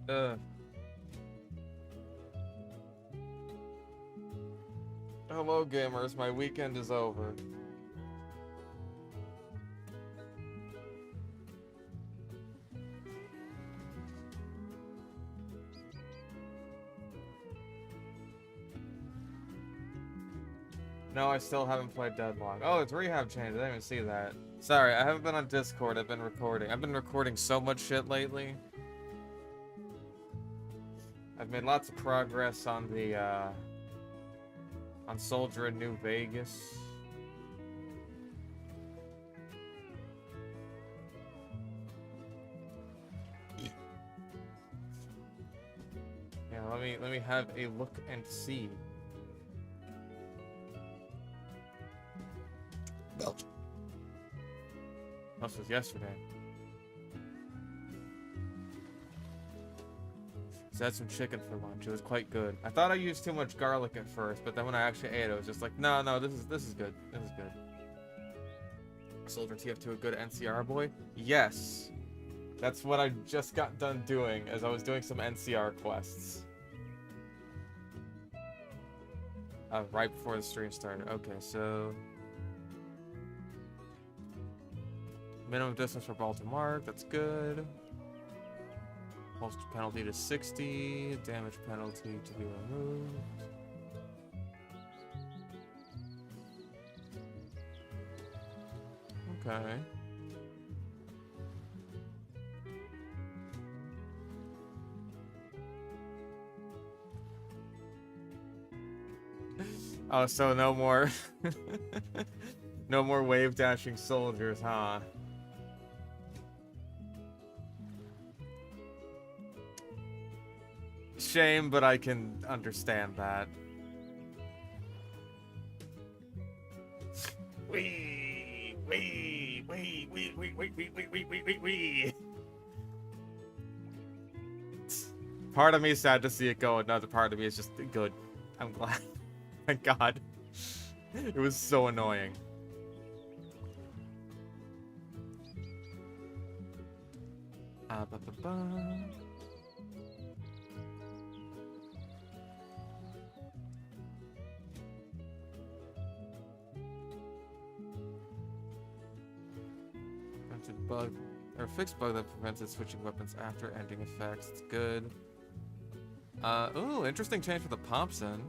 Uh. Hello, gamers. My weekend is over. No, I still haven't played Deadlock. Oh, it's rehab change. I didn't even see that. Sorry, I haven't been on Discord. I've been recording. I've been recording so much shit lately. I've made lots of progress on the, on Soldier in New Vegas. Yeah, let me have a look and see. Belch. This was yesterday. So I had some chicken for lunch. It was quite good. I thought I used too much garlic at first, but then when I actually ate it, it was just like, no, this is good. This is good. Soldier TF2 a good NCR boy? Yes. That's what I just got done doing as I was doing some NCR quests. Right before the stream started. Okay, so minimum distance for ball to mark, that's good. Pulse penalty to 60, damage penalty to be removed. Okay. Oh, so no more no more wave dashing soldiers, huh? Shame, but I can understand that. Wee. Part of me is sad to see it go, another part of me is just good. I'm glad. Thank God. It was so annoying. Bug or fixed bug that prevented switching weapons after ending effects. It's good. Ooh, interesting change for the Thompson.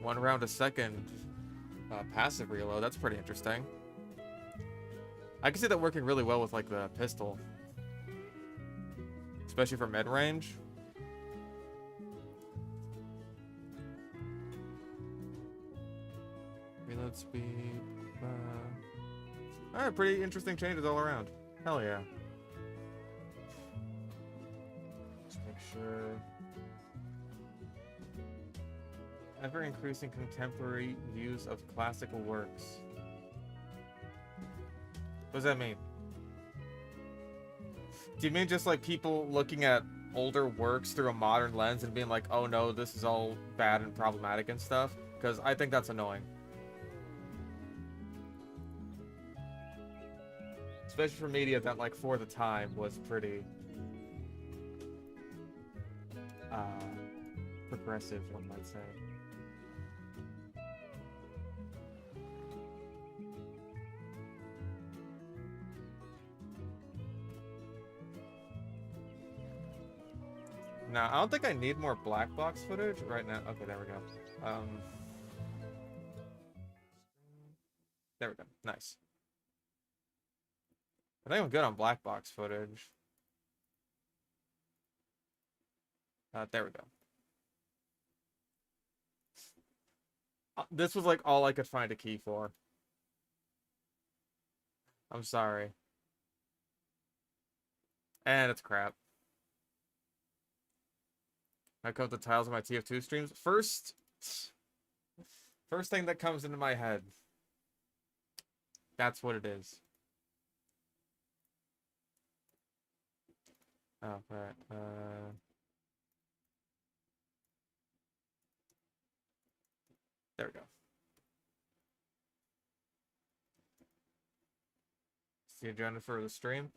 1 round a second passive reload. That's pretty interesting. I can see that working really well with like the pistol, especially for mid range. Reload speed. Alright, pretty interesting changes all around. Hell yeah. Just make sure. Ever increasing contemporary views of classical works. What does that mean? Do you mean just like people looking at older works through a modern lens and being like, oh no, this is all bad and problematic and stuff? Because I think that's annoying. Especially for media that, like, for the time was pretty progressive, one might say. Now, I don't think I need more black box footage right now. Okay, there we go. There we go. Nice. I think I'm good on black box footage. There we go. This was like all I could find a key for. I'm sorry. And it's crap. I code the tiles of my TF2 streams. First thing that comes into my head. That's what it is. Oh, right. There we go. See you, Jennifer, for the stream.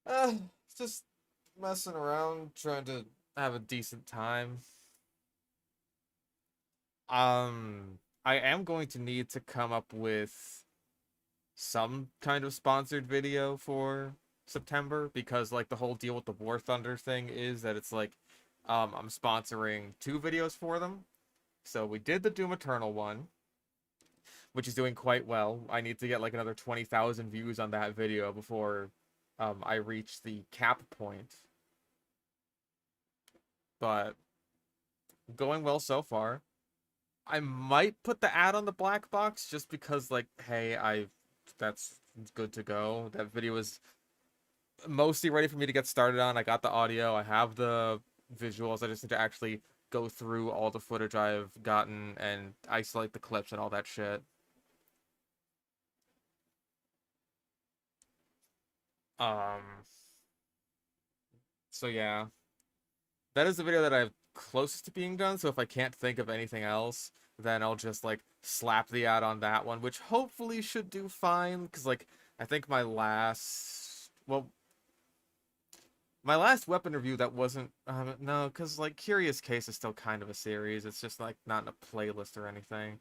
Uh, just messing around, trying to have a decent time. I am going to need to come up with some kind of sponsored video for September because like the whole deal with the War Thunder thing is that it's like I'm sponsoring two videos for them. So we did the Doom Eternal one, which is doing quite well. I need to get like another 20,000 views on that video before I reach the cap point. But going well so far. I might put the ad on the black box just because like, hey, that's good to go. That video is mostly ready for me to get started on. I got the audio, I have the visuals. I just need to actually go through all the footage I've gotten and isolate the clips and all that shit. Um, so yeah, that is the video that I've closest to being done. So if I can't think of anything else, then I'll just like slap the ad on that one, which hopefully should do fine. Because like I think my last weapon review that wasn't no, because like Curious Case is still kind of a series. It's just like not in a playlist or anything.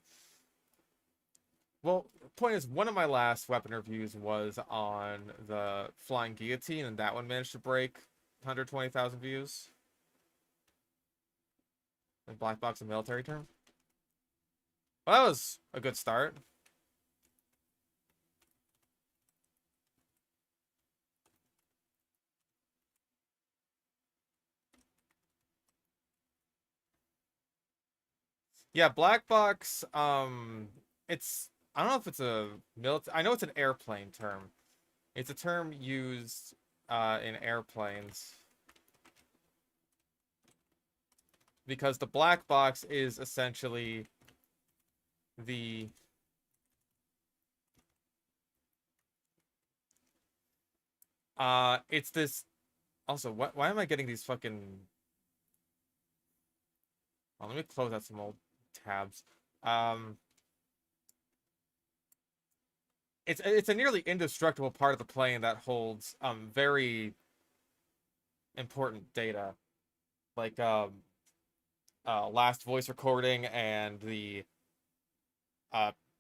Well, point is, one of my last weapon reviews was on the Flying Guillotine, and that one managed to break 120,000 views. In Black Box and military term. Well, that was a good start. Yeah, Black Box, it's, I don't know if it's a military, I know it's an airplane term. It's a term used in airplanes. Because the black box is essentially the it's this also why am I getting these fucking let me close out some old tabs. Um it's a nearly indestructible part of the plane that holds very important data. Like last voice recording and the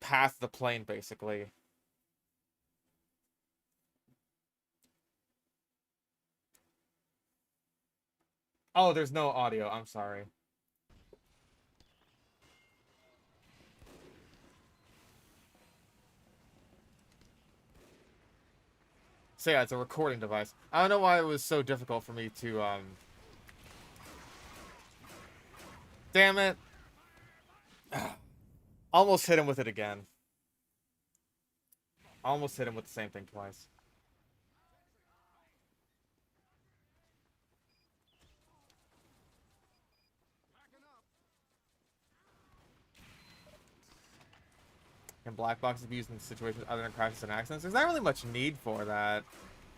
path of the plane basically. Oh, there's no audio. I'm sorry. So yeah, it's a recording device. I don't know why it was so difficult for me to damn it. Almost hit him with it again. Almost hit him with the same thing twice. And black boxes be used in situations other than crashes and accidents. There's not really much need for that.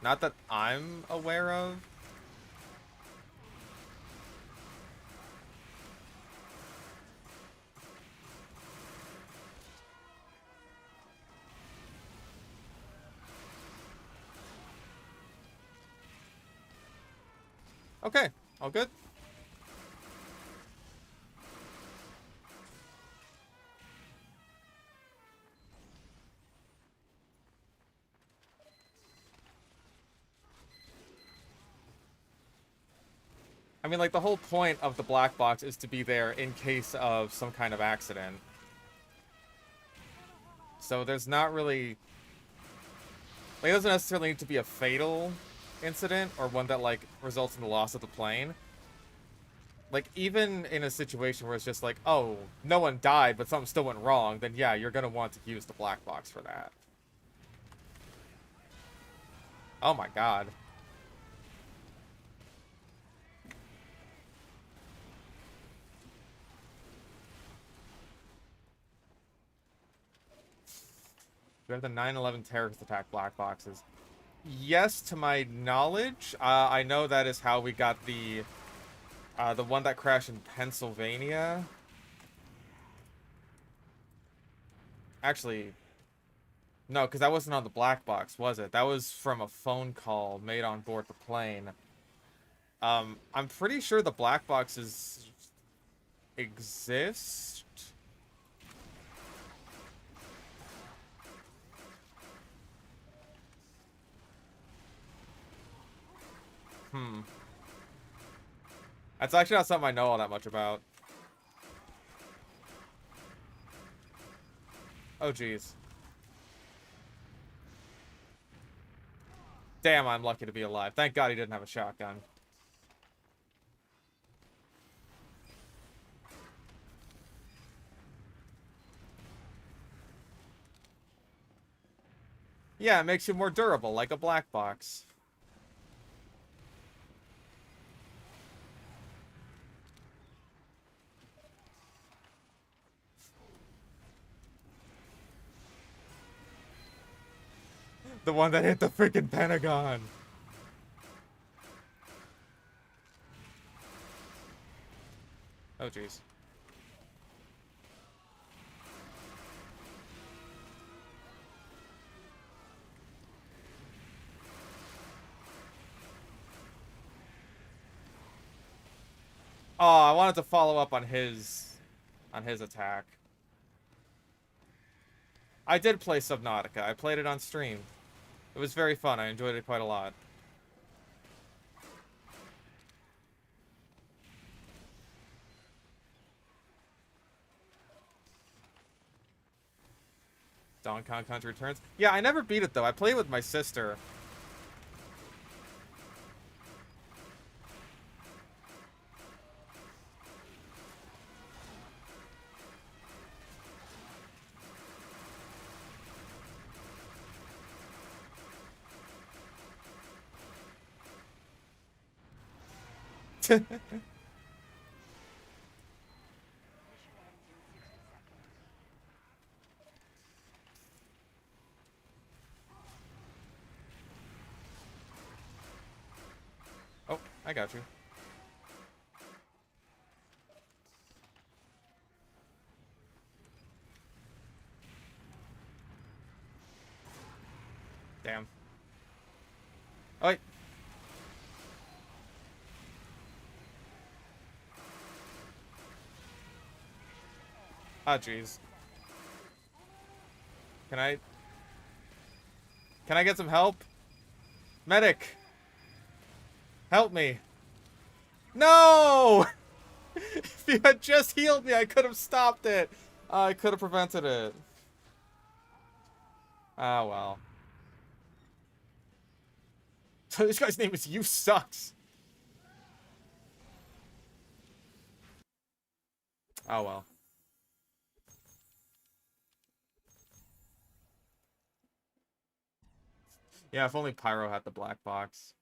Not that I'm aware of. Okay, all good. I mean, like, the whole point of the black box is to be there in case of some kind of accident. So there's not really... Like, it doesn't necessarily need to be a fatal incident or one that, like, results in the loss of the plane. Like, even in a situation where it's just like, oh, no one died, but something still went wrong, then yeah, you're gonna want to use the black box for that. Oh my god. We have the 9/11 terrorist attack black boxes. Yes, to my knowledge. I know that is how we got the one that crashed in Pennsylvania. Actually, No, because that wasn't on the black box, was it? That was from a phone call made on board the plane. I'm pretty sure the black boxes exist. Hmm. That's actually not something I know all that much about. Oh, jeez. Damn, I'm lucky to be alive. Thank God he didn't have a shotgun. Yeah, it makes you more durable, like a black box. The one that hit the freaking Pentagon. Oh, jeez. Oh, I wanted to follow up on his attack. I did play Subnautica. I played it on stream. It was very fun. I enjoyed it quite a lot. Donkey Kong Country Returns. Yeah, I never beat it, though. I played with my sister. Oh, I got you. Damn. Oh, wait. Ah, jeez. Can I... Can I get some help? Medic! Help me! No! If you had just healed me, I could have stopped it. I could have prevented it. Ah, well. So this guy's name is You Sucks. Oh, well. Yeah, if only Pyro had the black box.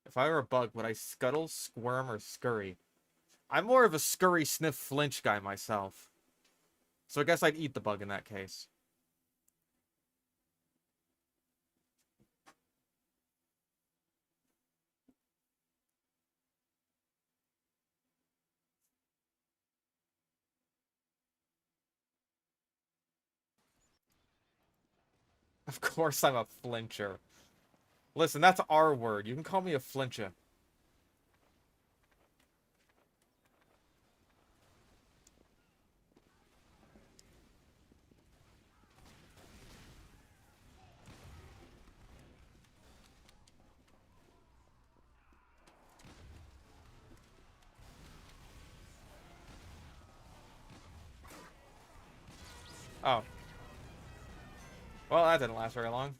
If I were a bug, would I scuttle, squirm, or scurry? I'm more of a scurry, sniff, flinch guy myself. So I guess I'd eat the bug in that case. Of course I'm a flincher. Listen, that's our word. You can call me a flincher. Oh. Well, that didn't last very long.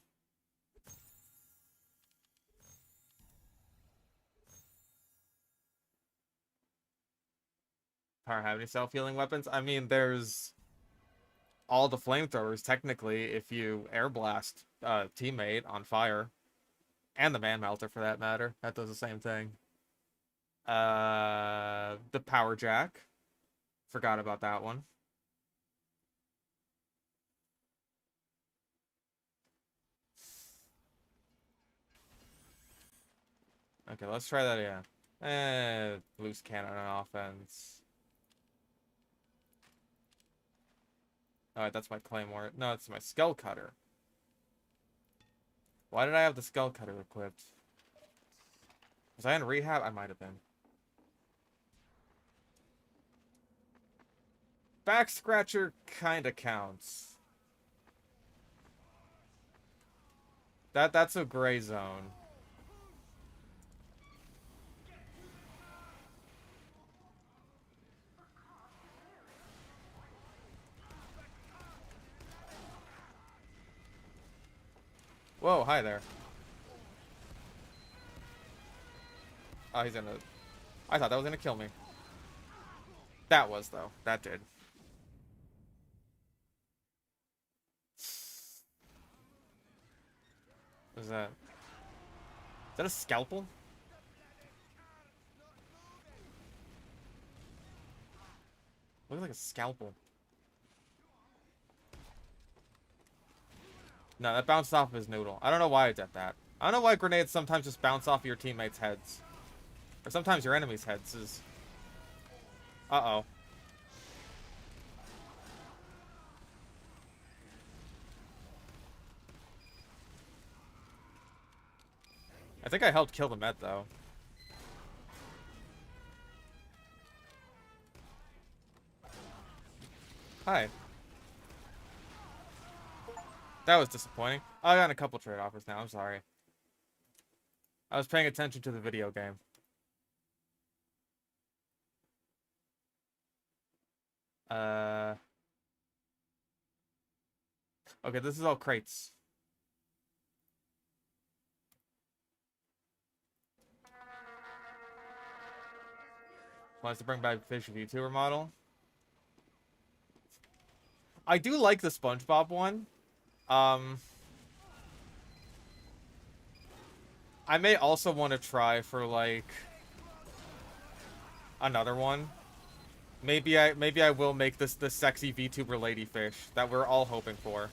Power have any self-healing weapons? I mean, there's all the flamethrowers, technically, if you air blast a teammate on fire. And the man melter, for that matter. That does the same thing. The power jack. Forgot about that one. Okay, let's try that again. Loose cannon on offense. Alright, that's my claymore. No, it's my skull cutter. Why did I have the skull cutter equipped? Was I in rehab? I might have been. Back scratcher kinda counts. That's a gray zone. Whoa, hi there. Oh, he's gonna... I thought that was gonna kill me. That was, though. That did. What is that? Is that a scalpel? Looks like a scalpel. No, that bounced off of his noodle. I don't know why it did that. I don't know why grenades sometimes just bounce off your teammates' heads. Or sometimes your enemies' heads is... Uh-oh. I think I helped kill the Met, though. Hi. That was disappointing. I got a couple trade offers now, I'm sorry. I was paying attention to the video game. Okay, this is all crates. Wants to bring back Fish VTuber model. I do like the SpongeBob one. I may also want to try for like another one. Maybe I will make this the sexy VTuber ladyfish that we're all hoping for.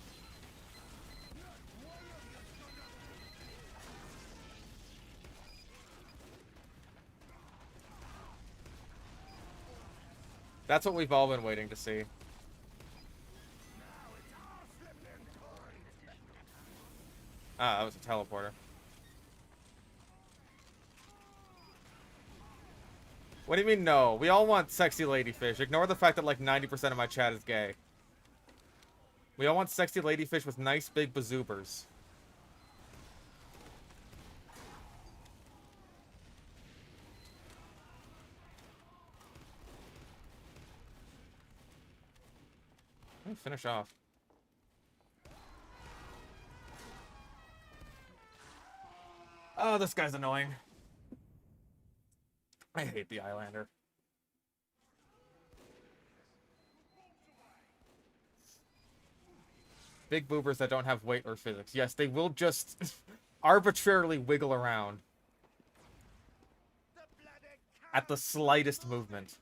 That's what we've all been waiting to see. Ah, that was a teleporter. What do you mean no? We all want sexy ladyfish. Ignore the fact that like 90% of my chat is gay. We all want sexy ladyfish with nice big bazoobers. Let me finish off. Oh, this guy's annoying. I hate the Islander. Big boobers that don't have weight or physics. Yes, they will just arbitrarily wiggle around at the slightest movement.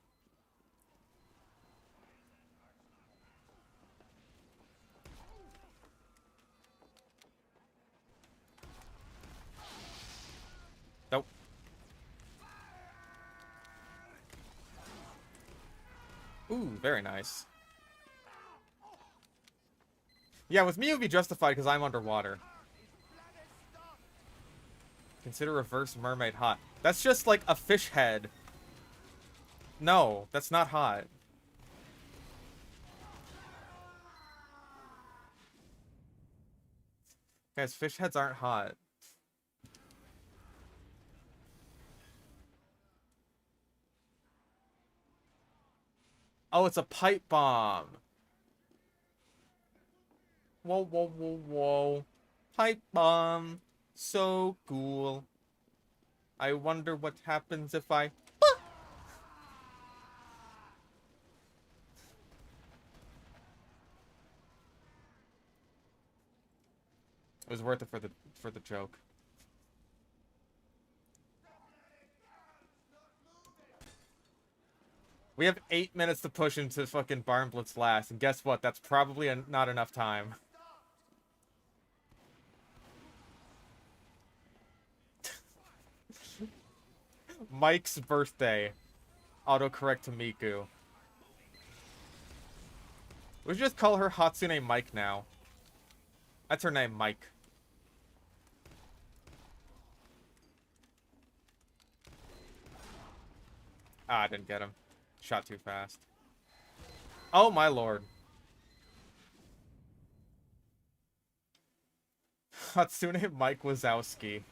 Nope. Ooh, very nice. Yeah, with me it would be justified because I'm underwater. Consider reverse mermaid hot. That's just like a fish head. No, that's not hot. Guys, fish heads aren't hot. Oh, it's a pipe bomb. Whoa, whoa, whoa, whoa. Pipe bomb. So cool. I wonder what happens if I... It was worth it for the joke. We have 8 minutes to push into fucking Barnblitz last, and guess what? That's probably not enough time. Mike's birthday. Autocorrect to Miku. We should just call her Hatsune Mike now. That's her name, Mike. Ah, I didn't get him. Shot too fast. Oh my lord. Hatsune Mike Wazowski.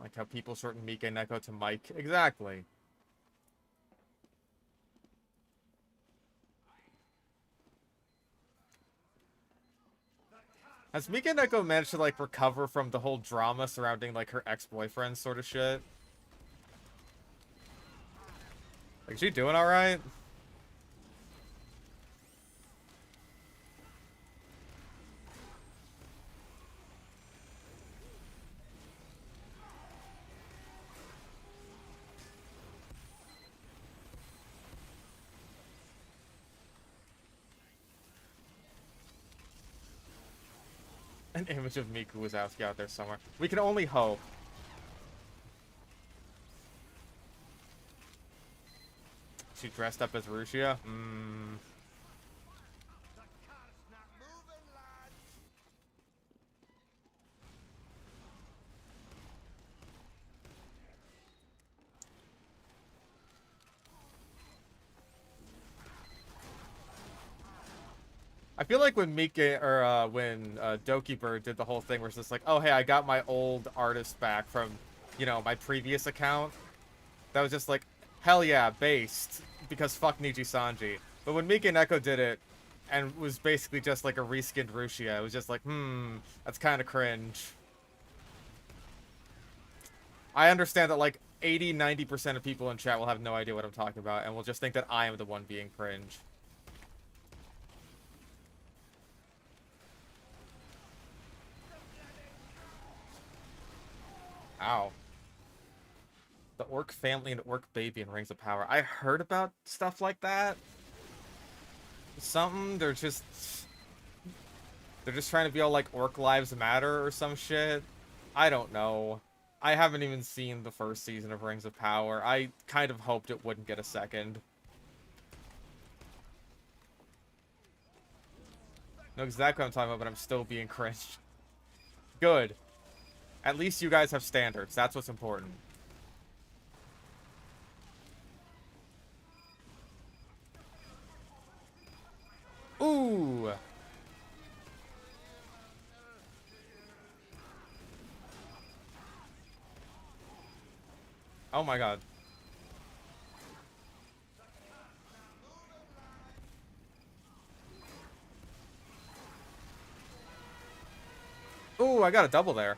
Like how people shorten Mike Neko to Mike. Exactly. Has Mika Neko managed to, like, recover from the whole drama surrounding, like, her ex-boyfriend sort of shit? Like, is she doing alright? An image of Miku Wazowski out there somewhere. We can only hope. She dressed up as Rushia? I feel like when Doki Bird did the whole thing where it's just like, oh, hey, I got my old artist back from, you know, my previous account. That was just like, hell yeah, based. Because fuck Niji Sanji. But when Mika Neko did it, and was basically just like a reskinned Rushia, it was just like, that's kind of cringe. I understand that like 80-90% of people in chat will have no idea what I'm talking about, and will just think that I am the one being cringe. Ow. The orc family and orc baby in Rings of Power. I heard about stuff like that. Something, they're just trying to be all like orc lives matter or some shit. I don't know. I haven't even seen the first season of Rings of Power. I kind of hoped it wouldn't get a second. Know exactly what I'm talking about, but I'm still being cringed. Good. At least you guys have standards. That's what's important. Ooh! Oh my god. Ooh, I got a double there.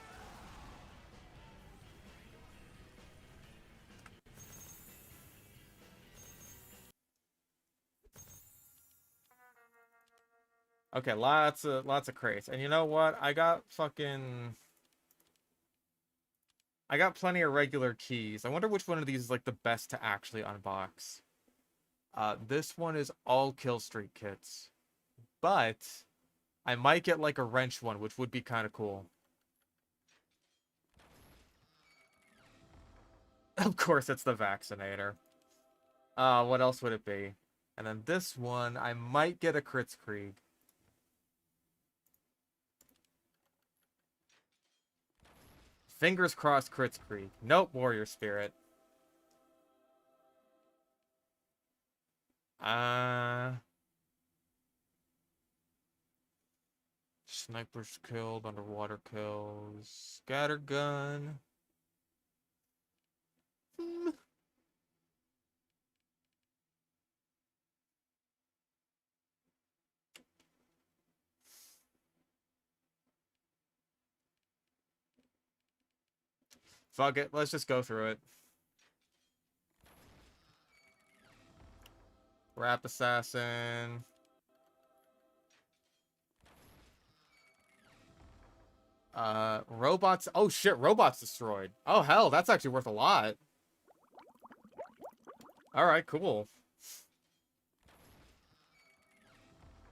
Okay, lots of crates. And you know what? I got plenty of regular keys. I wonder which one of these is like the best to actually unbox. This one is all kill streak kits. But I might get like a wrench one, which would be kind of cool. Of course, it's the vaccinator. What else would it be? And then this one, I might get a Kritzkrieg. Fingers crossed Kritzkrieg. Nope, Warrior Spirit. Snipers killed, underwater kills, scattergun. Fuck it, let's just go through it. Rap Assassin. Robots. Oh shit, robots destroyed. Oh hell, that's actually worth a lot. Alright, cool.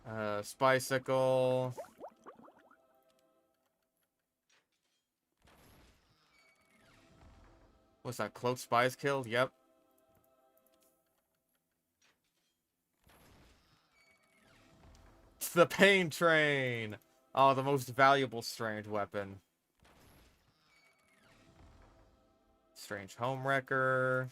Spycicle. What's that? Cloaked spies killed? Yep. The pain train. Oh, the most valuable strange weapon. Strange homewrecker.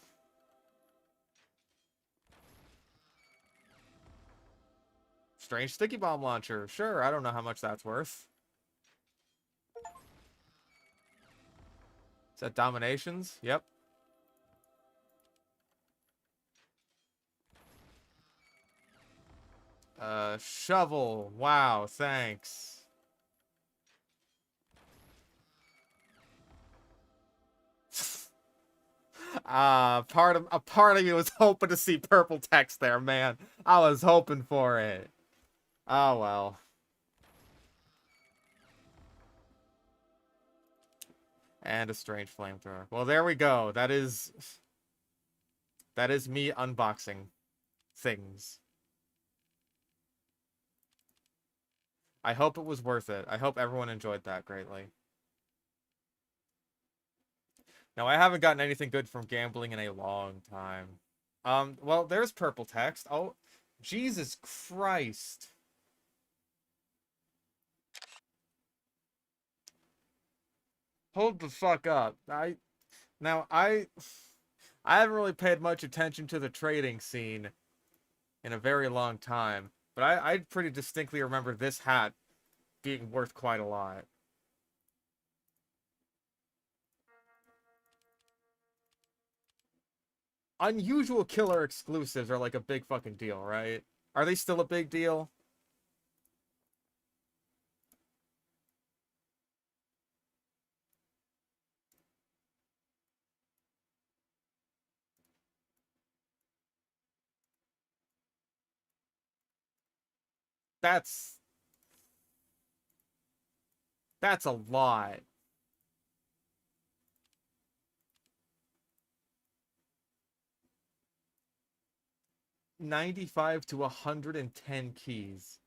Strange sticky bomb launcher. Sure, I don't know how much that's worth. Is that dominations? Yep. Shovel. Wow, thanks. A part of me was hoping to see purple text there, man. I was hoping for it. Oh well. And a strange flamethrower. Well, there we go. That is me unboxing things. I hope it was worth it. I hope everyone enjoyed that greatly. Now, I haven't gotten anything good from gambling in a long time. Well, there's purple text. Oh, Jesus Christ. Hold the fuck up. Now I haven't really paid much attention to the trading scene in a very long time, but I pretty distinctly remember this hat being worth quite a lot. Unusual killer exclusives are like a big fucking deal, right? Are they still a big deal? That's that's a lot. 95 to 110 keys.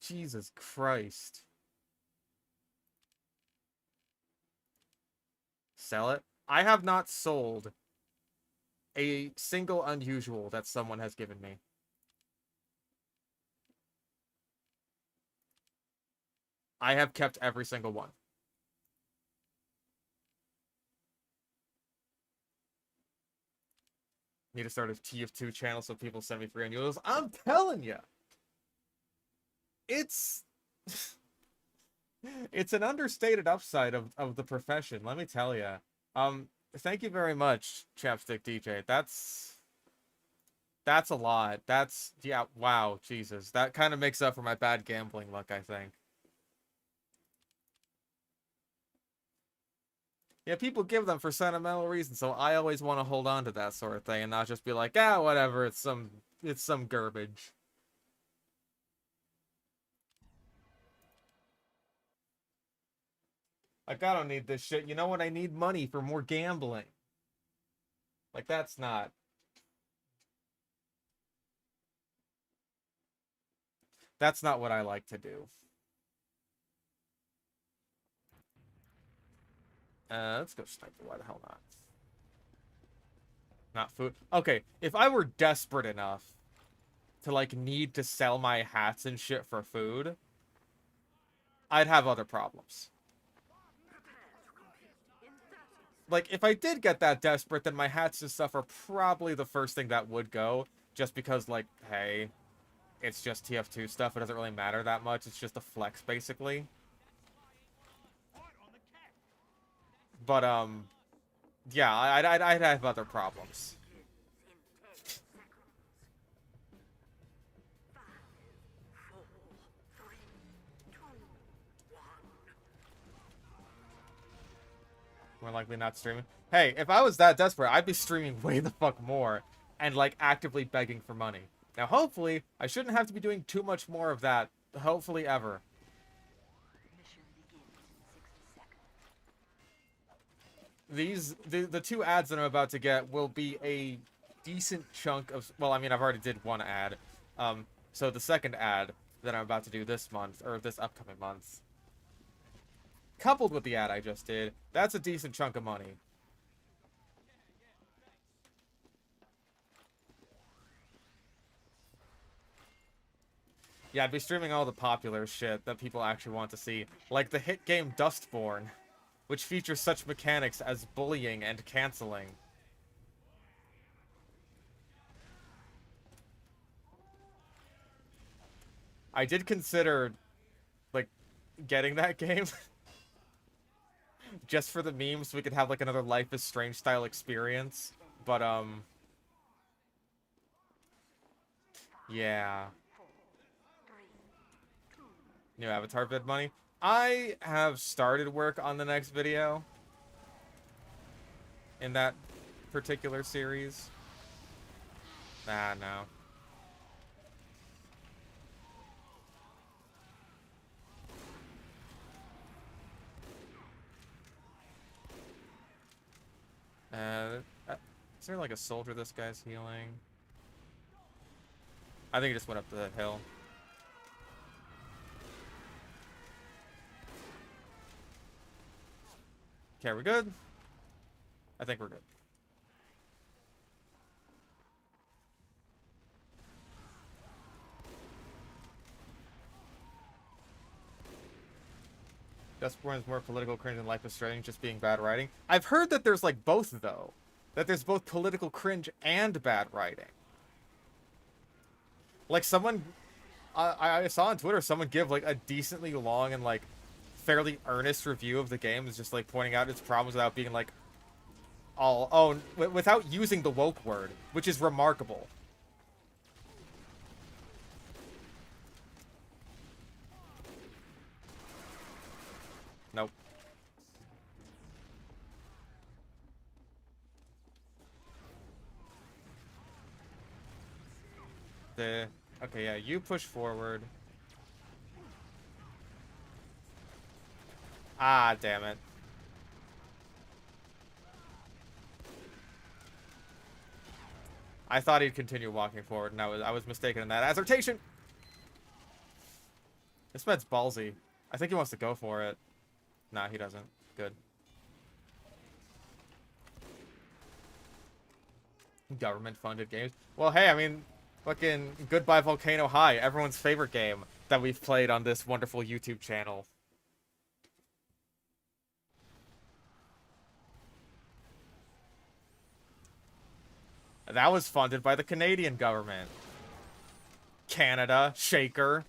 Jesus Christ. Sell it? I have not sold a single unusual that someone has given me. I have kept every single one. Need to start a TF2 channel so people send me free annuals. I'm telling you, it's it's an understated upside of the profession. Let me tell you. Thank you very much, Chapstick DJ. That's a lot. That's yeah. Wow, Jesus. That kind of makes up for my bad gambling luck, I think. Yeah, people give them for sentimental reasons, so I always want to hold on to that sort of thing and not just be like, ah, whatever, it's some garbage. Like, I don't need this shit. You know what? I need money for more gambling. Like, that's not what I like to do. Let's go sniper. Why the hell not? Not food. Okay, if I were desperate enough to, like, need to sell my hats and shit for food, I'd have other problems. Like, if I did get that desperate, then my hats and stuff are probably the first thing that would go. Just because, like, hey, it's just TF2 stuff. It doesn't really matter that much. It's just a flex, basically. But, yeah, I'd have other problems. More likely not streaming. Hey, if I was that desperate, I'd be streaming way the fuck more and, like, actively begging for money. Now, hopefully, I shouldn't have to be doing too much more of that. Hopefully, ever. The two ads that I'm about to get will be a decent chunk of, well, I mean, I've already did one ad. So the second ad that I'm about to do this month, or this upcoming month, coupled with the ad I just did, that's a decent chunk of money. Yeah, I'd be streaming all the popular shit that people actually want to see, like the hit game Dustborn, which features such mechanics as bullying and canceling. I did consider, like, getting that game just for the memes so we could have, like, another Life is Strange style experience, but, yeah. New Avatar vid money. I have started work on the next video in that particular series. Nah, no. Is there like a soldier this guy's healing? I think he just went up the hill. Okay, we're good? I think we're good. Dustborn is more political cringe than Life is Strange, just being bad writing. I've heard that there's like both, though. That there's both political cringe and bad writing. Like someone... I saw on Twitter someone give like a decently long and like fairly earnest review of the game, is just like pointing out its problems without being like without using the woke word, which is remarkable. Nope. Okay, yeah, you push forward. Ah, damn it. I thought he'd continue walking forward, and I was mistaken in that assertion. This man's ballsy. I think he wants to go for it. Nah, he doesn't. Good. Government-funded games. Well, hey, I mean, fucking Goodbye Volcano High, everyone's favorite game that we've played on this wonderful YouTube channel. That was funded by the Canadian government. Canada, Shaker.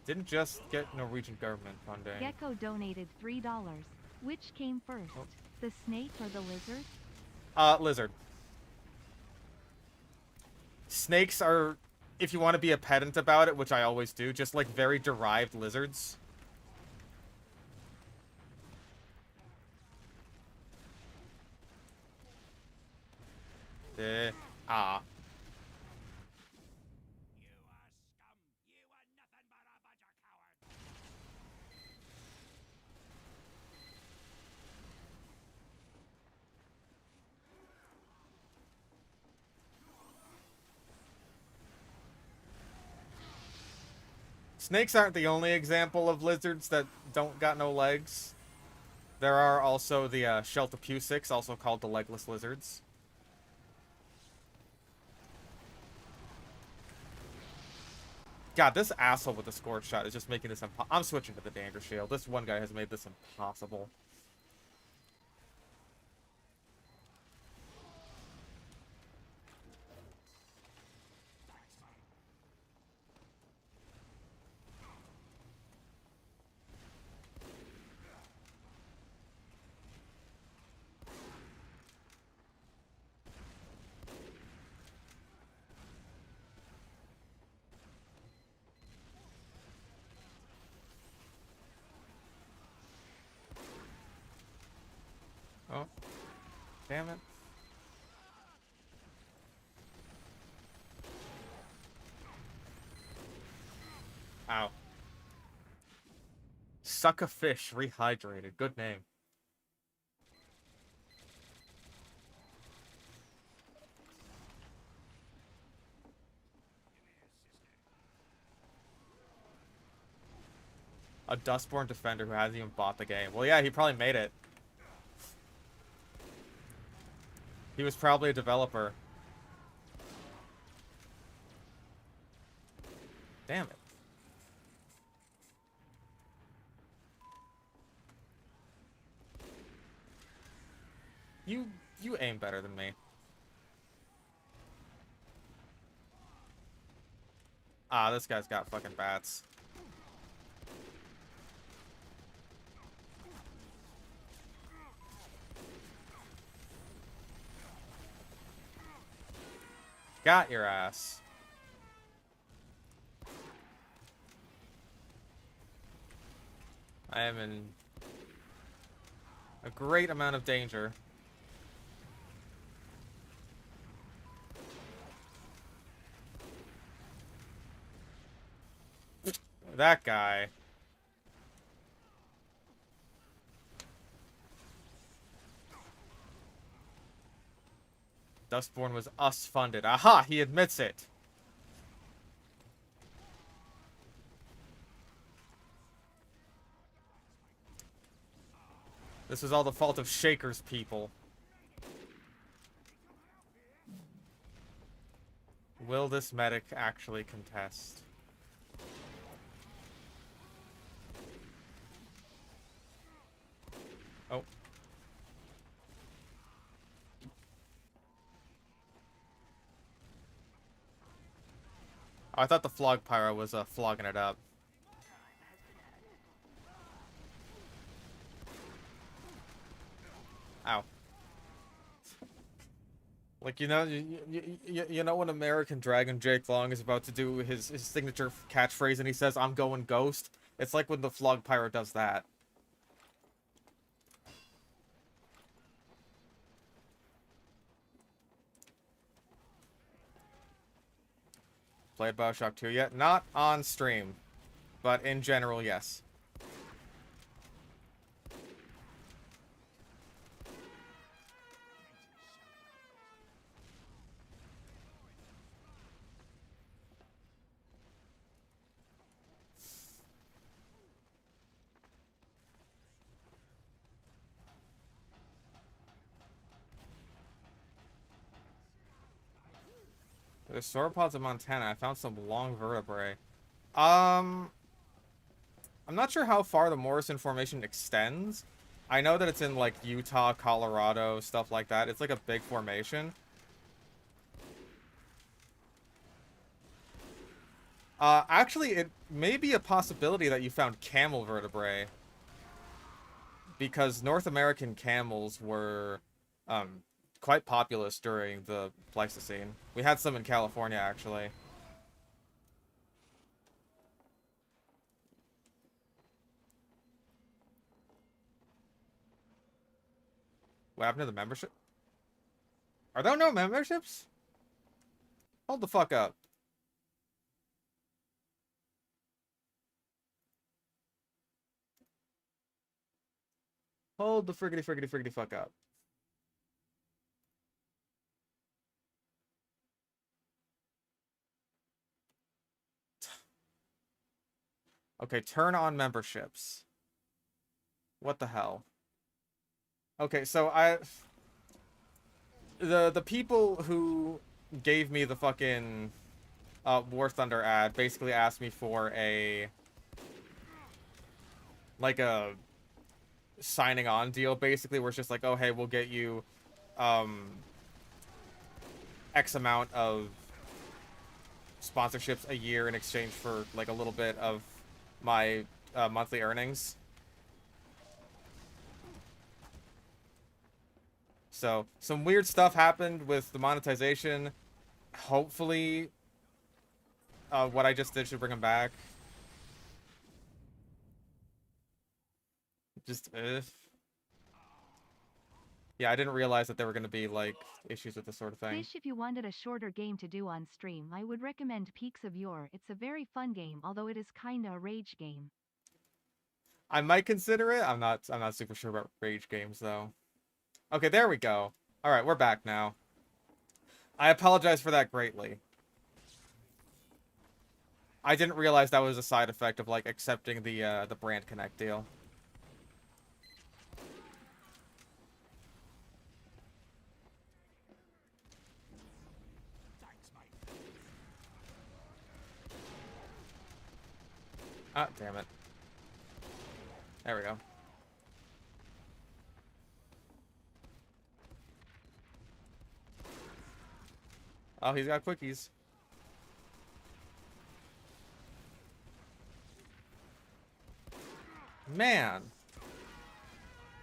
Didn't just get Norwegian government funding. Gecko donated $3. Which came first, the snake or the lizard? Lizard. Snakes are, if you want to be a pedant about it, which I always do, just like very derived lizards. Ah. Snakes aren't the only example of lizards that don't got no legs. There are also the Sheltopusics, also called the legless lizards. God, this asshole with the scorch shot is just making this impossible. I'm switching to the danger shield. This one guy has made this impossible. Oh. Damn it. Ow. Suck a fish, rehydrated. Good name. A Dustborn defender who hasn't even bought the game. Well, yeah, he probably made it. He was probably a developer. Damn it. You aim better than me. Ah, this guy's got fucking bats. Got your ass. I am in a great amount of danger. That guy. Dustborn was us funded. Aha! He admits it. This was all the fault of Shaker's people. Will this medic actually contest? Oh. I thought the Flog Pyro was flogging it up. Ow. Like, you know, you know when American Dragon Jake Long is about to do his signature catchphrase and he says, "I'm going ghost"? It's like when the Flog Pyro does that. Played BioShock 2 yet? Not on stream, but in general, yes. There's sauropods in Montana. I found some long vertebrae. I'm not sure how far the Morrison Formation extends. I know that it's in, like, Utah, Colorado, stuff like that. It's like a big formation. Actually, it may be a possibility that you found camel vertebrae. Because North American camels were, quite populous during the Pleistocene. We had some in California, actually. What happened to the membership? Are there no memberships? Hold the fuck up. Hold the friggity fuck up. Okay, turn on memberships. What the hell? Okay, so the people who gave me the fucking War Thunder ad basically asked me for a signing on deal, basically, where it's just like, oh hey, we'll get you X amount of sponsorships a year in exchange for like a little bit of my monthly earnings. So some weird stuff happened with the monetization. Hopefully what I just did should bring them back. Just yeah, I didn't realize that there were going to be like issues with this sort of thing. Fish, if you wanted a shorter game to do on stream, I would recommend Peaks of Yore. It's a very fun game, although it is kinda a rage game. I might consider it. I'm not super sure about rage games though. Okay, there we go. All right, we're back now. I apologize for that greatly. I didn't realize that was a side effect of, like, accepting the brand connect deal. Ah, damn it. There we go. Oh, he's got quickies. Man.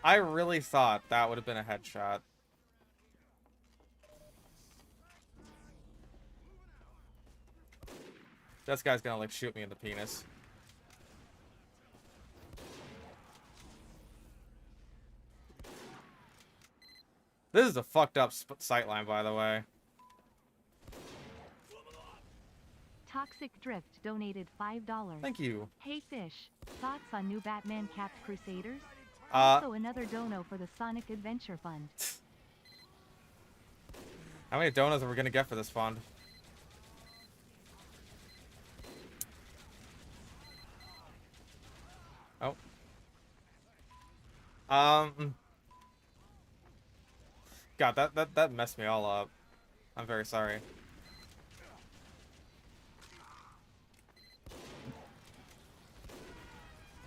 I really thought that would have been a headshot. This guy's gonna, like, shoot me in the penis. This is a fucked up sightline, by the way. Toxic Drift donated $5. Thank you. Hey Fish, thoughts on new Batman capped Crusaders? Uh, Also another dono for the Sonic Adventure Fund. How many donuts are we gonna get for this fund? Oh. God, that messed me all up. I'm very sorry.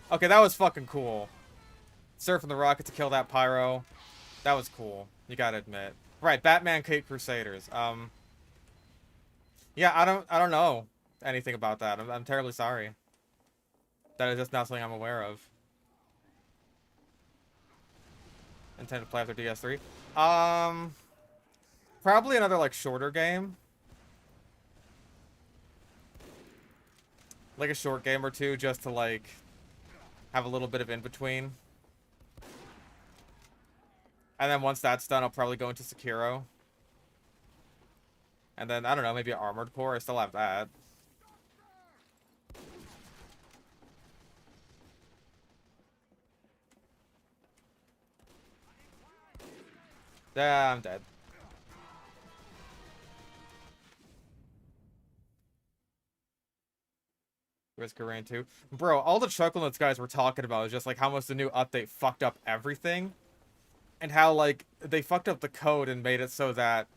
Okay, that was fucking cool. Surfing the rocket to kill that pyro. That was cool. You gotta admit. Right, Batman Cape Crusaders. Yeah, I don't know anything about that. I'm terribly sorry. That is just not something I'm aware of. Intend to play after DS3. Probably another, like, shorter game. Like a short game or two, just to, like, have a little bit of in-between. And then once that's done, I'll probably go into Sekiro. And then, I don't know, maybe Armored Core. I still have that. Yeah, I'm dead. Risk of Rain 2. Bro, all the Chuckle Nuts guys were talking about is just, like, how much the new update fucked up everything. And how, like, they fucked up the code and made it so that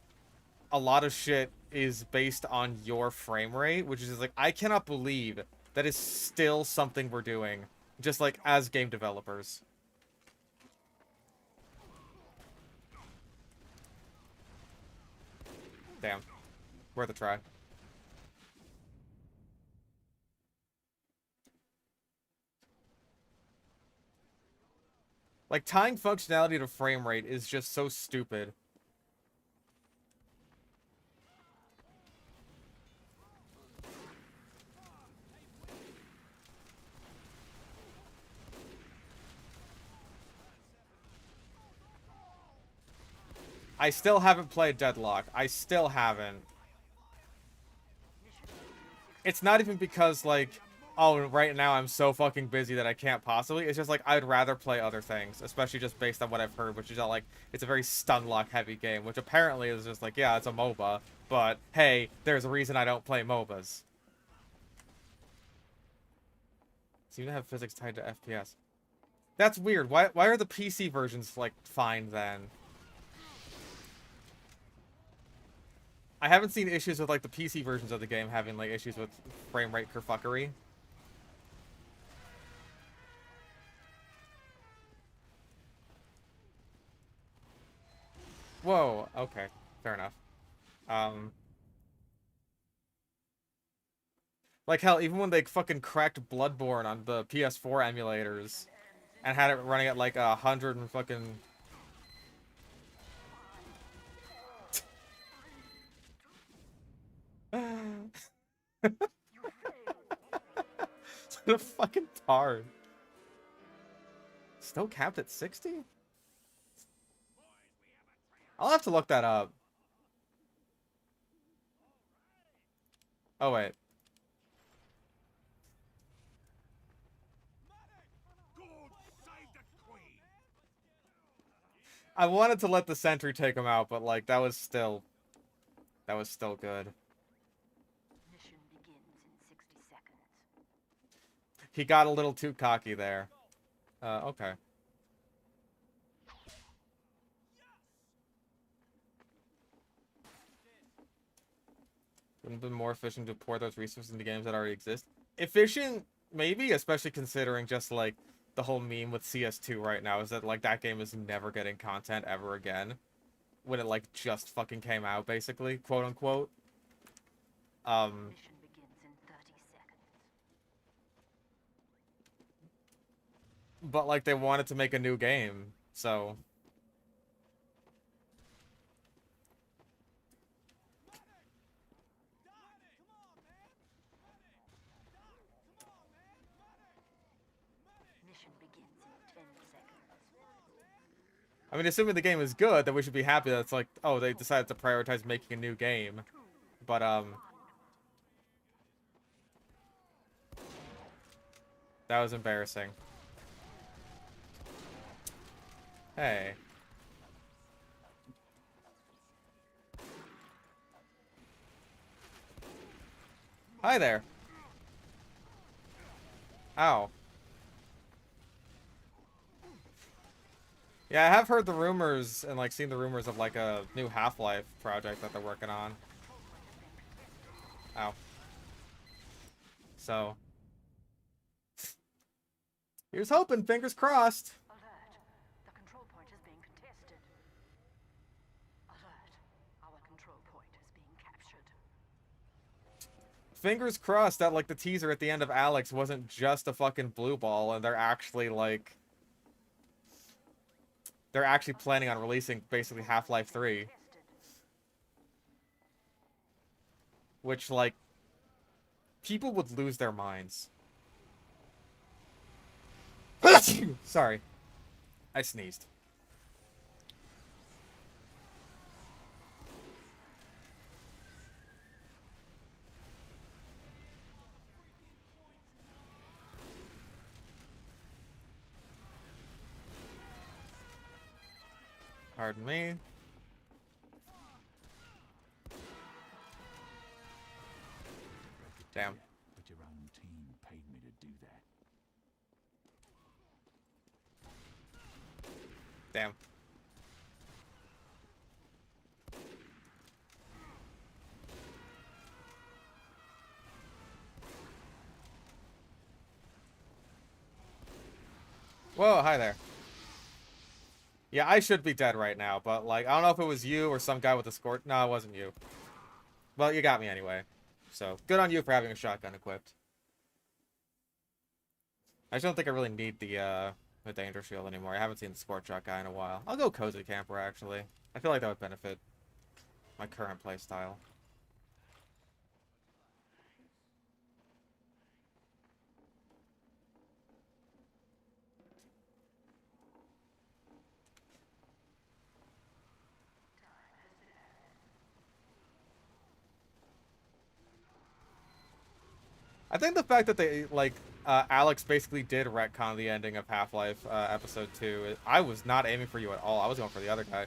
a lot of shit is based on your frame rate, which is, like, I cannot believe that is still something we're doing, just, like, as game developers. Damn. Worth a try. Like, tying functionality to frame rate is just so stupid. I still haven't played Deadlock. I still haven't. It's not even because, like, oh, right now I'm so fucking busy that I can't possibly. It's just, like, I'd rather play other things, especially just based on what I've heard, which is, like, it's a very stun lock heavy game, which apparently is just, like, yeah, it's a MOBA, but, hey, there's a reason I don't play MOBAs. Seem to have physics tied to FPS. That's weird. Why are the PC versions, like, fine, then? I haven't seen issues with, like, the PC versions of the game having, like, issues with frame rate kerfuckery. Whoa, okay. Fair enough. Like, hell, even when they fucking cracked Bloodborne on the PS4 emulators and had it running at, like, 100 and fucking... What a fucking tard. Still capped at 60? I'll have to look that up. Oh, wait. I wanted to let the sentry take him out, but, like, that was still good. Mission begins in 60 seconds. He got a little too cocky there. Okay. Wouldn't it be more efficient to pour those resources into games that already exist? Efficient, maybe, especially considering just, like, the whole meme with CS2 right now is that, like, that game is never getting content ever again. When it, like, just fucking came out, basically, quote-unquote. Mission begins in 30 seconds. But, like, they wanted to make a new game, so... Mission begins in 10 seconds. I mean, assuming the game is good, then we should be happy that it's like, oh, they decided to prioritize making a new game. But, that was embarrassing. Hey. Hi there. Ow. Yeah, I have heard the rumors and, like, seen the rumors of, like, a new Half-Life project that they're working on. Ow. So. Here's hoping, fingers crossed. Alert. The control point is being contested. Alert. Our control point is being captured. Fingers crossed that, like, the teaser at the end of Alex wasn't just a fucking blue ball and they're actually, like... They're actually planning on releasing, basically, Half-Life 3. Which, like... People would lose their minds. Sorry. I sneezed. Pardon me. Damn. But your own team paid me to do that. Damn. Whoa, hi there. Yeah, I should be dead right now, but, like, I don't know if it was you or some guy with a squirt. No, it wasn't you. Well, you got me anyway. So, good on you for having a shotgun equipped. I just don't think I really need the danger shield anymore. I haven't seen the squirt shot guy in a while. I'll go cozy camper, actually. I feel like that would benefit my current playstyle. I think the fact that they, like, Alex basically did retcon the ending of Half-Life Episode 2. I was not aiming for you at all. I was going for the other guy.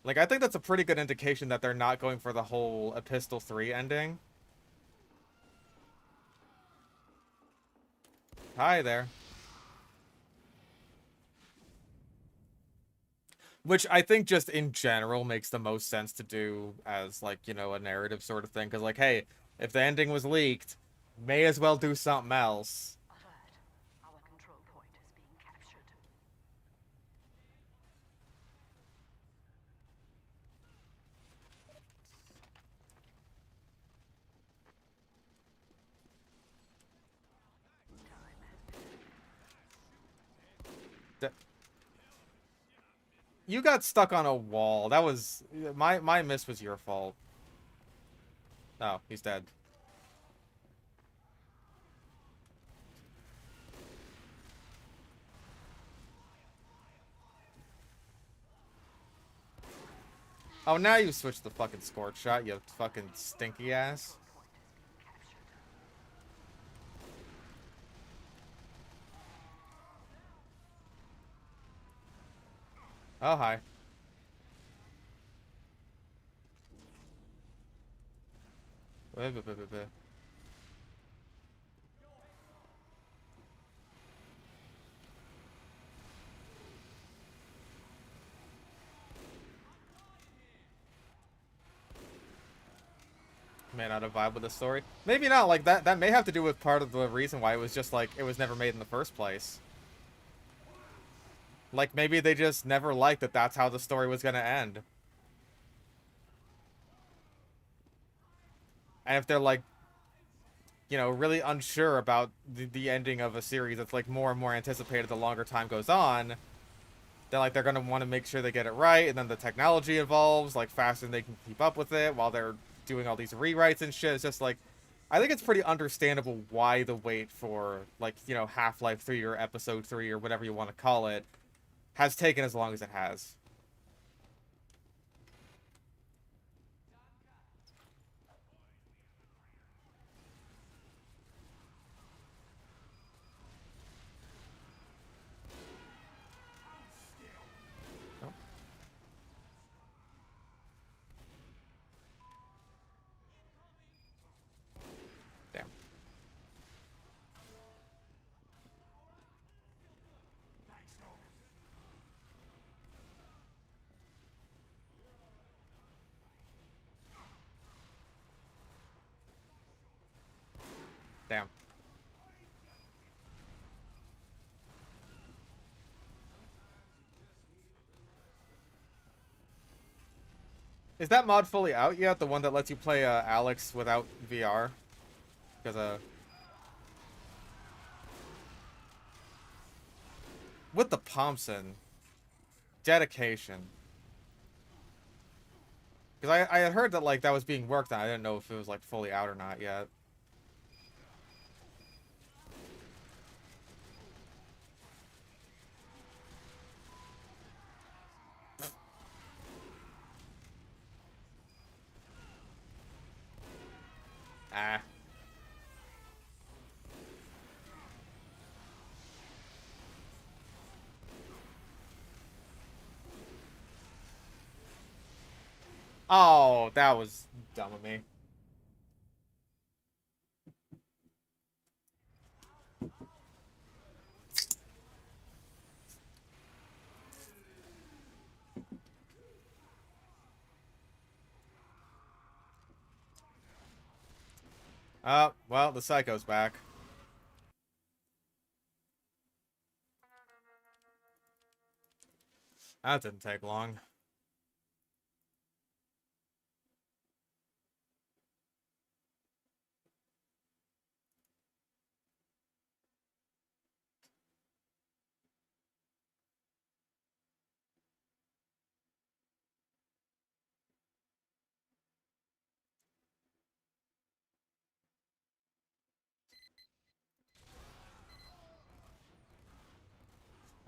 Like, I think that's a pretty good indication that they're not going for the whole Epistle 3 ending. Hi there. Which I think just in general makes the most sense to do as, like, you know, a narrative sort of thing. Because, like, hey, if the ending was leaked, may as well do something else. Alert. Our control point is being captured. You got stuck on a wall. That was... My miss was your fault. Oh, he's dead. Oh, now you switched the fucking scorch shot, you fucking stinky ass. Oh, hi. May not have vibe with the story. Maybe not. Like that may have to do with part of the reason why it was just like it was never made in the first place. Like maybe they just never liked that that's how the story was gonna end. And if they're like, you know, really unsure about the ending of a series that's like more and more anticipated the longer time goes on, then like they're gonna want to make sure they get it right, and then the technology evolves like faster than they can keep up with it while they're doing all these rewrites and shit. It's just like, I think it's pretty understandable why the wait for like, you know, Half-Life 3 or Episode 3 or whatever you want to call it has taken as long as it has. Oh. Damn. Damn. Is that mod fully out yet? The one that lets you play Alex without VR? Because with the Thompson, dedication. Because I had heard that like that was being worked on. I didn't know if it was like fully out or not yet. Ah. Oh, that was dumb of me. Well, the Psycho's back. That didn't take long.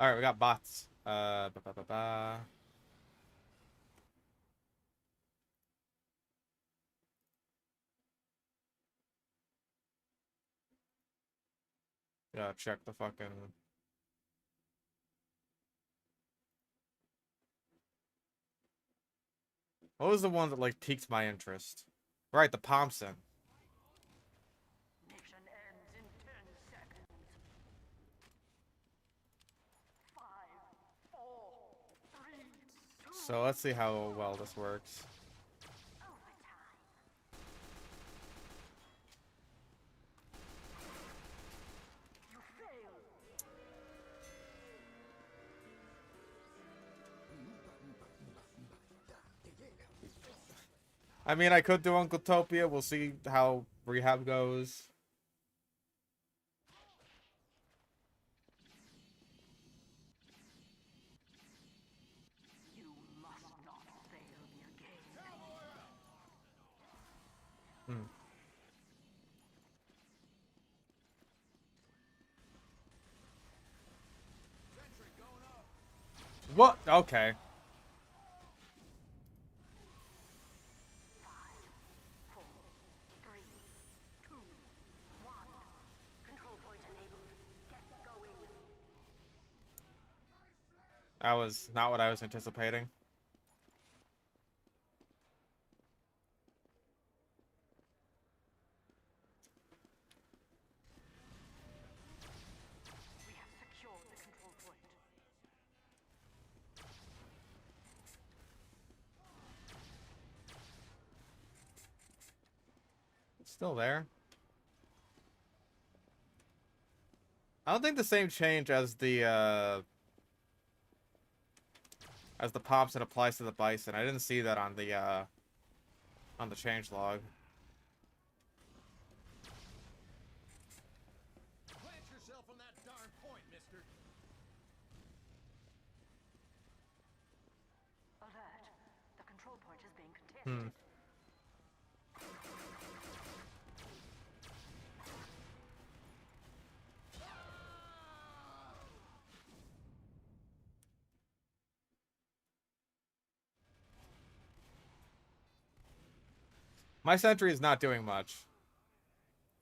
Alright, we got bots. Ba -ba -ba -ba. Yeah, check the fucking... What was the one that, like, piqued my interest? Right, the Thompson. Mission ends in 10 seconds. 5, 4, 3, 2. So let's see how well this works. Overtime. You failed. I mean, I could do Uncle Topia. We'll see how rehab goes. You must not fail me again. Hmm. What? Okay. 5, 4, 3, 2, 1. Control point enabled. Get going. That was not what I was anticipating. Still there. I don't think the same change as the Popson applies to the Bison. I didn't see that on the change log. Plant yourself on that darn point, mister. Alert. The control point is being contested. My sentry is not doing much.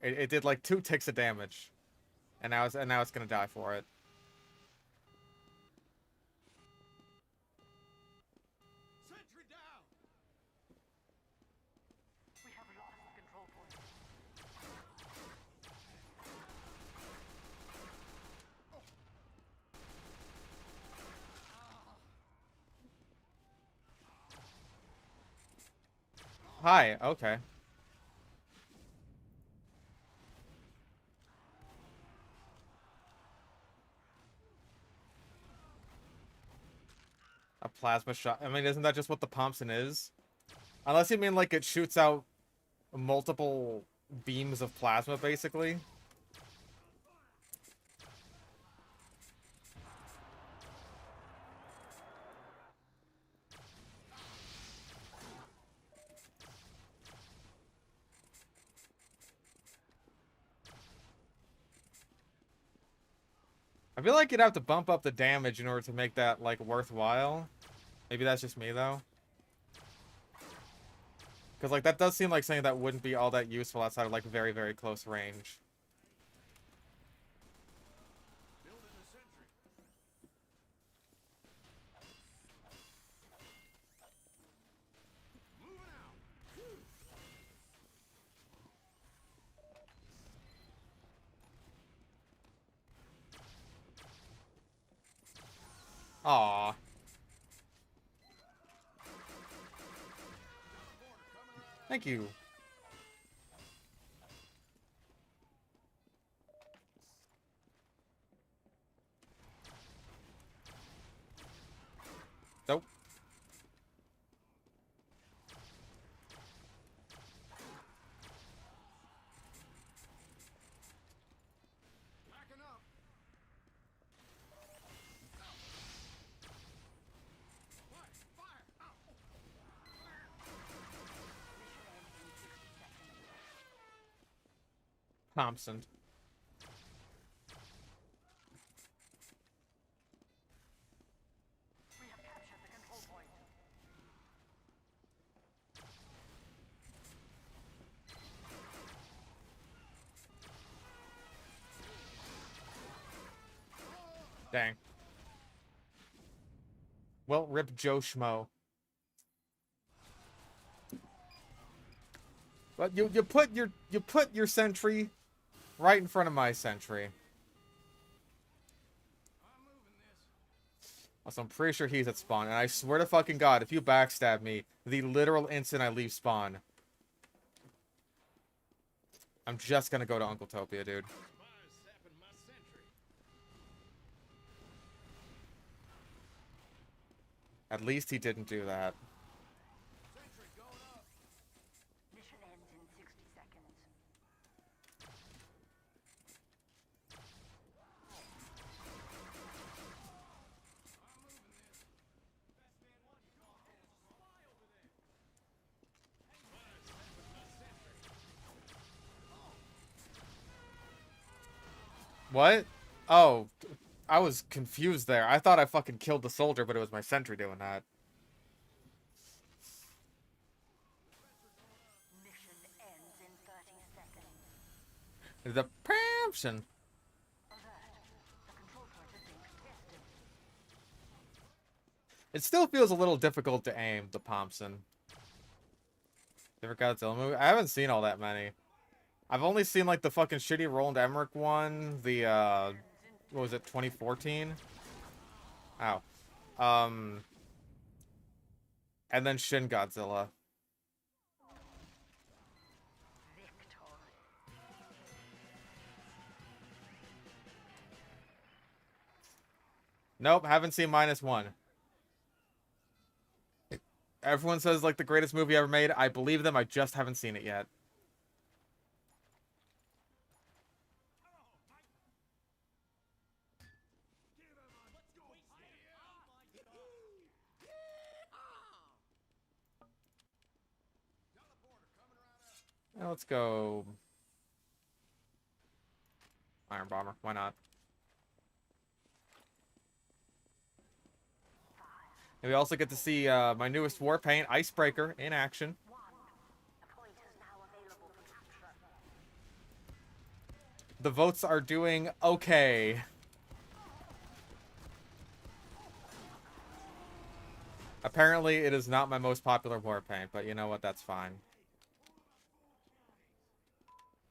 It did like 2 ticks of damage, and now it's gonna die for it. Sentry down. We have lost the control point. Hi. Okay. A plasma shot. I mean, isn't that just what the Thompson is? Unless you mean like it shoots out multiple beams of plasma, basically. I feel like you'd have to bump up the damage in order to make that, like, worthwhile. Maybe that's just me, though. Because, like, that does seem like something that wouldn't be all that useful outside of, like, very, very close range. Building a sentry. Moving out. Aw. Thank you. Nope. Backing up. Fire! Fire! Ow! Thompson. We have captured the control point. Dang. Well, rip Joe Schmo. But you put your sentry right in front of my sentry. I'm moving this. Also, I'm pretty sure he's at spawn, and I swear to fucking God, if you backstab me, the literal instant I leave spawn, I'm just gonna go to Uncle Topia, dude. Spies sapping my sentry. At least he didn't do that. Sentry going up. Mission ends in 60 seconds. I'm moving this. Best man wants you gone. There's a spy over there. Spies sapping my sentry. What? Oh, I was confused there. I thought I fucking killed the soldier, but it was my sentry doing that. Mission ends in 30 seconds. The Thompson. Alert. The control point is being contested. It still feels a little difficult to aim, the Thompson. Different Godzilla movie? I haven't seen all that many. I've only seen, like, the fucking shitty Roland Emmerich one, the, what was it, 2014? Ow. And then Shin Godzilla. Victory. Nope, haven't seen -1. Everyone says like the greatest movie ever made. I believe them. I just haven't seen it yet. Let's go. Iron Bomber. Why not? And we also get to see my newest war paint, Icebreaker, in action. A point is now available for capture. The votes are doing okay. Apparently, it is not my most popular war paint, but you know what? That's fine.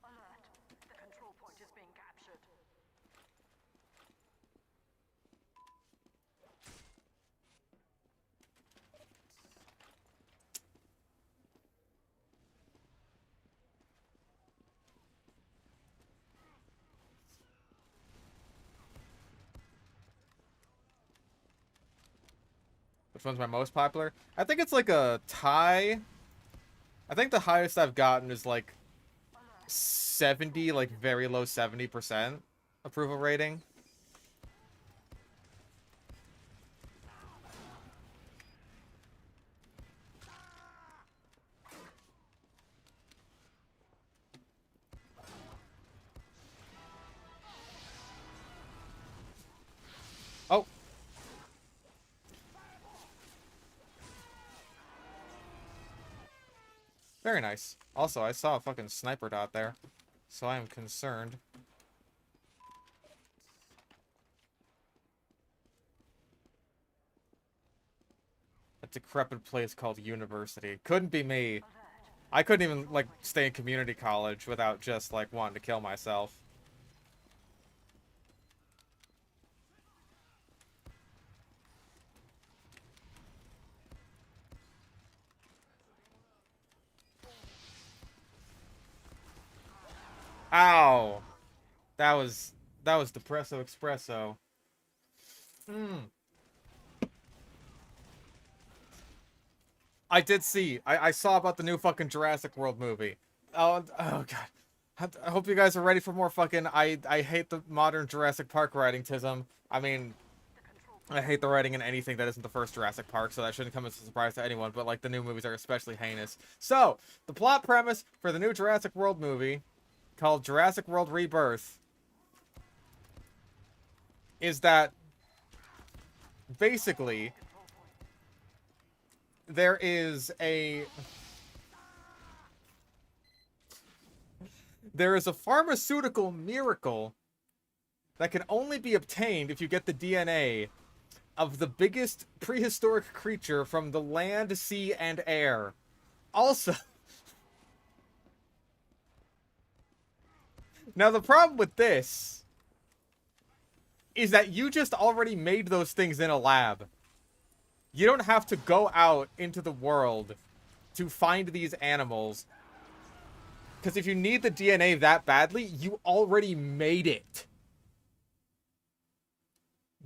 Alert. The control point is being captured. Which one's my most popular? I think it's like a tie. I think the highest I've gotten is like 70, like very low 70% approval rating. Oh. Very nice. Also, I saw a fucking sniper dot there, so I am concerned. A decrepit place called University. Couldn't be me. I couldn't even, like, stay in community college without just, like, wanting to kill myself. Ow! That was depresso espresso. I did see. I saw about the new fucking Jurassic World movie. Oh god. I hope you guys are ready for more fucking I hate the modern Jurassic Park writing tism. I mean, I hate the writing in anything that isn't the first Jurassic Park, so that shouldn't come as a surprise to anyone, but like the new movies are especially heinous. So, the plot premise for the new Jurassic World movie, called Jurassic World Rebirth, is that basically there is a pharmaceutical miracle that can only be obtained if you get the DNA of the biggest prehistoric creature from the land, sea, and air. Also, now the problem with this is that you just already made those things in a lab. You don't have to go out into the world to find these animals. Because if you need the DNA that badly, you already made it.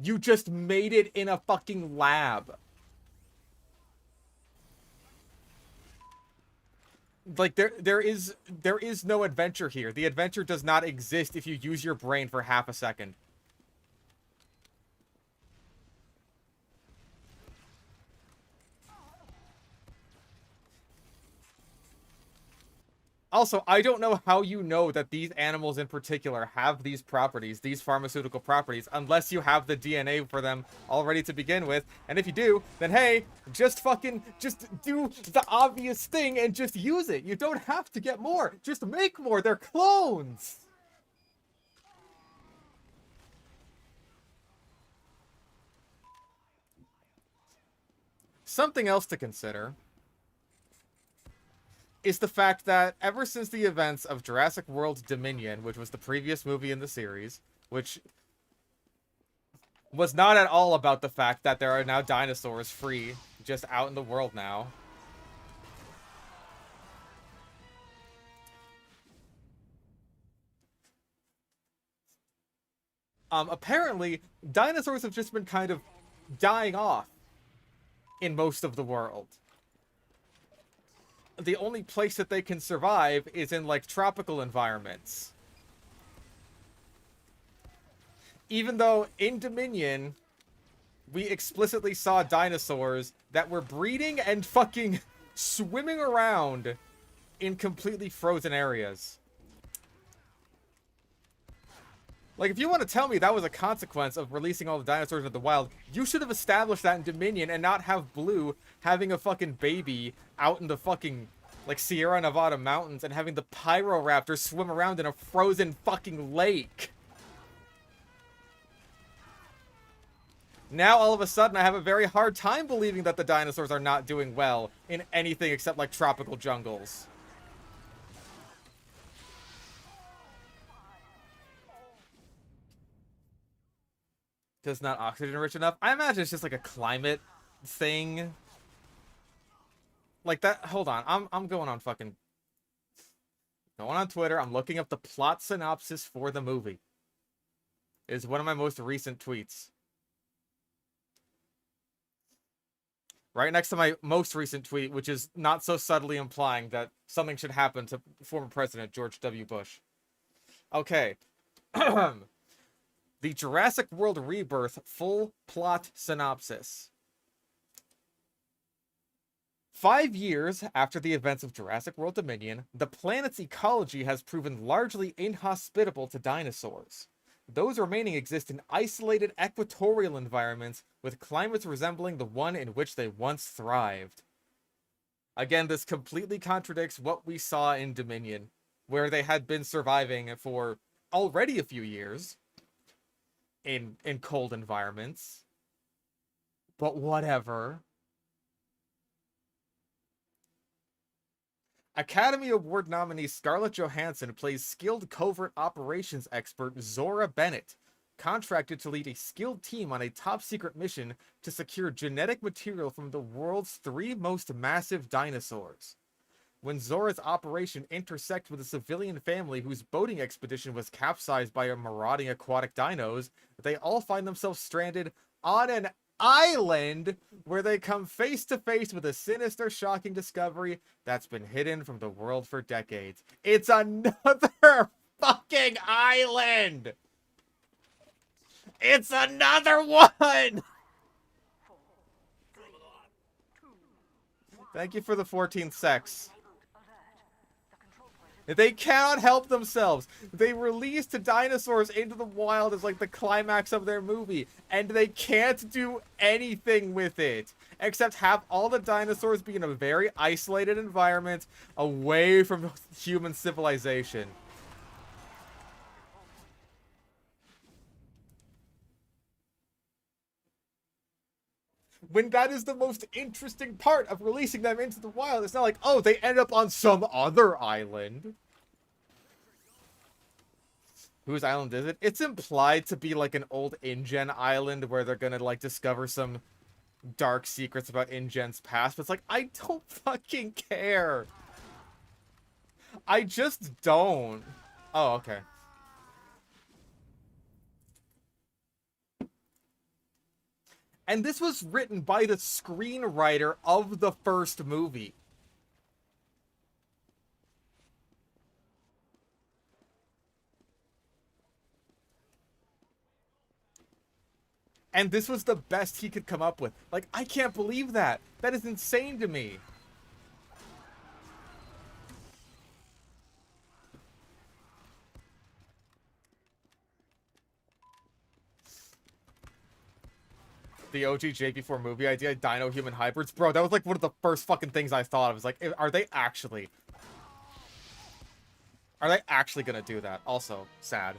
You just made it in a fucking lab. Like, there is no adventure here. The adventure does not exist if you use your brain for half a second. Also, I don't know how you know that these animals in particular have these properties, these pharmaceutical properties, unless you have the DNA for them already to begin with. And if you do, then hey, just do the obvious thing and just use it. You don't have to get more. Just make more. They're clones. Something else to consider is the fact that ever since the events of Jurassic World Dominion, which was the previous movie in the series, which was not at all about the fact that there are now dinosaurs free, just out in the world now. apparently dinosaurs have just been kind of dying off in most of the world. The only place that they can survive is in, like, tropical environments. Even though in Dominion, we explicitly saw dinosaurs that were breeding and fucking swimming around in completely frozen areas. Like, if you want to tell me that was a consequence of releasing all the dinosaurs into the wild, you should have established that in Dominion and not have Blue having a fucking baby out in the fucking, like, Sierra Nevada mountains and having the Pyroraptor swim around in a frozen fucking lake. Now, all of a sudden, I have a very hard time believing that the dinosaurs are not doing well in anything except, like, tropical jungles. Because it's not oxygen rich enough? I imagine it's just, like, a climate thing. Like that, hold on, I'm going on fucking... Going on Twitter, I'm looking up the plot synopsis for the movie. It's one of my most recent tweets. Right next to my most recent tweet, which is not so subtly implying that something should happen to former President George W. Bush. Okay. The Jurassic World Rebirth full plot synopsis. 5 years after the events of Jurassic World Dominion, the planet's ecology has proven largely inhospitable to dinosaurs. Those remaining exist in isolated equatorial environments with climates resembling the one in which they once thrived. Again, this completely contradicts what we saw in Dominion, where they had been surviving for already a few years in cold environments. But whatever. Academy Award nominee Scarlett Johansson plays skilled covert operations expert Zora Bennett, contracted to lead a skilled team on a top-secret mission to secure genetic material from the world's 3 most massive dinosaurs. When Zora's operation intersects with a civilian family whose boating expedition was capsized by a marauding aquatic dinos, they all find themselves stranded on an island where they come face to face with a sinister, shocking discovery that's been hidden from the world for decades. It's another fucking island! It's another one! Thank you for the 14th sex. They cannot help themselves. They released dinosaurs into the wild as like the climax of their movie, and they can't do anything with it except have all the dinosaurs be in a very isolated environment away from human civilization. When that is the most interesting part of releasing them into the wild. It's not like, oh, they end up on some other island. Whose island is it? It's implied to be like an old InGen island where they're gonna like discover some dark secrets about InGen's past. But it's like, I don't fucking care. I just don't. Oh, okay. And this was written by the screenwriter of the first movie. And this was the best he could come up with. Like, I can't believe that. That is insane to me. The OG JP4 movie idea, Dino Human Hybrids. Bro, that was like one of the first fucking things I thought of. I was like, are they actually gonna do that? Also, sad.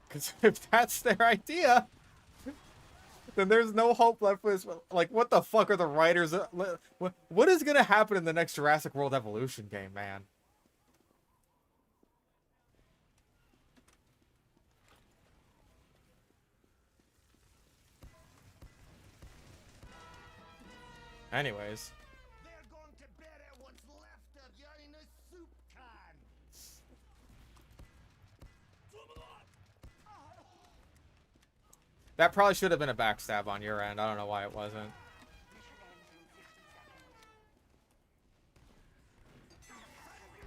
Because if that's their idea, then there's no hope left for this. Like, what the fuck are the writers? What is gonna happen in the next Jurassic World Evolution game, man? Anyways. They're going to bury what's left of That probably should have been a backstab on your end. I don't know why it wasn't. Mission ends in 60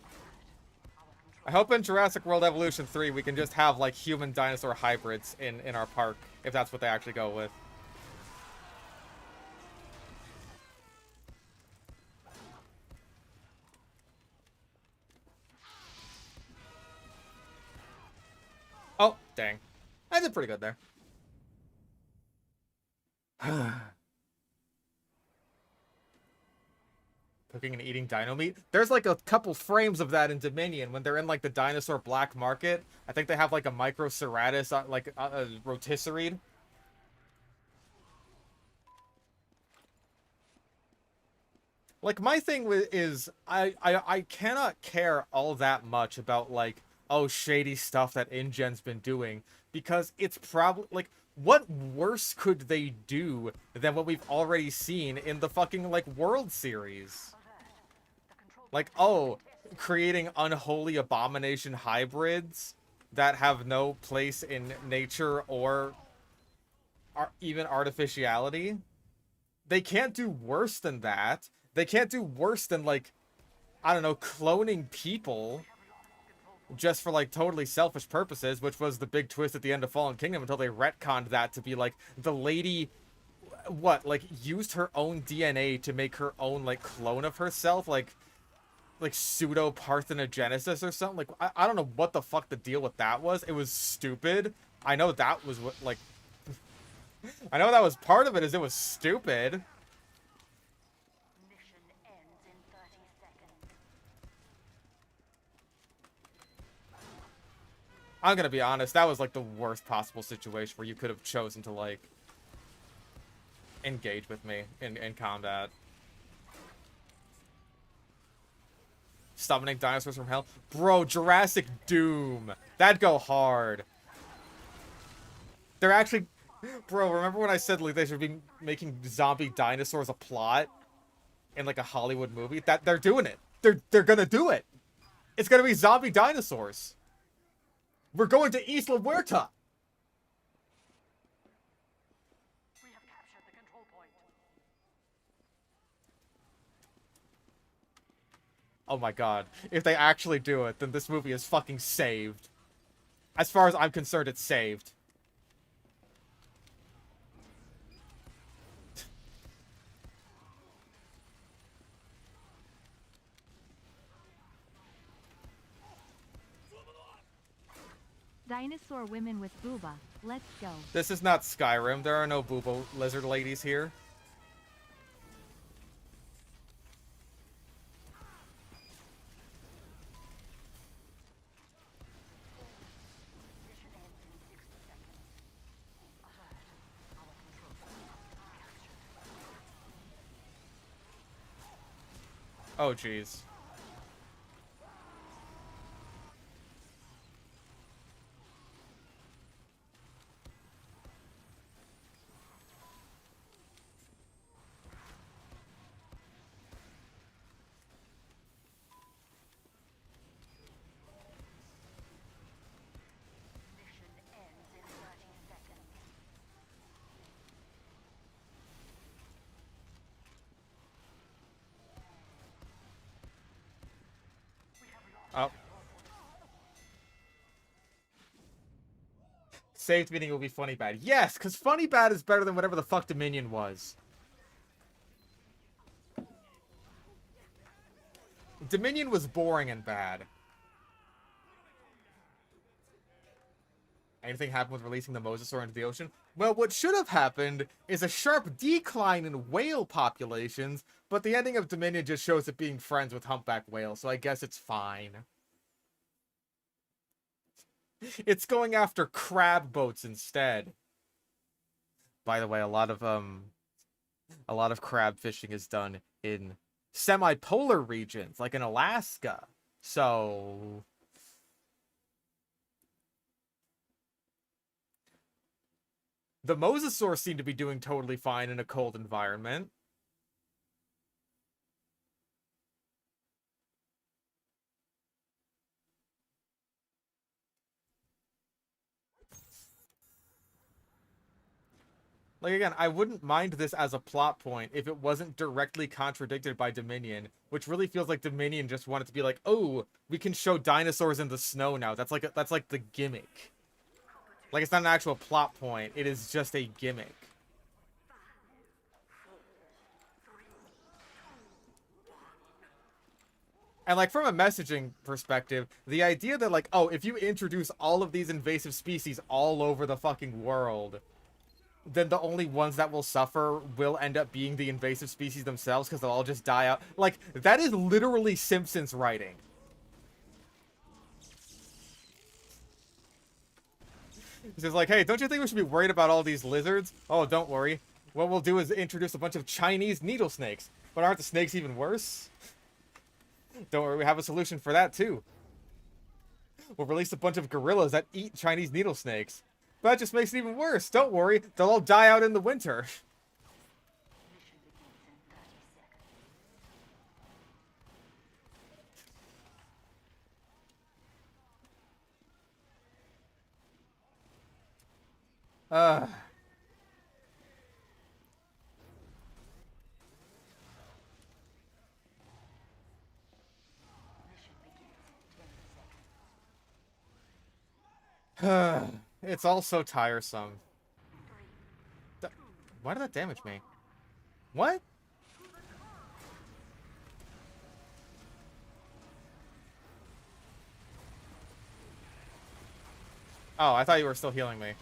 seconds. I hope in Jurassic World Evolution 3 we can just have, like, human dinosaur hybrids in our park, if that's what they actually go with. Oh, dang. I did pretty good there. Cooking and eating dino meat. There's like a couple frames of that in Dominion when they're in like the dinosaur black market. I think they have like a Microceratus, like a rotisserie. Like my thing is I cannot care all that much about like, oh, shady stuff that InGen's been doing, because it's probably like, what worse could they do than what we've already seen in the fucking like World Series? Like, oh, creating unholy abomination hybrids that have no place in nature or even artificiality. They can't do worse than that. They can't do worse than, like, I don't know, cloning people just for, like, totally selfish purposes, which was the big twist at the end of Fallen Kingdom until they retconned that to be, like, the lady, what, like, used her own DNA to make her own, like, clone of herself, like pseudo-parthenogenesis or something. Like, I don't know what the fuck the deal with that was. It was stupid. I know that was what, like, I know that was part of it, is it was stupid. Mission ends in 30 seconds. I'm gonna be honest, that was like the worst possible situation where you could have chosen to, like, engage with me in combat. Summoning dinosaurs from hell. Bro, Jurassic Doom. That'd go hard. They're actually... Bro, remember when I said, like, they should be making zombie dinosaurs a plot in, like, a Hollywood movie? That they're doing it. They're gonna do it. It's gonna be zombie dinosaurs. We're going to Isla Muerta. We have captured the control point. Oh my god. If they actually do it, then this movie is fucking saved. As far as I'm concerned, it's saved. Dinosaur women with booba. Let's go. This is not Skyrim. There are no boobo lizard ladies here. Mission ends in 60 seconds. Alert. Our control point captured. Oh, jeez. Mission ends in 30 seconds. Oh. Saved meaning it will be funny bad. Yes, because funny bad is better than whatever the fuck Dominion was. Dominion was boring and bad. Anything happened with releasing the mosasaur into the ocean? Well, what should have happened is a sharp decline in whale populations, but the ending of Dominion just shows it being friends with humpback whales, so I guess it's fine. It's going after crab boats instead. By the way, a lot of crab fishing is done in semi-polar regions, like in Alaska. So the mosasaurs seem to be doing totally fine in a cold environment. Like, again, I wouldn't mind this as a plot point if it wasn't directly contradicted by Dominion, which really feels like Dominion just wanted to be like, oh, we can show dinosaurs in the snow now. That's like the gimmick. Like, it's not an actual plot point. It is just a gimmick. And, like, from a messaging perspective, the idea that, like, oh, if you introduce all of these invasive species all over the fucking world, then the only ones that will suffer will end up being the invasive species themselves because they'll all just die out. Like, that is literally Simpsons writing. He says, like, hey, don't you think we should be worried about all these lizards? Oh, don't worry. What we'll do is introduce a bunch of Chinese needle snakes. But aren't the snakes even worse? Don't worry, we have a solution for that, too. We'll release a bunch of gorillas that eat Chinese needle snakes. But that just makes it even worse. Don't worry, they'll all die out in the winter. Mission begins in 30 seconds. Mission begins in 10 seconds. It's all so tiresome. Why did that damage me? What? Oh, I thought you were still healing me.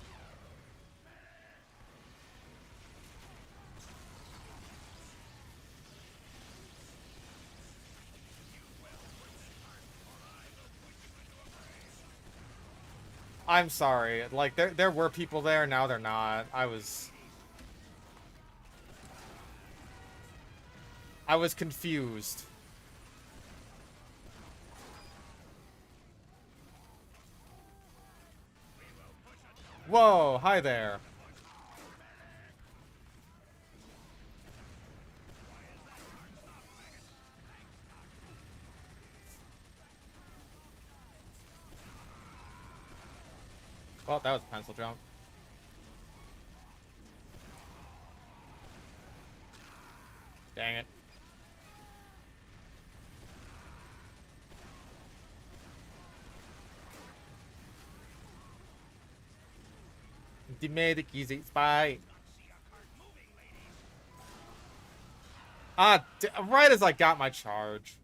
I'm sorry. Like, there were people there, now they're not. I was confused. Whoa, hi there. Well, that was a pencil jump. Dang it. The medic is a spy. Ah, right as I got my charge.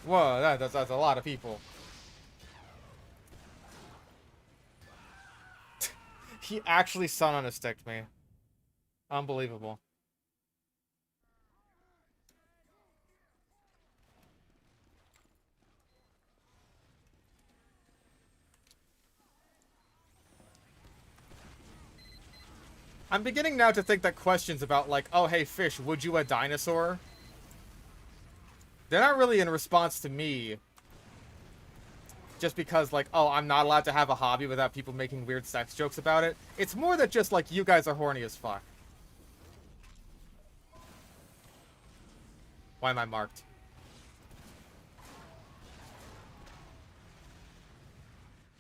Whoa, that's a lot of people. He actually sun on a sticked me. Unbelievable. I'm beginning now to think that questions about, like, oh, hey, fish, would you a dinosaur? They're not really in response to me. Just because, like, oh, I'm not allowed to have a hobby without people making weird sex jokes about it. It's more that just, like, you guys are horny as fuck. Why am I marked?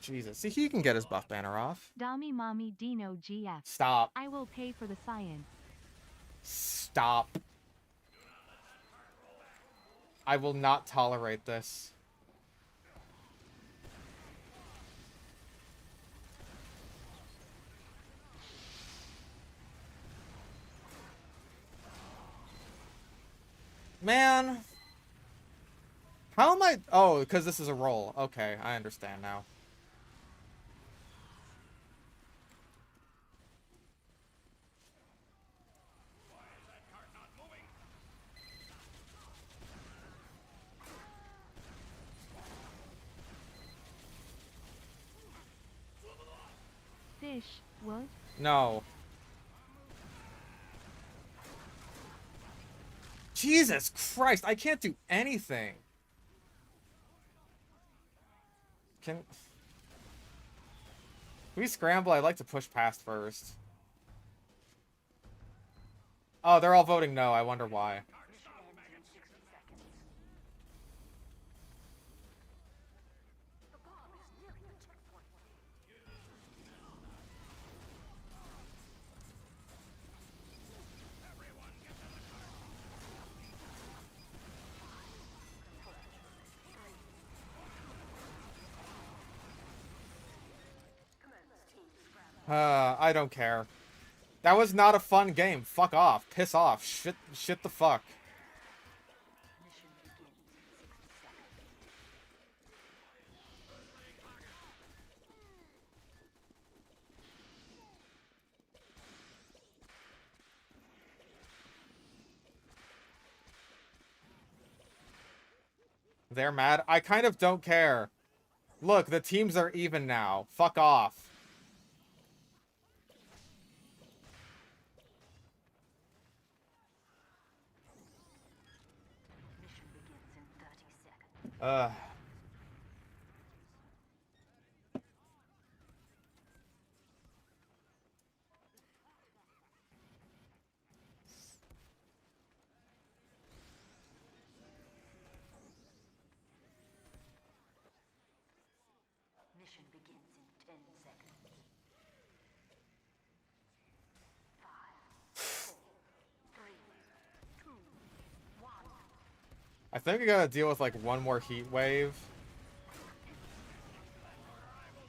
Jesus. See, he can get his buff banner off. Dami Mommy Dino GF. Stop. I will pay for the science. Stop. I will not tolerate this. Man. How am I... Oh, because this is a roll. Okay, I understand now. Fish, what? No. Jesus Christ, I can't do anything. Can we scramble? I'd like to push past first. Oh, they're all voting no. I wonder why. Mission ends in 60 seconds. The bomb is nearing the checkpoint. I don't care. That was not a fun game. Fuck off. Piss off. Shit the fuck. Mission begins in 60 seconds. They're mad. I kind of don't care. Look, the teams are even now. Fuck off. Mission begins in 30 seconds. Mission begins in 10 seconds. 5, 4, 3, 2, 1. I think we gotta deal with like one more heat wave.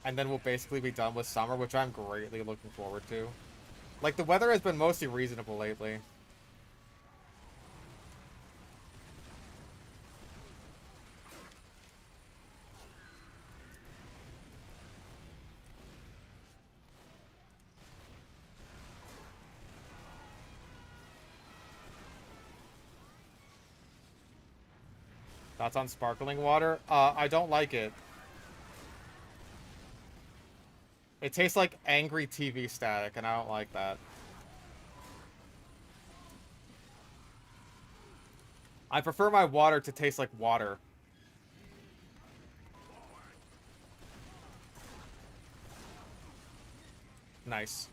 And then we'll basically be done with summer, which I'm greatly looking forward to. Like, the weather has been mostly reasonable lately. Thoughts on sparkling water? I don't like it. It tastes like angry TV static, and I don't like that. I prefer my water to taste like water. Nice.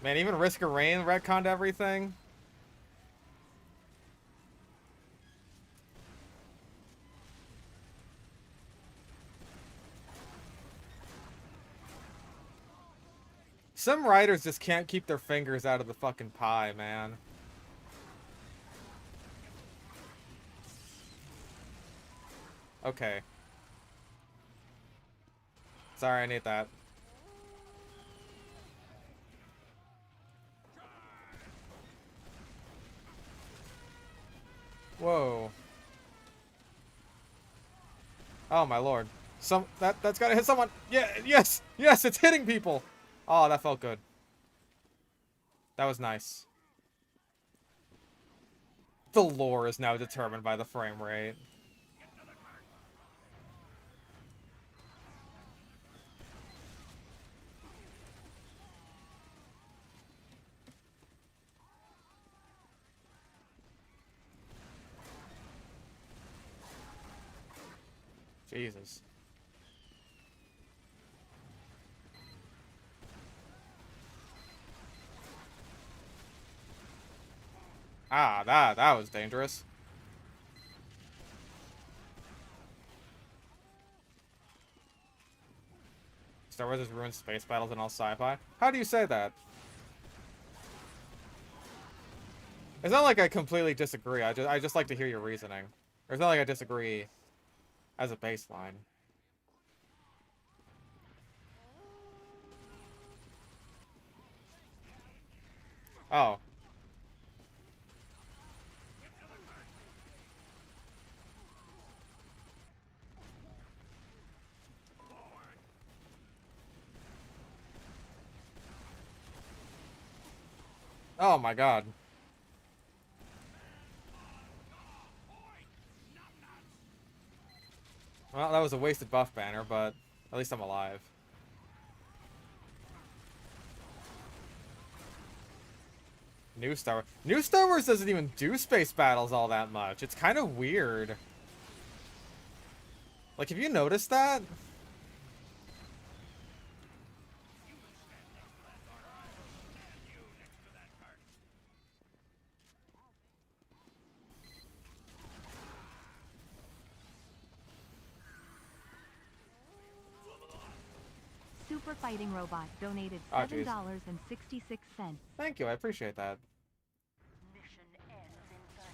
Man, even Risk of Rain retconned everything. Some writers just can't keep their fingers out of the fucking pie, man. Okay. Sorry, I need that. Whoa. Oh my lord. That's gotta hit someone. Yeah, yes! Yes, it's hitting people! Oh, that felt good. That was nice. The lore is now determined by the frame rate. Jesus. Ah, that was dangerous. Star Wars has ruined space battles and all sci-fi. How do you say that? It's not like I completely disagree. I just like to hear your reasoning. Or it's not like I disagree as a baseline. Oh. Oh my god. Well, that was a wasted buff banner, but at least I'm alive. New Star Wars doesn't even do space battles all that much. It's kind of weird. Like, have you noticed that? Super Fighting Robot donated Oh, jeez. $7.66. Thank you, I appreciate that. Mission ends in 30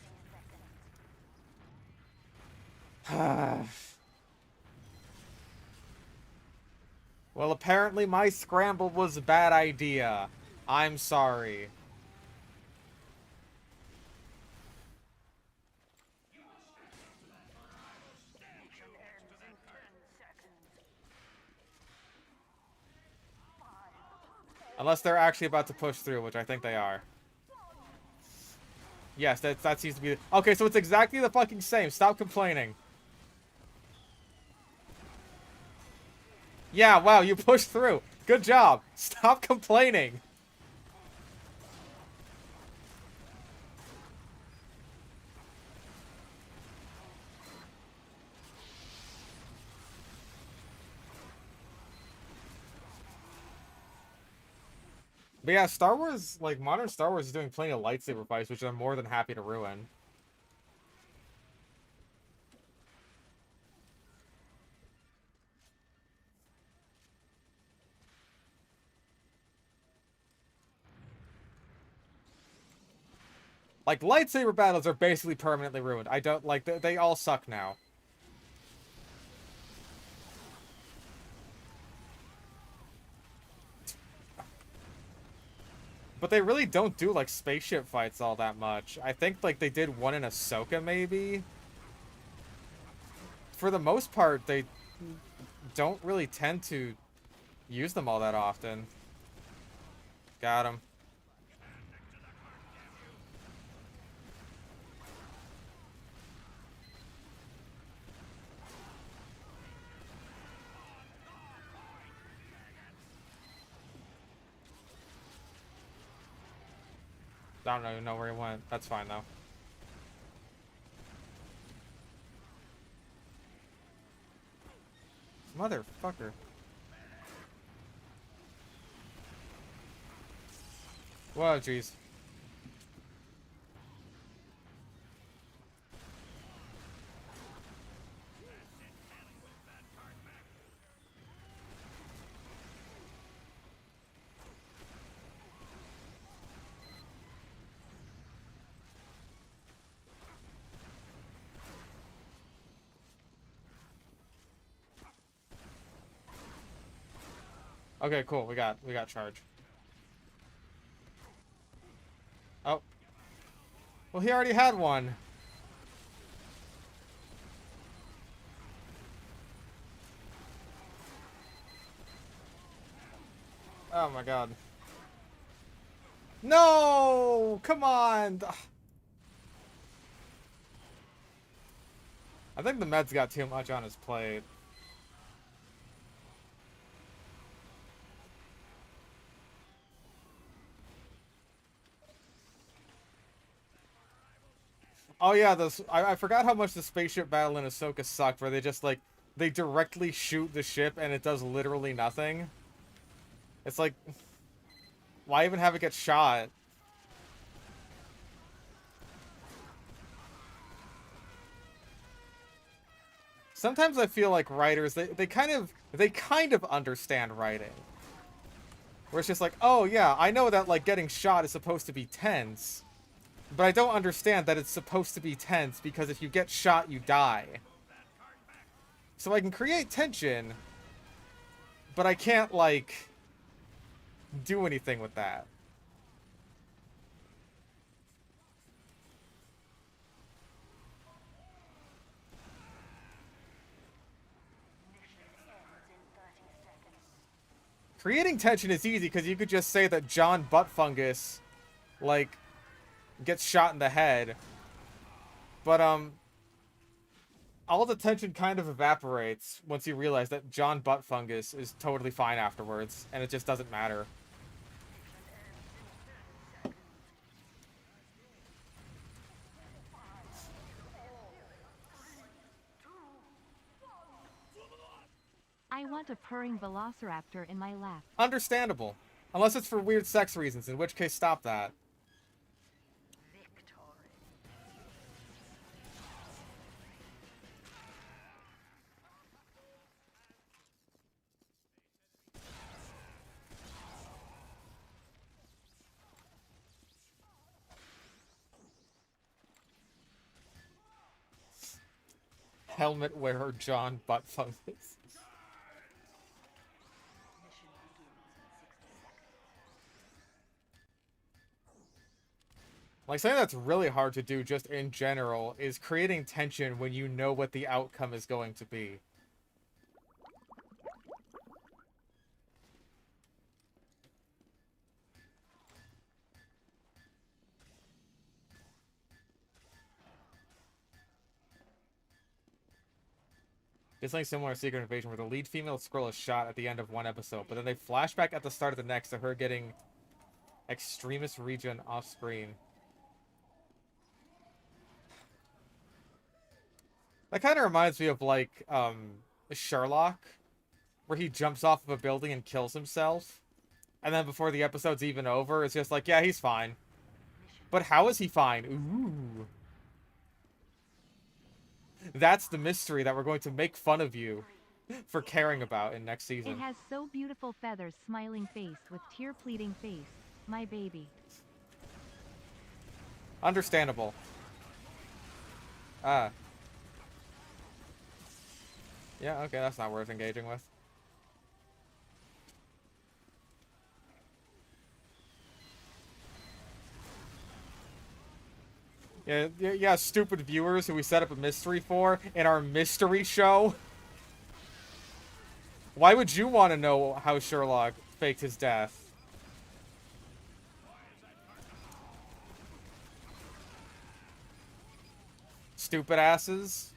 seconds. Well, apparently my scramble was a bad idea. I'm sorry. Mission ends in 10 seconds. Unless they're actually about to push through, which I think they are. Yes, that seems to be... Okay, so it's exactly the fucking same. Stop complaining. Yeah, wow, you pushed through. Good job. Stop complaining. But yeah, Star Wars, like, modern Star Wars is doing plenty of lightsaber fights, which I'm more than happy to ruin. Like, lightsaber battles are basically permanently ruined. I don't, like, they all suck now. But they really don't do, like, spaceship fights all that much. I think, like, they did one in Ahsoka, maybe? For the most part, they don't really tend to use them all that often. Got him. I don't even know where he went. That's fine, though. Motherfucker. Whoa, jeez. Okay, cool. We got charge. Oh. Well, he already had one. Oh my god. No! Come on! I think the Med's got too much on his plate. Oh yeah, I forgot how much the spaceship battle in Ahsoka sucked, where they just, like, they directly shoot the ship and it does literally nothing. It's like, why even have it get shot? Sometimes I feel like writers, they kind of understand writing. Where it's just like, oh yeah, I know that, like, getting shot is supposed to be tense. But I don't understand that it's supposed to be tense because if you get shot, you die. So I can create tension, but I can't, like, do anything with that. Mission ends in 30 seconds. Creating tension is easy because you could just say that John Butt Fungus, like, gets shot in the head. But, all the tension kind of evaporates once you realize that John Butt Fungus is totally fine afterwards, and it just doesn't matter. I want a purring velociraptor in my lap. Understandable. Unless it's for weird sex reasons, in which case stop that. Victory. Helmet wearer John butt fungus. Mission begins in 60 seconds. Like, something that's really hard to do just in general is creating tension when you know what the outcome is going to be. It's like similar to Secret Invasion where the lead female Skrull is shot at the end of one episode, but then they flash back at the start of the next to her getting extremist region off screen. That kind of reminds me of, like, Sherlock, where he jumps off of a building and kills himself. And then before the episode's even over, it's just like, yeah, he's fine. But how is he fine? Ooh. That's the mystery that we're going to make fun of you for caring about in next season. It has so beautiful feathers, smiling face with tear pleading face. My baby. Understandable. Ah. Yeah, okay, that's not worth engaging with. Yeah, stupid viewers who we set up a mystery for in our mystery show. Why would you want to know how Sherlock faked his death? Stupid asses.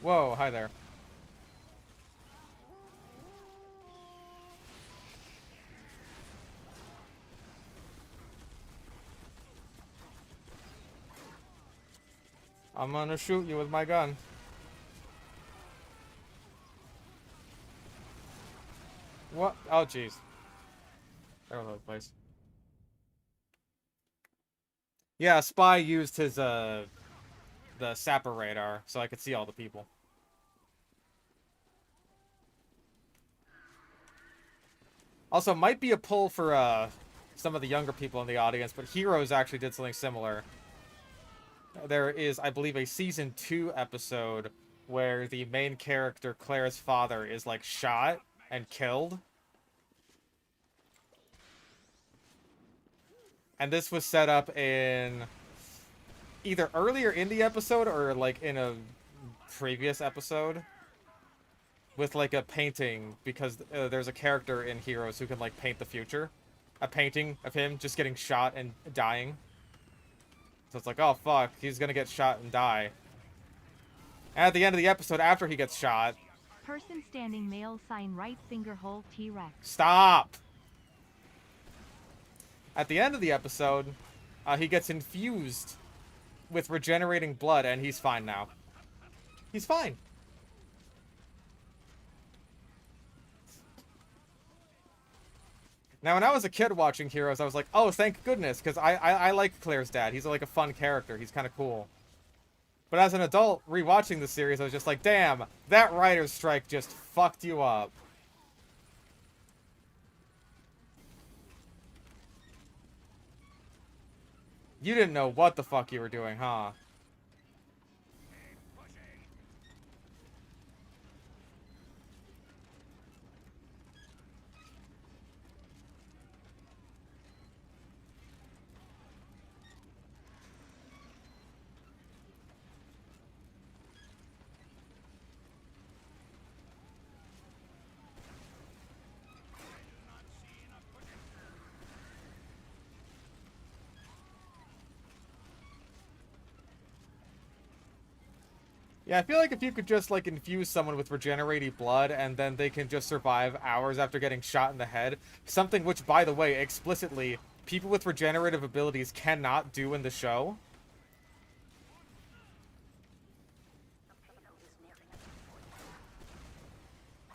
Whoa, hi there. I'm gonna shoot you with my gun. What? Oh, jeez. There was a place. Yeah, Spy used his, the sapper radar, so I could see all the people. Also, might be a pull for, some of the younger people in the audience, but Heroes actually did something similar. There is, I believe, a Season 2 episode where the main character, Claire's father, is, like, shot and killed. And this was set up in either earlier in the episode or, like, in a previous episode. With, like, a painting, because there's a character in Heroes who can, like, paint the future. A painting of him just getting shot and dying. So it's like, oh, fuck, he's gonna get shot and die. And at the end of the episode, after he gets shot... Person standing male sign right finger hole T-Rex. Stop! At the end of the episode, he gets infused with regenerating blood, and he's fine now. He's fine. Now, when I was a kid watching Heroes, I was like, oh, thank goodness, because I like Claire's dad. He's, like, a fun character. He's kind of cool. But as an adult, rewatching the series, I was just like, damn, that writer's strike just fucked you up. You didn't know what the fuck you were doing, huh? Yeah, I feel like if you could just, like, infuse someone with regenerating blood and then they can just survive hours after getting shot in the head, something which, by the way, explicitly, people with regenerative abilities cannot do in the show.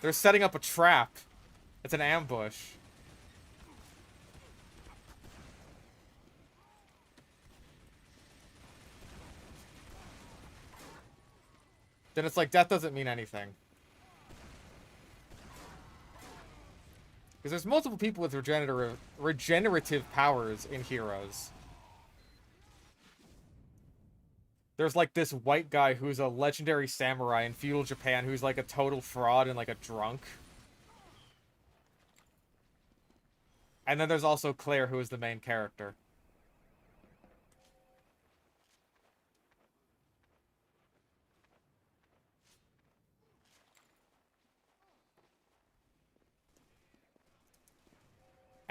They're setting up a trap. It's an ambush. Then it's like, death doesn't mean anything. Because there's multiple people with regenerative powers in Heroes. There's like this white guy who's a legendary samurai in feudal Japan who's like a total fraud and like a drunk. And then there's also Claire, who is the main character.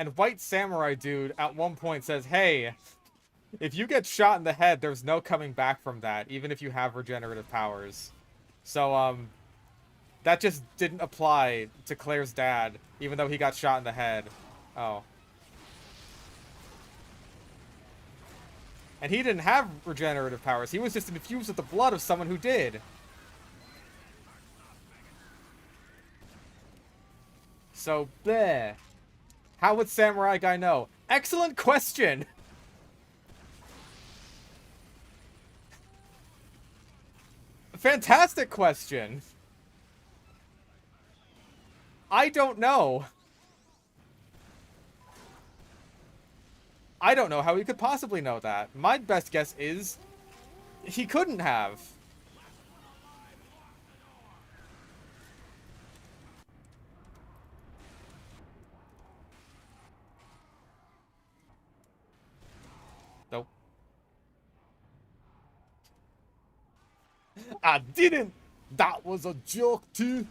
And White Samurai Dude at one point says, hey, if you get shot in the head, there's no coming back from that, even if you have regenerative powers. So, that just didn't apply to Claire's dad, even though he got shot in the head. Oh. And he didn't have regenerative powers. He was just infused with the blood of someone who did. So, bleh. How would Samurai Guy know? Excellent question! Fantastic question! I don't know. I don't know how he could possibly know that. My best guess is he couldn't have. Nope. I didn't! That was a joke too!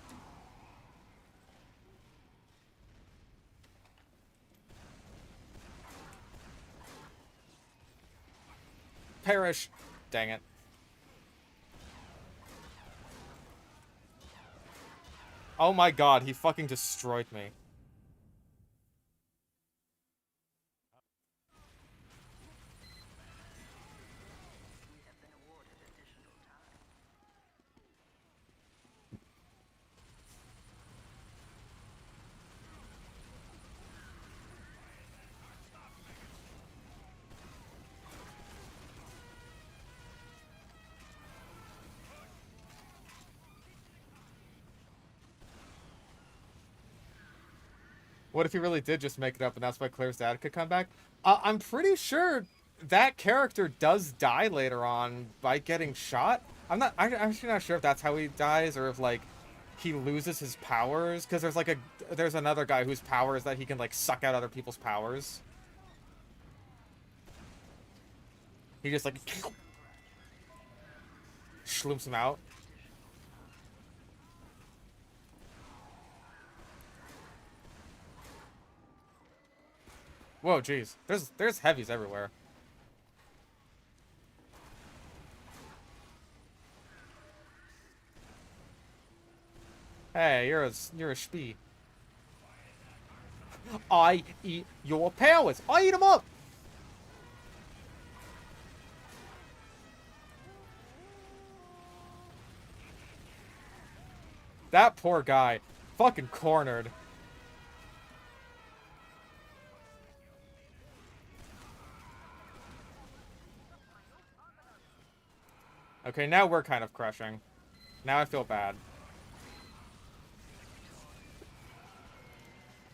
Perish. Dang it. Oh my god, he fucking destroyed me. What if he really did just make it up and that's why Claire's dad could come back? I'm pretty sure that character does die later on by getting shot. I'm actually not sure if that's how he dies or if, like, he loses his powers. Because there's another guy whose power is that he can, like, suck out other people's powers. He just, like, shloops him out. Whoa, jeez. There's heavies everywhere. Hey, you're a spee. I eat your powers. I eat them up. That poor guy. Fucking cornered. Okay, now we're kind of crushing. Now I feel bad.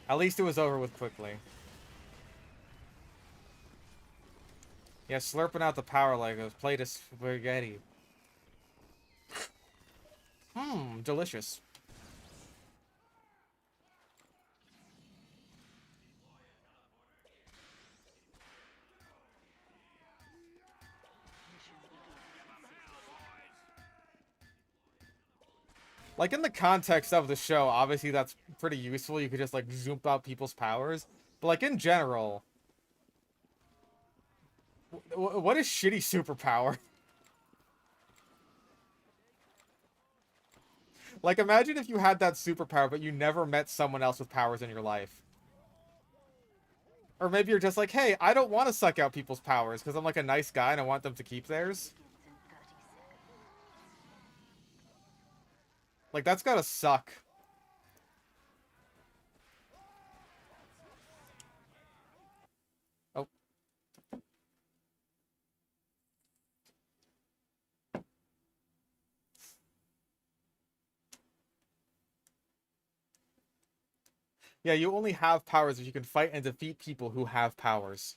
At least it was over with quickly. Yeah, slurping out the power Legos. Plate of spaghetti. Delicious. Like, in the context of the show, obviously that's pretty useful. You could just, like, zoom out people's powers. But, like, in general... What is shitty superpower? Like, imagine if you had that superpower, but you never met someone else with powers in your life. Or maybe you're just like, hey, I don't want to suck out people's powers because I'm like a nice guy and I want them to keep theirs. Begins in 30 seconds. Like, that's gotta suck. Oh. Yeah, you only have powers if you can fight and defeat people who have powers.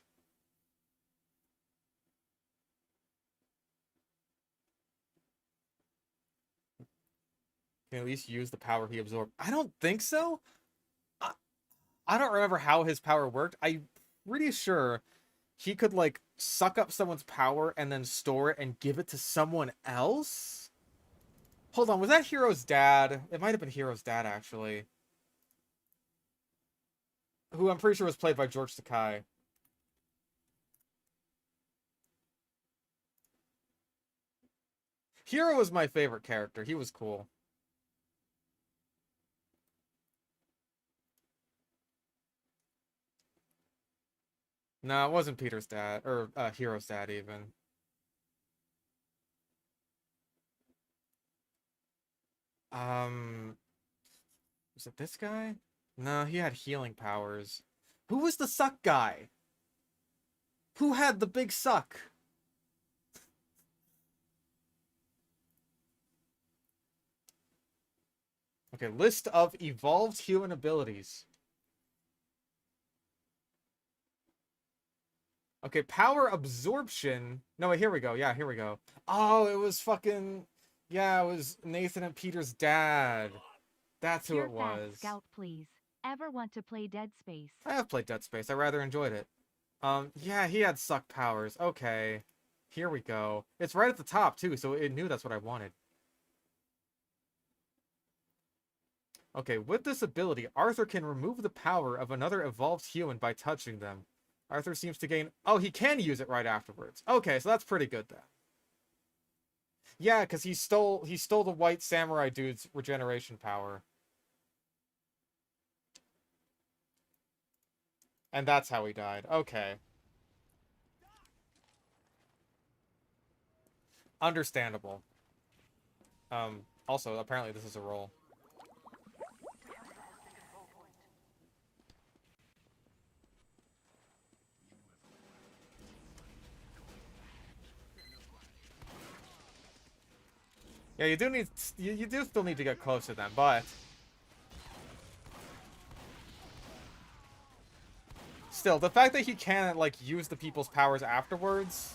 Can at least use the power he absorbed. I don't think so. I don't remember how his power worked. I'm pretty sure he could, like, suck up someone's power and then store it and give it to someone else? Hold on, was that Hero's dad? It might have been Hero's dad, actually. Who I'm pretty sure was played by George Takei. Hero was my favorite character. He was cool. No, it wasn't Peter's dad, or Hero's dad, even. Was it this guy? No, he had healing powers. Who was the suck guy? Who had the big suck? Okay, list of evolved human abilities. Okay, power absorption. No, wait, here we go. Yeah, here we go. Oh, it was fucking... Yeah, it was Nathan and Peter's dad. That's who Pure it fast was. scout, please. Ever want to play Dead Space? I have played Dead Space. I rather enjoyed it. Yeah, he had suck powers. Okay. Here we go. It's right at the top, too, so it knew that's what I wanted. Okay, with this ability, Arthur can remove the power of another evolved human by touching them. Arthur seems to gain... Oh, he can use it right afterwards. Okay, so that's pretty good, then. Yeah, because he stole the white samurai dude's regeneration power. And that's how he died. Okay. Understandable. Also, apparently this is a roll. Yeah, you do need... You do still need to get close to them, but... Still, the fact that he can't, like, use the people's powers afterwards...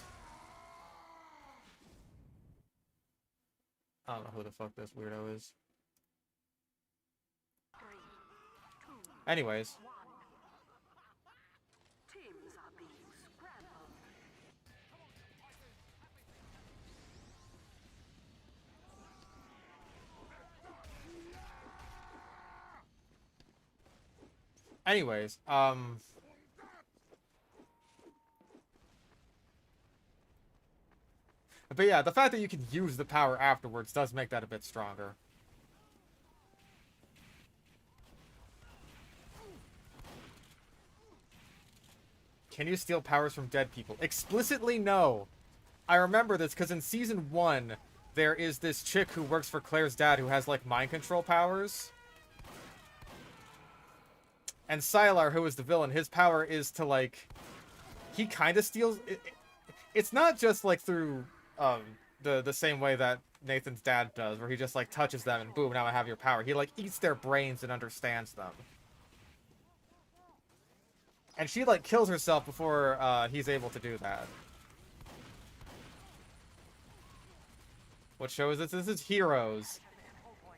I don't know who the fuck this weirdo is. Anyways. Teams are being scrambled. Anyways, but yeah, the fact that you can use the power afterwards does make that a bit stronger. Can you steal powers from dead people? Explicitly, no. I remember this because in Season 1, there is this chick who works for Claire's dad who has, like, mind control powers. And Sylar, who is the villain, his power is to, like... He kind of steals... It's not just, like, through... the same way that Nathan's dad does, where he just, like, touches them and boom, now I have your power. He, like, eats their brains and understands them. And she, like, kills herself before he's able to do that. What show is this? This is Heroes.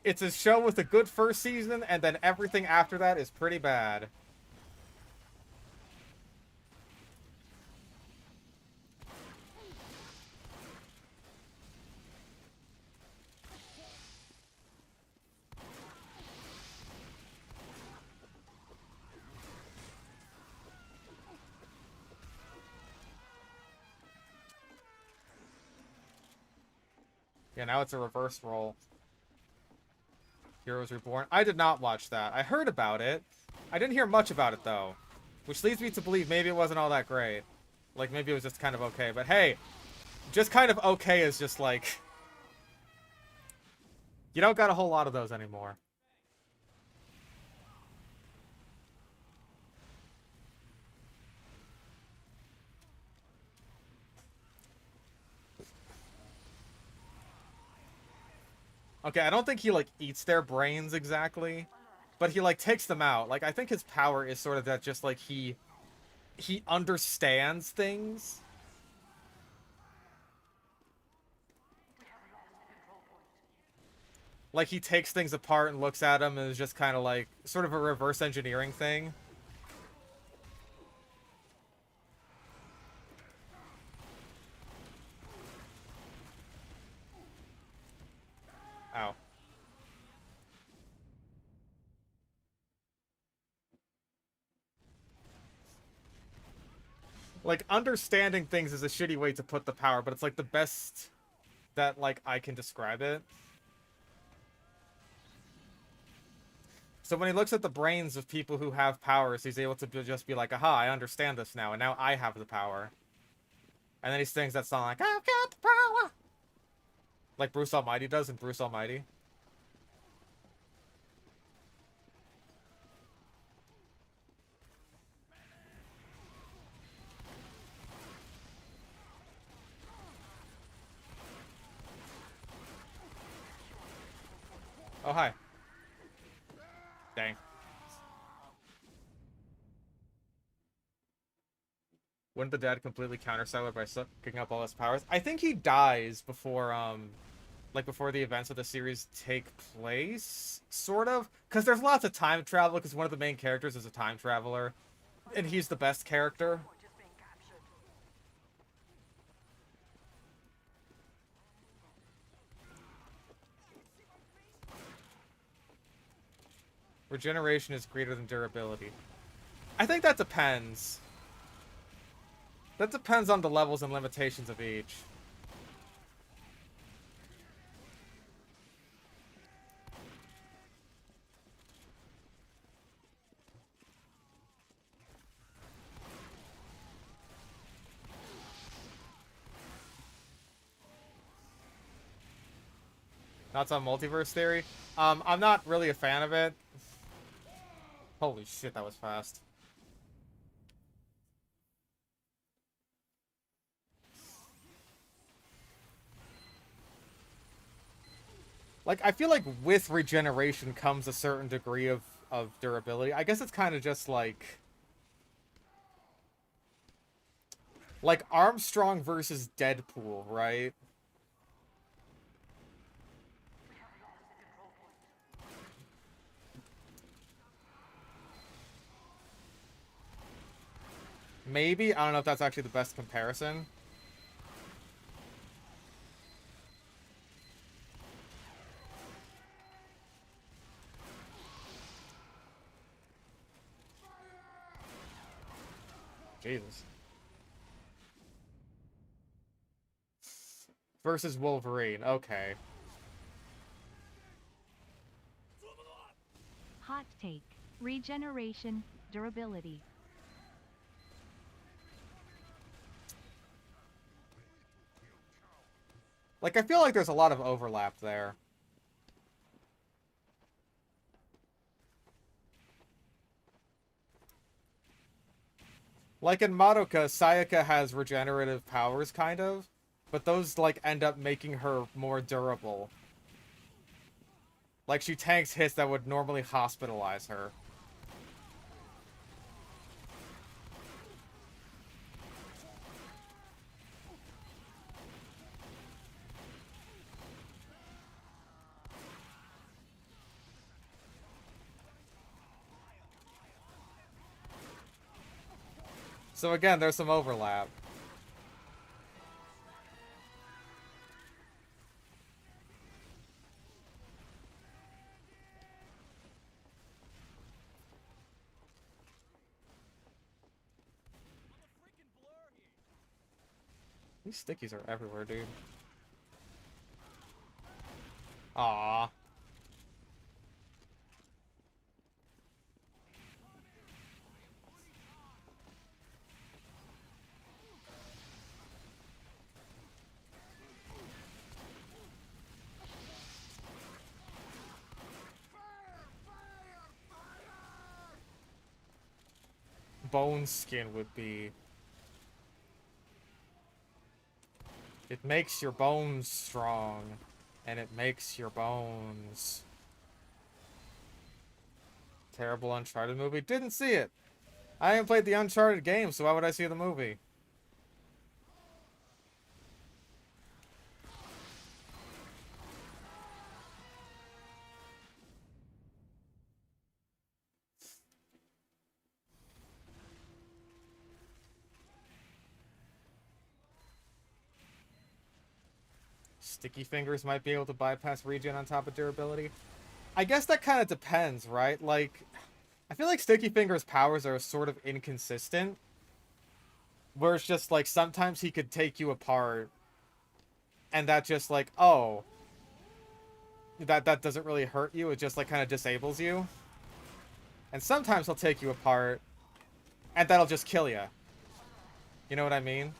It's a show with a good first season, and then everything after that is pretty bad. Yeah, now it's a reverse roll. Heroes Reborn. I did not watch that. I heard about it. I didn't hear much about it, though. Which leads me to believe maybe it wasn't all that great. Like, maybe it was just kind of okay. But hey, just kind of okay is just like... You don't got a whole lot of those anymore. Okay, I don't think he, like, eats their brains exactly. But he, like, takes them out. Like, I think his power is sort of that just, like, he understands things. Like, he takes things apart and looks at them and is just kind of like, sort of a reverse engineering thing. Ow. Like, understanding things is a shitty way to put the power, but it's, like, the best that, like, I can describe it. So when he looks at the brains of people who have powers, he's able to just be like, aha, I understand this now, and now I have the power. And then he sings that song like, I've got the power! Like Bruce Almighty does in Bruce Almighty. Oh, hi. Dang. Wouldn't the dad completely counter Siler by sucking up all his powers? I think he dies before, like, before the events of the series take place, sort of. Because there's lots of time travel, because one of the main characters is a time traveler. And he's the best character. Regeneration is greater than durability. I think that depends. That depends on the levels and limitations of each. Thoughts on multiverse theory? I'm not really a fan of it. Holy shit, that was fast. Like, I feel like with regeneration comes a certain degree of durability. I guess it's kind of just like Armstrong versus Deadpool, right? Maybe. I don't know if that's actually the best comparison. Jesus. Versus Wolverine. Okay. Hot take. Regeneration, durability. Like, I feel like there's a lot of overlap there. Like in Madoka, Sayaka has regenerative powers, kind of. But those, like, end up making her more durable. Like, she tanks hits that would normally hospitalize her. So again, there's some overlap. These stickies are everywhere, dude. Aww. bone skin would be. It makes your bones strong, and it makes your bones. Terrible Uncharted movie. Didn't see it. I haven't played the Uncharted game, so why would I see the movie? Sticky fingers might be able to bypass regen on top of durability. I guess that kind of depends, right? Like, I feel like Sticky Fingers' powers are sort of inconsistent. Where it's just like, sometimes he could take you apart. And that just like, oh. That doesn't really hurt you. It just like kind of disables you. And sometimes he'll take you apart. And that'll just kill you. You know what I mean?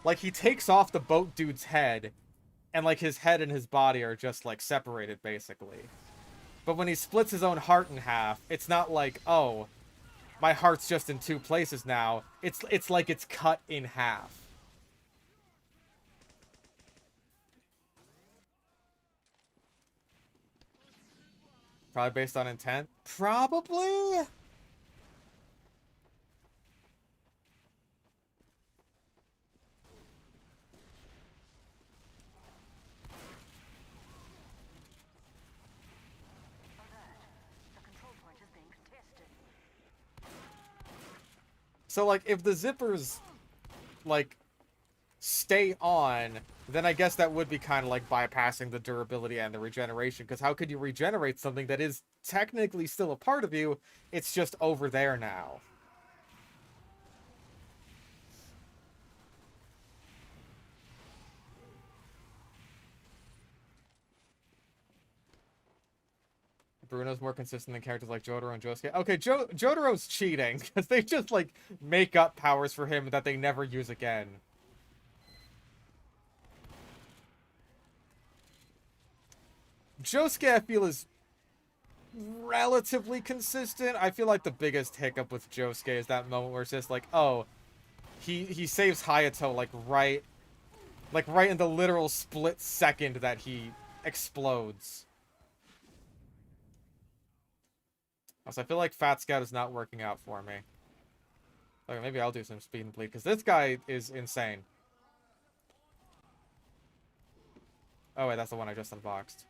Like, he takes off the boat dude's head, and, like, his head and his body are just, like, separated, basically. But when he splits his own heart in half, it's not like, oh, my heart's just in two places now. It's like it's cut in half. Probably based on intent? Probably? So, like, if the zippers, like, stay on, then I guess that would be kind of like bypassing the durability and the regeneration, because how could you regenerate something that is technically still a part of you? It's just over there now. Bruno's more consistent than characters like Jotaro and Josuke. Okay, Jotaro's cheating, because they just, like, make up powers for him that they never use again. Josuke, I feel, is relatively consistent. I feel like the biggest hiccup with Josuke is that moment where it's just like, oh, he saves Hayato, like, right in the literal split second that he explodes. Also, I feel like Fat Scout is not working out for me. Okay, maybe I'll do some speed and bleed, because this guy is insane. Oh, wait, that's the one I just unboxed.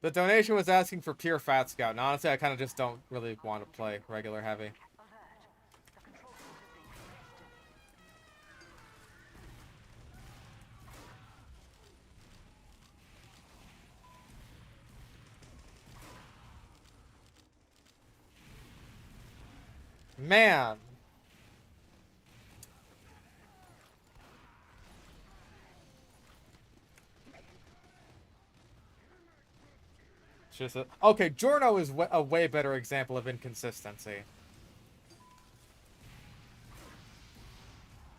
The donation was asking for pure Fat Scout, and honestly, I kind of just don't really want to play regular heavy. Man. Okay, Giorno is a way better example of inconsistency.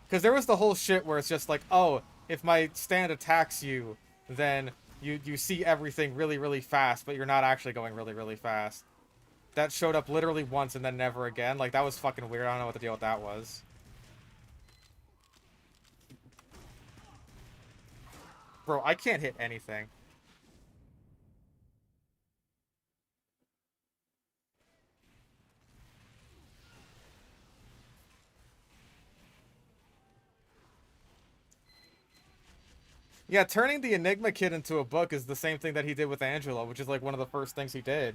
Because there was the whole shit where it's just like, oh, if my stand attacks you, then you see everything really, really fast, but you're not actually going really, really fast. That showed up literally once and then never again. Like, that was fucking weird. I don't know what the deal with that was. Bro, I can't hit anything. Yeah, turning the Enigma Kid into a book is the same thing that he did with Angela, which is like one of the first things he did.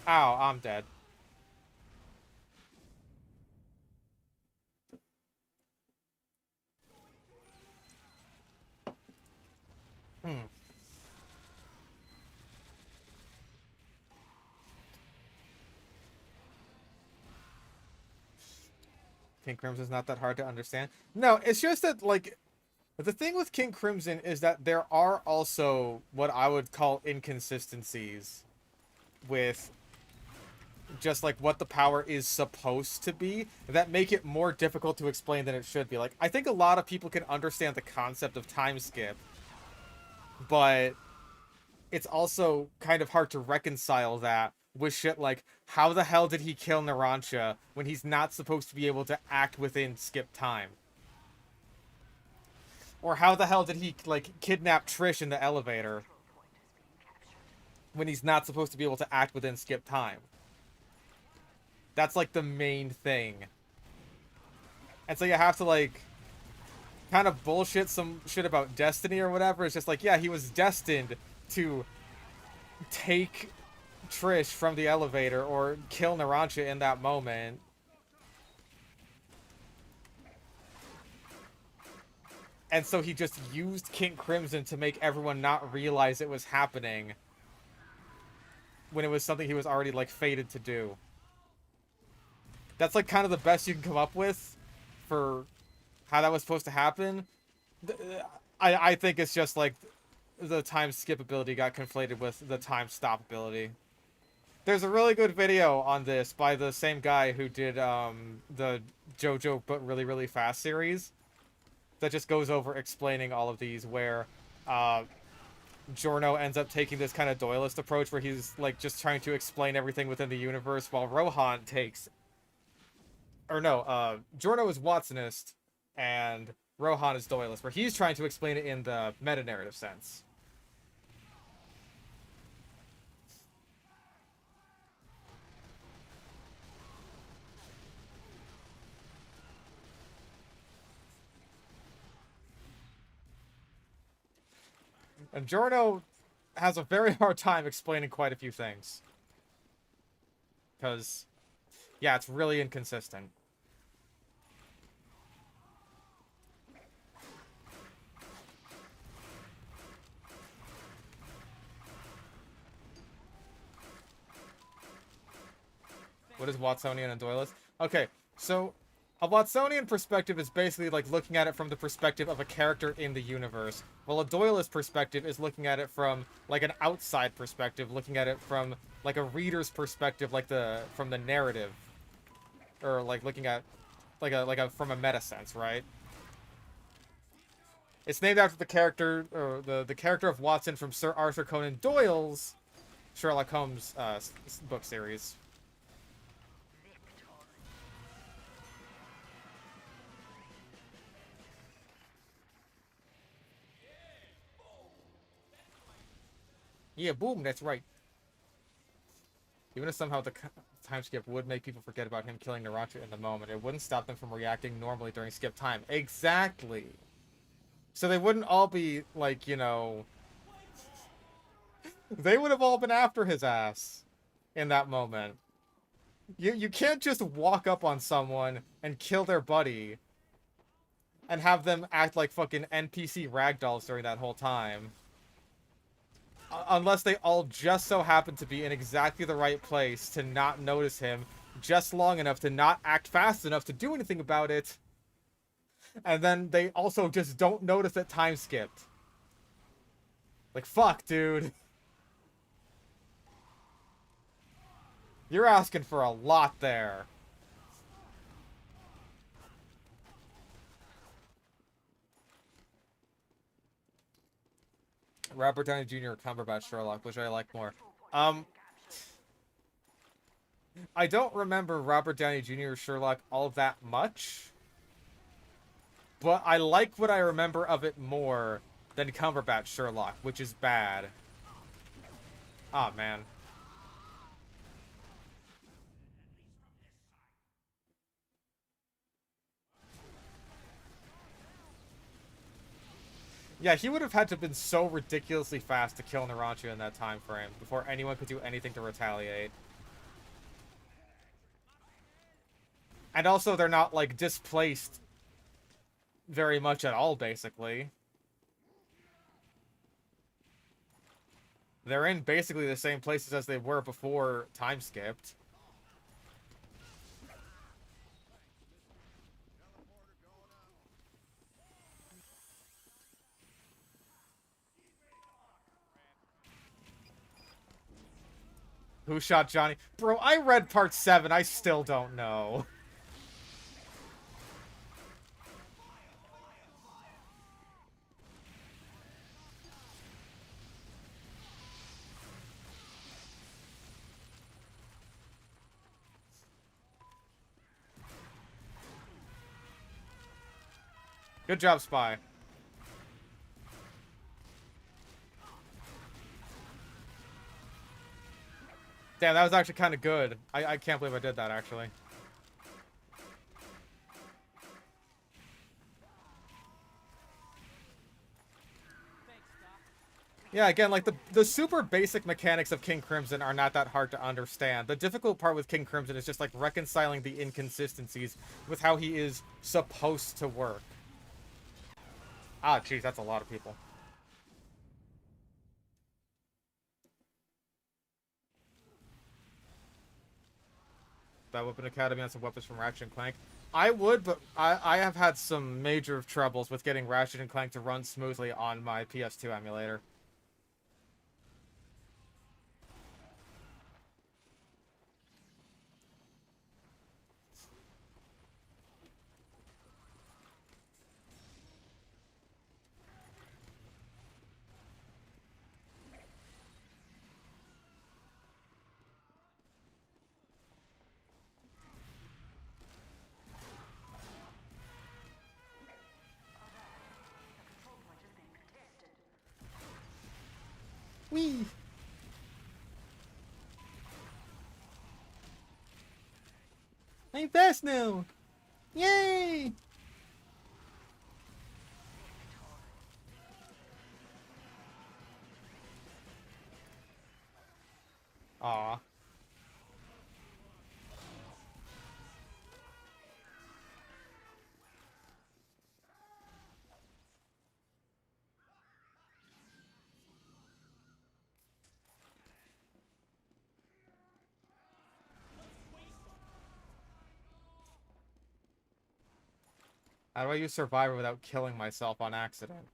Ow, I'm dead. Hmm. King Crimson's not that hard to understand. No, it's just that, like, the thing with King Crimson is that there are also what I would call inconsistencies with just, like, what the power is supposed to be that make it more difficult to explain than it should be. Like, I think a lot of people can understand the concept of time skip, but it's also kind of hard to reconcile that with shit like, how the hell did he kill Narancia when he's not supposed to be able to act within skip time? Or how the hell did he, like, kidnap Trish in the elevator when he's not supposed to be able to act within skip time? That's, like, the main thing. And so you have to, like, kind of bullshit some shit about destiny or whatever. It's just like, yeah, he was destined to take Trish from the elevator or kill Narancia in that moment. And so he just used King Crimson to make everyone not realize it was happening when it was something he was already, like, fated to do. That's, like, kind of the best you can come up with for how that was supposed to happen. I think it's just, like, the time skip ability got conflated with the time stop ability. There's a really good video on this by the same guy who did the JoJo but really, really fast series that just goes over explaining all of these, where Giorno ends up taking this kind of Doyleist approach where he's, like, just trying to explain everything within the universe, while Rohan takes... Or no, Giorno is Watsonist, and Rohan is Doyleist, where he's trying to explain it in the meta-narrative sense. And Giorno has a very hard time explaining quite a few things. Because, yeah, it's really inconsistent. What is Watsonian and Doyleist? Okay, so a Watsonian perspective is basically like looking at it from the perspective of a character in the universe, while a Doyleist perspective is looking at it from like an outside perspective, looking at it from like a reader's perspective, like from the narrative, or like looking at from a meta sense, right? It's named after the character, or the character of Watson from Sir Arthur Conan Doyle's Sherlock Holmes book series. Yeah, boom, that's right. Even if somehow the time skip would make people forget about him killing Narancia in the moment, it wouldn't stop them from reacting normally during skip time. Exactly. So they wouldn't all be, like, you know... They would have all been after his ass in that moment. You can't just walk up on someone and kill their buddy and have them act like fucking NPC ragdolls during that whole time. Unless they all just so happen to be in exactly the right place to not notice him just long enough to not act fast enough to do anything about it. And then they also just don't notice that time skipped. Like, fuck, dude. You're asking for a lot there. Robert Downey Jr. or Cumberbatch Sherlock, which I like more. I don't remember Robert Downey Jr. Sherlock all that much, but I like what I remember of it more than Cumberbatch Sherlock, which is bad. Ah, man. Yeah, he would have had to have been so ridiculously fast to kill Narancia in that time frame before anyone could do anything to retaliate. And also, they're not, like, displaced very much at all, basically. They're in basically the same places as they were before time skipped. Who shot Johnny? Bro, I read part 7. I still don't know. Good job, Spy. Damn, that was actually kind of good. I can't believe I did that, actually. Yeah, again, like, the super basic mechanics of King Crimson are not that hard to understand. The difficult part with King Crimson is just, like, reconciling the inconsistencies with how he is supposed to work. Ah, jeez, that's a lot of people. That Weapon Academy on some weapons from Ratchet and Clank. I would, but I have had some major troubles with getting Ratchet and Clank to run smoothly on my PS2 emulator. Whee! I'm fast now! Yay! Aw. How do I use Survivor without killing myself on accident?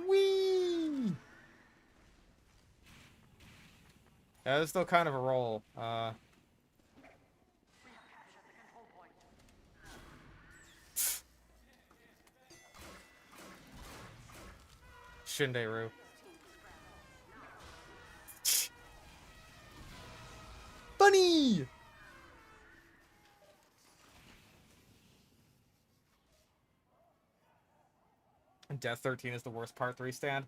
Whee! Yeah, there's still kind of a roll. Shinderu. Bunny! Death 13 is the worst part 3 stand.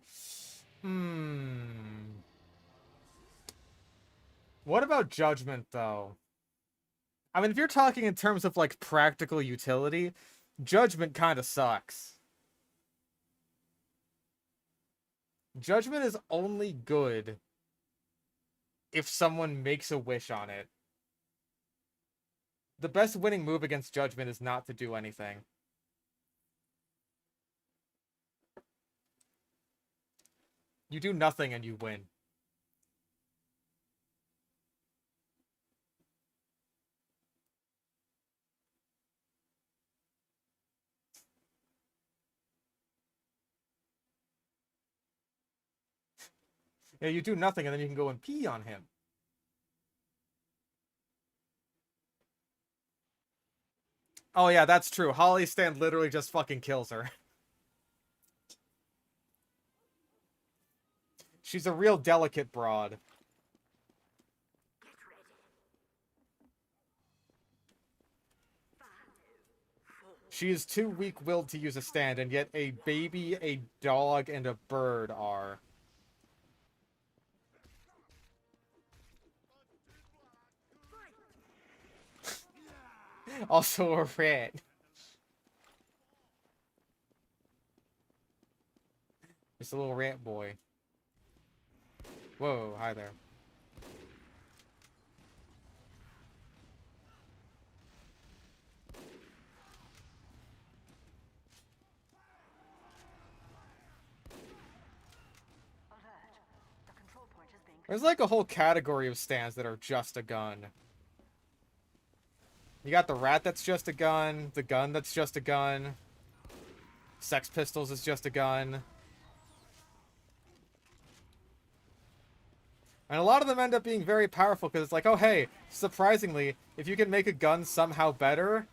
What about Judgment, though? I mean, if you're talking in terms of, like, practical utility, Judgment kind of sucks. Judgment is only good if someone makes a wish on it. The best winning move against Judgment is not to do anything. You do nothing and you win. Yeah, you do nothing and then you can go and pee on him. Oh yeah, that's true. Holly Stand literally just fucking kills her. She's a real delicate broad. She is too weak-willed to use a stand, and yet a baby, a dog, and a bird are. Also a rat. Just a little rat boy. Whoa, hi there. There's like a whole category of stands that are just a gun. You got the rat that's just a gun, the gun that's just a gun, Sex Pistols is just a gun. And a lot of them end up being very powerful because it's like, oh hey, surprisingly, if you can make a gun somehow better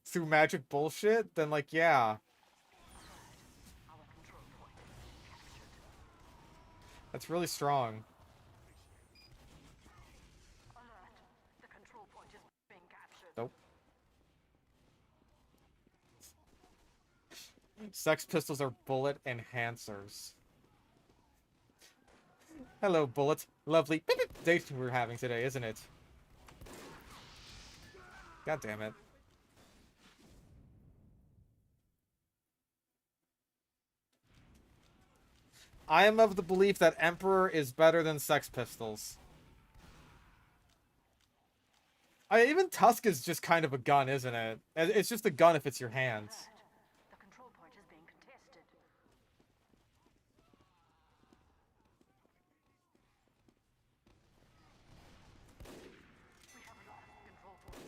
through magic bullshit, then like, yeah. That's really strong. Alert. The control point is being captured. Nope. Sex Pistols are bullet enhancers. Hello, bullets. Lovely beep, beep, date we're having today, isn't it? God damn it. I am of the belief that Emperor is better than Sex Pistols. Even Tusk is just kind of a gun, isn't it? It's just a gun if it's your hands. The control point is being contested. We have lost the control point.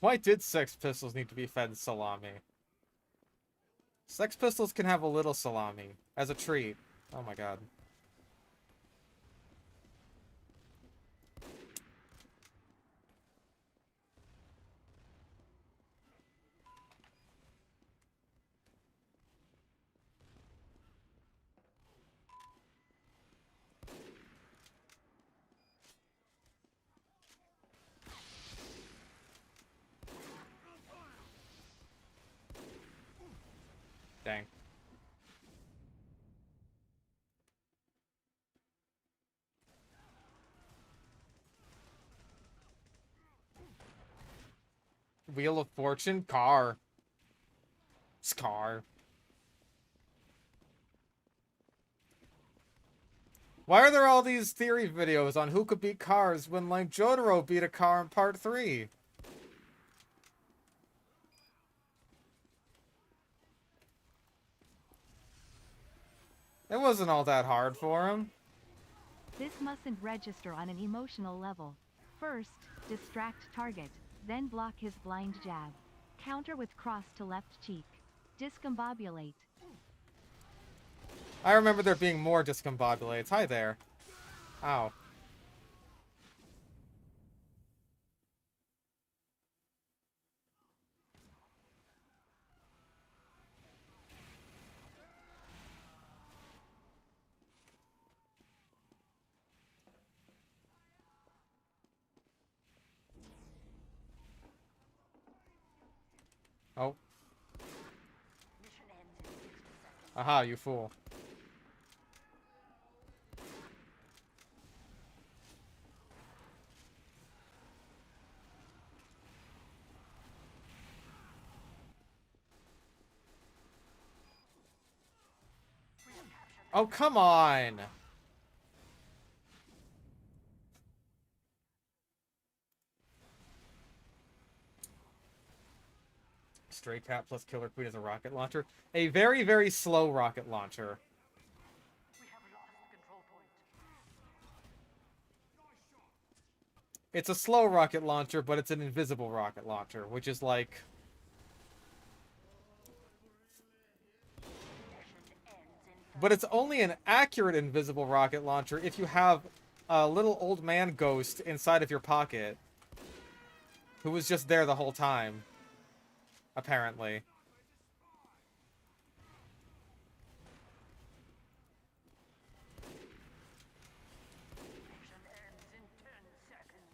Why did Sex Pistols need to be fed salami? Sex Pistols can have a little salami as a treat. Oh my god. Dang. Wheel of Fortune? Car. Scar. Why are there all these theory videos on who could beat cars when, like, Jotaro beat a car in part 3? It wasn't all that hard for him. This mustn't register on an emotional level. First, distract target, then block his blind jab. Counter with cross to left cheek. Discombobulate. I remember there being more discombobulates. Hi there. Ow. Oh. Mission ends in 60 seconds. Aha, you fool. Oh, come on! Stray Cat plus Killer Queen as a rocket launcher. A very, very slow rocket launcher. We have lost the control point. It's a slow rocket launcher, but it's an invisible rocket launcher, which is like... Mission ends in But it's only an accurate invisible rocket launcher if you have a little old man ghost inside of your pocket. Who was just there the whole time. Apparently. Mission ends in 10 seconds.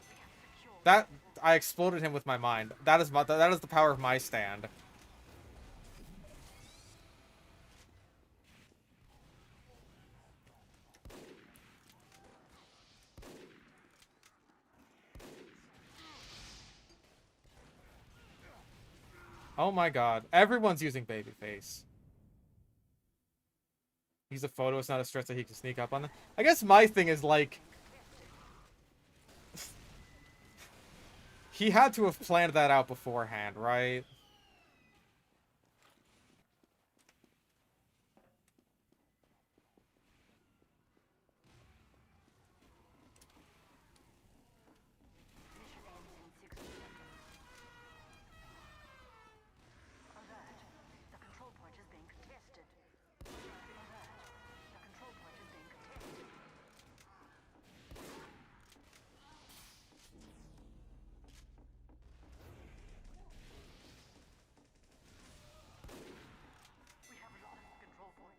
We have secured. That... I exploded him with my mind. That is the power of my stand. Oh my god. Everyone's using Babyface. He's a photo, it's not a stress that he can sneak up on them. I guess my thing is like... He had to have planned that out beforehand, right? Mission ends in 60 seconds. Alert. The control point is being contested. Alert. The control point is being contested. We have lost the control point.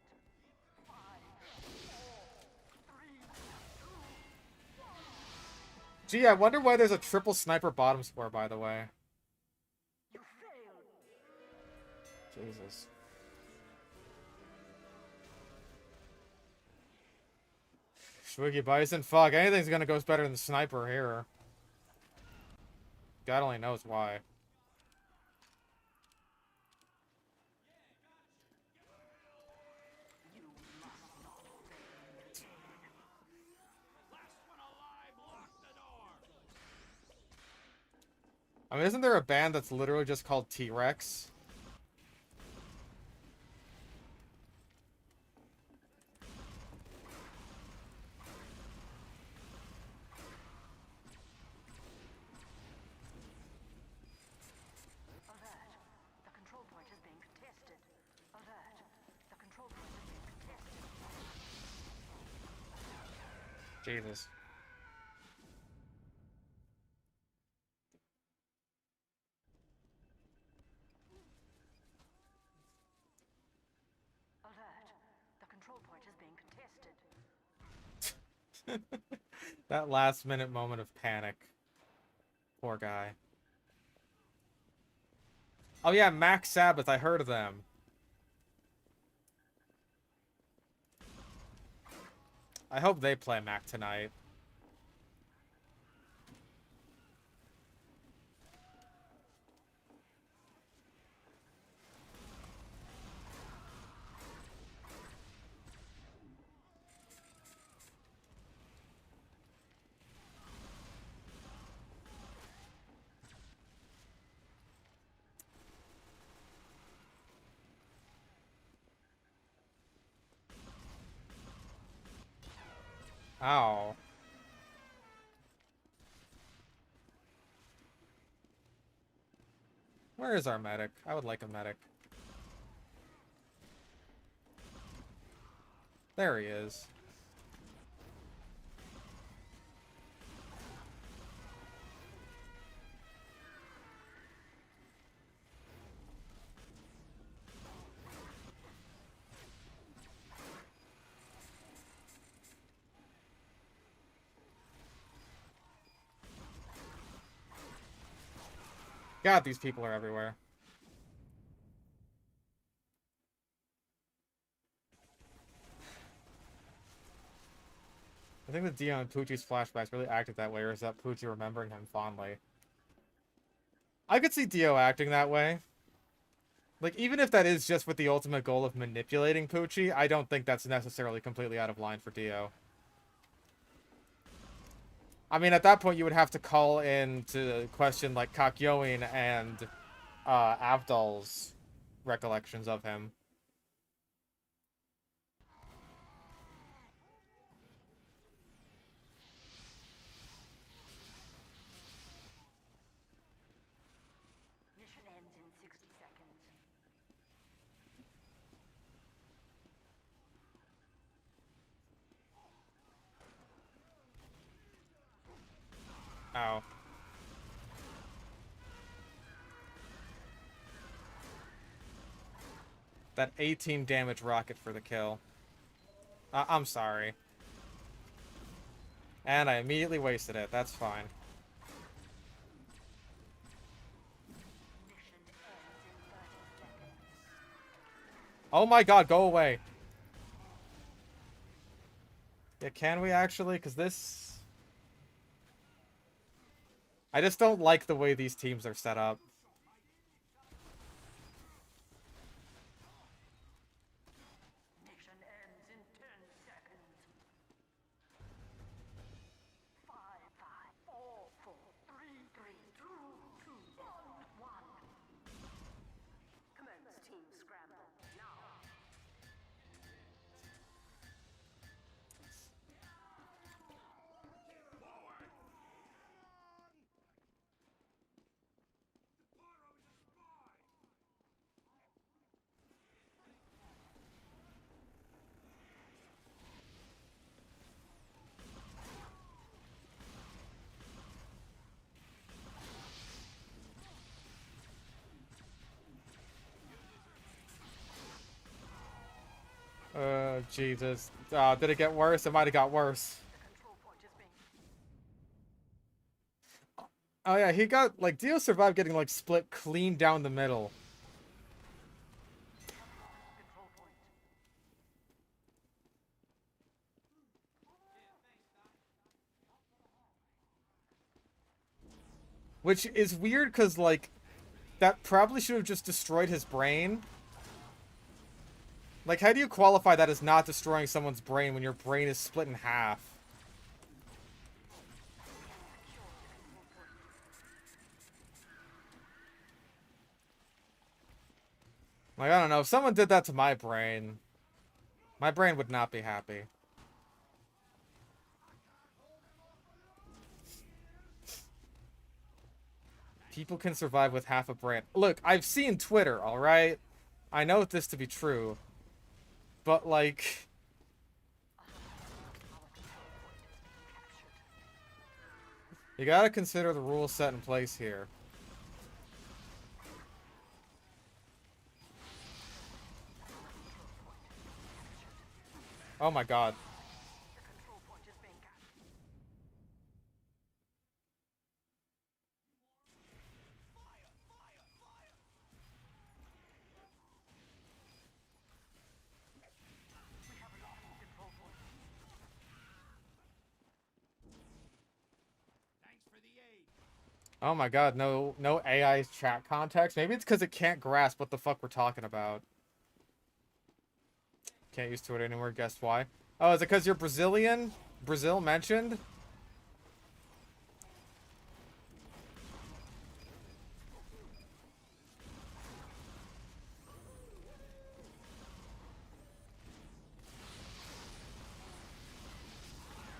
5, 4, 3, 2. Gee, I wonder why there's a triple sniper bottom square, by the way. You failed. Jesus. Swiggy Bison, fuck, anything's gonna go better than sniper here. God only knows why. You must not fail. Last one alive, lock the door. I mean, isn't there a band that's literally just called T-Rex? Alert. The control point is being contested. Alert. The control point is being contested. Jesus. Alert. The control point is being contested. That last minute moment of panic. Poor guy. Oh yeah, Max Sabbath, I heard of them. I hope they play Mac tonight. Ow. Where is our medic? I would like a medic. There he is. God, these people are everywhere. I think the Dio and Poochie's flashbacks really acted that way, or is that Poochie remembering him fondly? I could see Dio acting that way. Like, even if that is just with the ultimate goal of manipulating Poochie, I don't think that's necessarily completely out of line for Dio. I mean, at that point, you would have to call in to question, like, Kakyoin and Avdol's recollections of him. Mission ends in 60 seconds. Ow. That 18 damage rocket for the kill. I'm sorry. And I immediately wasted it. That's fine. Mission ends in 30 seconds. Oh my god, go away. Yeah, can we actually? Because this... I just don't like the way these teams are set up. Mission ends in 10 seconds. 5, 4, 3, 2, Jesus. Did it get worse? It might have got worse. The control point is being Oh yeah, he got, like, Dio survived getting, like, split clean down the middle. control point. Which is weird, because, like, that probably should have just destroyed his brain. Like, how do you qualify that as not destroying someone's brain when your brain is split in half? Like, I don't know. If someone did that to my brain would not be happy. People can survive with half a brain. Look, I've seen Twitter, alright? I know this to be true. But, like... You gotta consider the rules set in place here. Oh my god. The control point is being captured. We have lost the control point. Thanks for the aid. Oh my god, no AI chat context. Maybe it's because it can't grasp what the fuck we're talking about. Can't use Twitter anymore, guess why? Oh, is it because you're Brazilian? Brazil mentioned?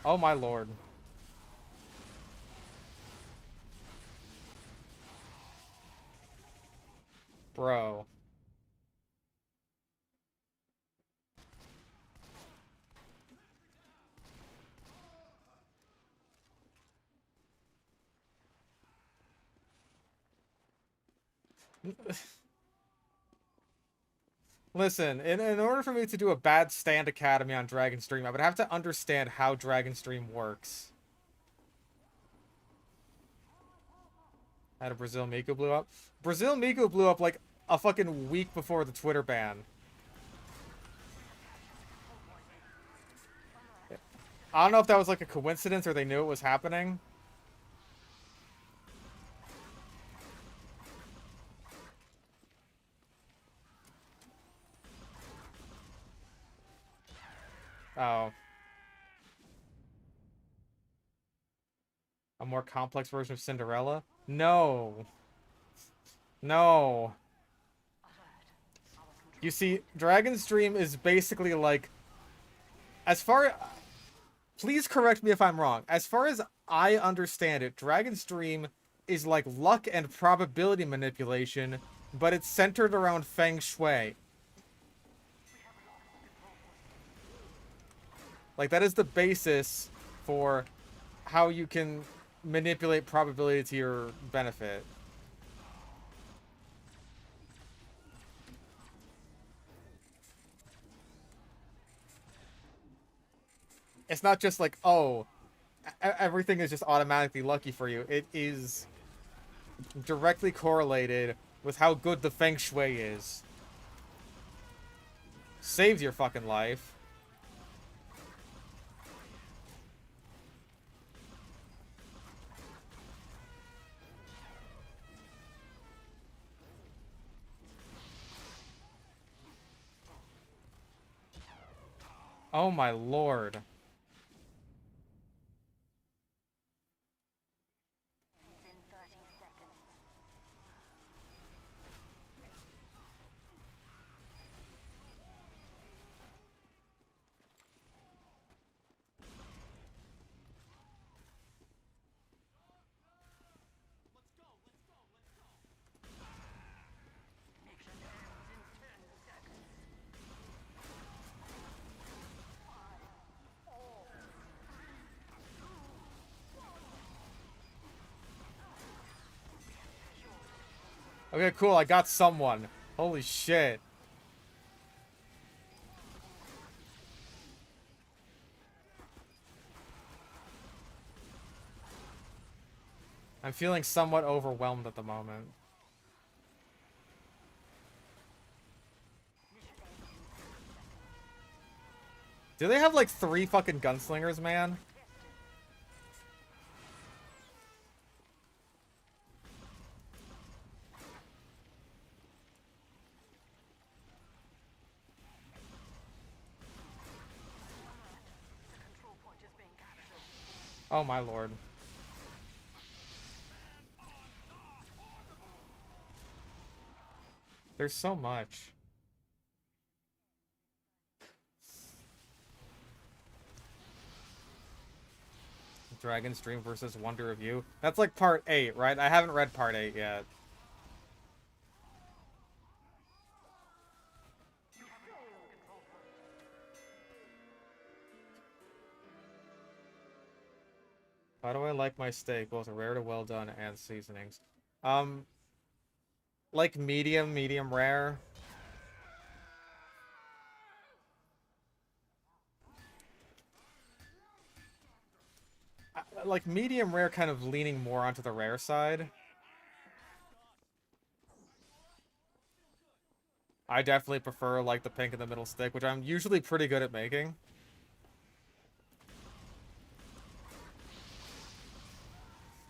Oh my lord. Bro. Listen, in order for me to do a bad stand academy on Dragon Stream, I would have to understand how Dragon Stream works. How did Brazil Miku blew up? Brazil Miku blew up like a fucking week before the Twitter ban. I don't know if that was like a coincidence or they knew it was happening. Oh. A more complex version of Cinderella? No. No. You see, Dragon's Dream is basically like... As far... Please correct me if I'm wrong. As far as I understand it, Dragon's Dream is like luck and probability manipulation, but it's centered around Feng Shui. Like, that is the basis for how you can manipulate probability to your benefit. It's not just like, oh, everything is just automatically lucky for you. It is directly correlated with how good the Feng Shui is. Saves your fucking life. Oh my lord. In 30 seconds. Let's go. Mission ends in 10 seconds. 5, 4, Okay, cool. I got someone. Holy shit. I'm feeling somewhat overwhelmed at the moment. Do they have like 3 fucking gunslingers, man? Control point is being captured. Oh my lord. There's so much. Dragon's Dream versus Wonder of You. That's like part 8, right? I haven't read part 8 yet. How do I like my steak? Both rare to well done and seasonings. Like medium, medium rare. Like medium rare, kind of leaning more onto the rare side. I definitely prefer like the pink in the middle stick, which I'm usually pretty good at making.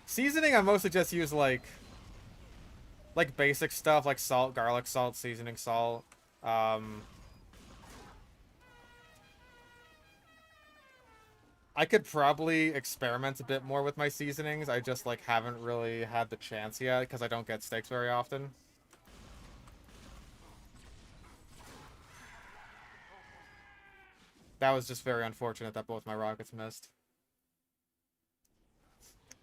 Seasoning, I mostly just use like basic stuff like salt, garlic salt, seasoning salt. I could probably experiment a bit more with my seasonings. I just like haven't really had the chance yet because I don't get steaks very often. That was just very unfortunate that both my rockets missed.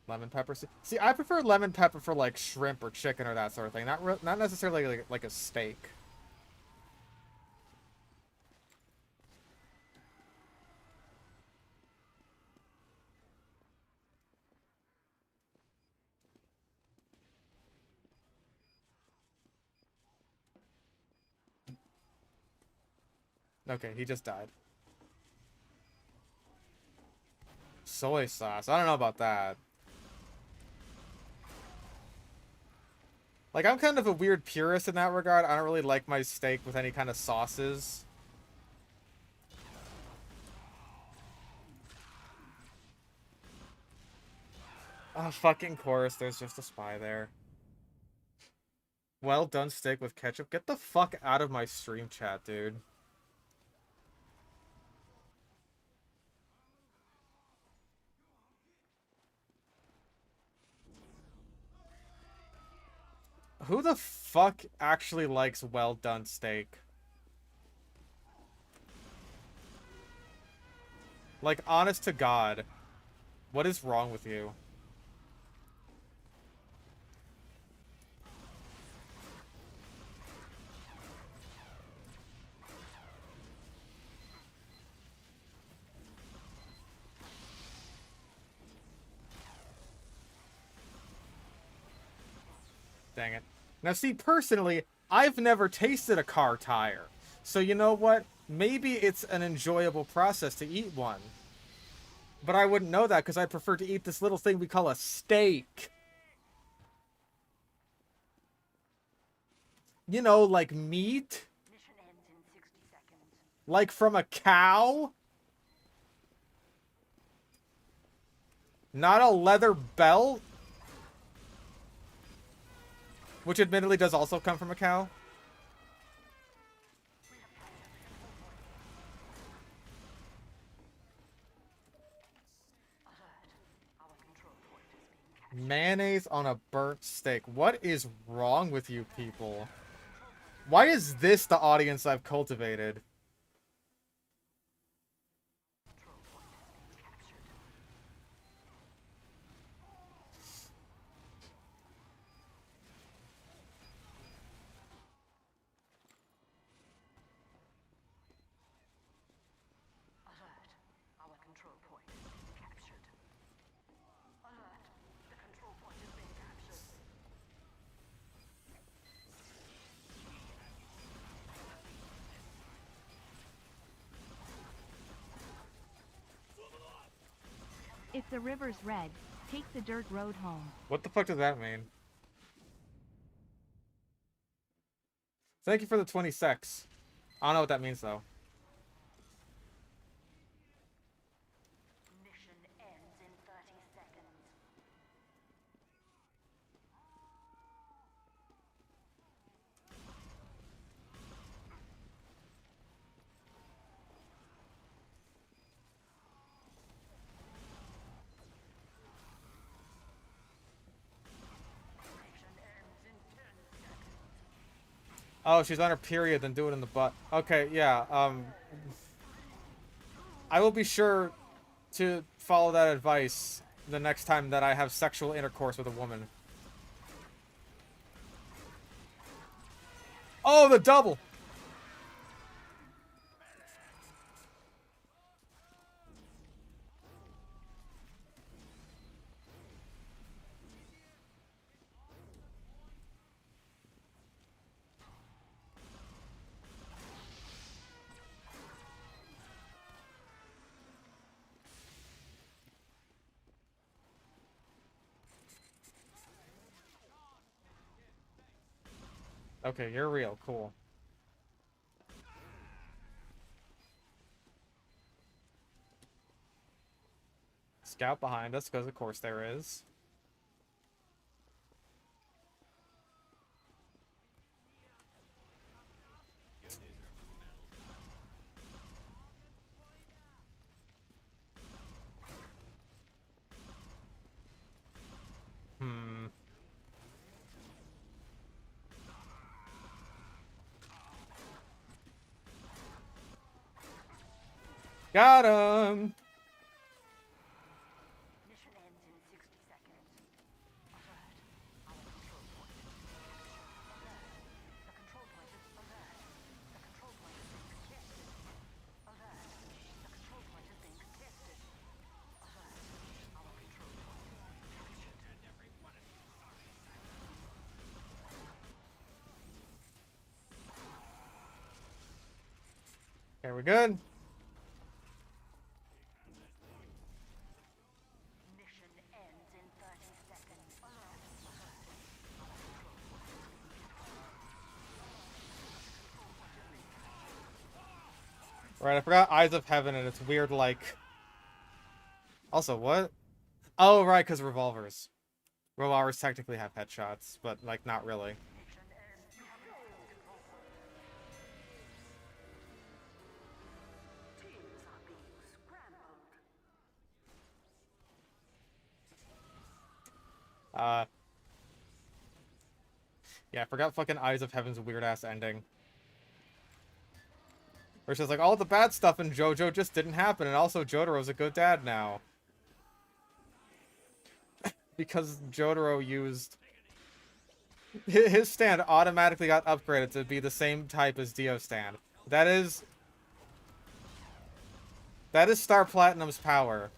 Lemon pepper. See, I prefer lemon pepper for like shrimp or chicken or that sort of thing. Not necessarily like a steak. Okay, he just died. Soy sauce. I don't know about that. Like, I'm kind of a weird purist in that regard. I don't really like my steak with any kind of sauces. Oh, fucking course. There's just a spy there. Well done steak with ketchup. Get the fuck out of my stream chat, dude. Who the fuck actually likes well done steak? Like, honest to God, what is wrong with you? Dang it. Now, see, personally, I've never tasted a car tire. So, you know what? Maybe it's an enjoyable process to eat one. But I wouldn't know that because I prefer to eat this little thing we call a steak. You know, like meat? Mission ends in 60 seconds. Like from a cow? Not a leather belt? Which admittedly does also come from a cow. Our control point is being captured. Mayonnaise on a burnt steak. What is wrong with you people? Why is this the audience I've cultivated? Control point is being captured. Alert. Our control point is being captured. Alert. The control point is being captured. If the river's red, Take the dirt road home. What the fuck does that mean? Thank you for the 20 secs. I don't know what that means, though. Mission ends in 30 seconds. Mission ends in 10 seconds. Oh, she's on her period, then do it in the butt. Okay, yeah, I will be sure to follow that advice the next time that I have sexual intercourse with a woman. Oh, the double! Okay, you're real. Cool. Scout behind us, because of course there is. Hmm. Got him! Mission ends in 60 seconds. Alert. Our control point. Alert. The control point is alert. The control point is being contested. Alert. The control point is being contested. Alert. Our control point. Okay, we good? Mission ends in 30 seconds. Alert. Right, I forgot Eyes of Heaven, and it's weird, like... Also, what? Oh, right, because revolvers. Revolvers technically have headshots, but, like, not really. Mission ends. You have lost control. Teams are being scrambled. Yeah, I forgot fucking Eyes of Heaven's weird-ass ending. Where she's like, all the bad stuff in JoJo just didn't happen, and also Jotaro's a good dad now. Because Jotaro used... His stand automatically got upgraded to be the same type as Dio's stand. That is Star Platinum's power.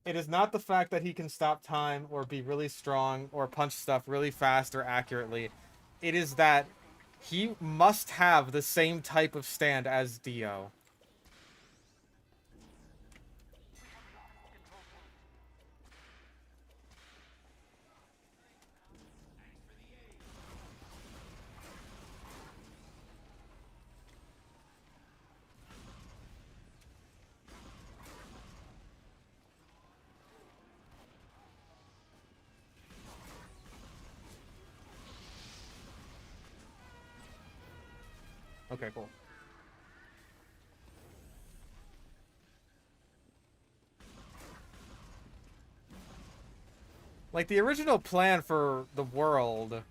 It is not the fact that he can stop time or be really strong or punch stuff really fast or accurately. It is that he must have the same type of stand as Dio. Okay, cool. Like, the original plan for the world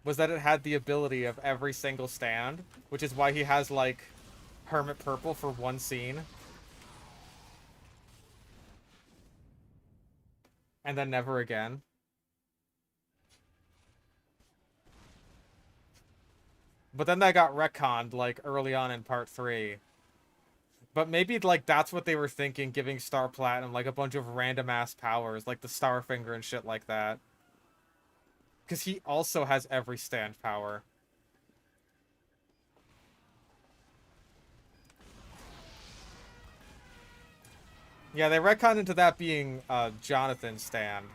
was that it had the ability of every single stand, which is why he has, like, Hermit Purple for one scene. And then never again. But then that got retconned, like, early on in Part 3. But maybe, like, that's what they were thinking, giving Star Platinum, like, a bunch of random-ass powers, like the Starfinger and shit like that. Because he also has every stand power. Yeah, they retconned into that being Jonathan's stand,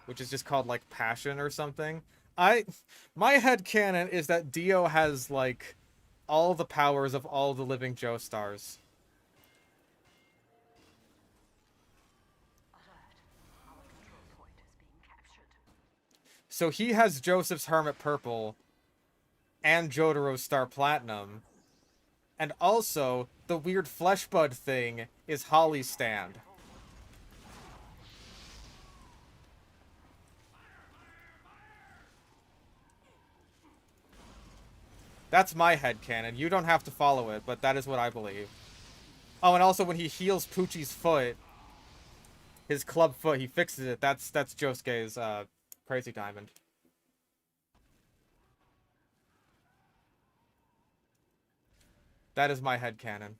which is just called like Passion or something. My headcanon is that Dio has like all the powers of all the living Joestars. Alert. Our control point is being captured. So he has Joseph's Hermit Purple and Jotaro's Star Platinum. And also, the weird flesh bud thing is Holly's stand. That's my headcanon. You don't have to follow it, but that is what I believe. Oh, and also when he heals Poochie's foot, his club foot, he fixes it. That's Josuke's crazy diamond. That is my headcanon.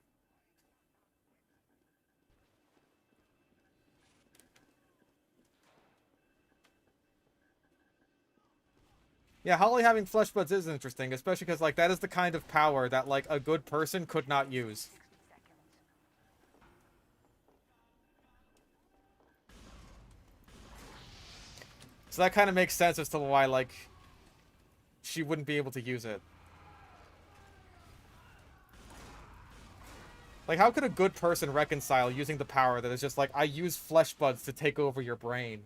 Yeah, Holly having flesh buds is interesting, especially because, like, that is the kind of power that, like, a good person could not use. 60 seconds. So that kind of makes sense as to why, like, she wouldn't be able to use it. Like, how could a good person reconcile using the power that is just like, I use flesh buds to take over your brain?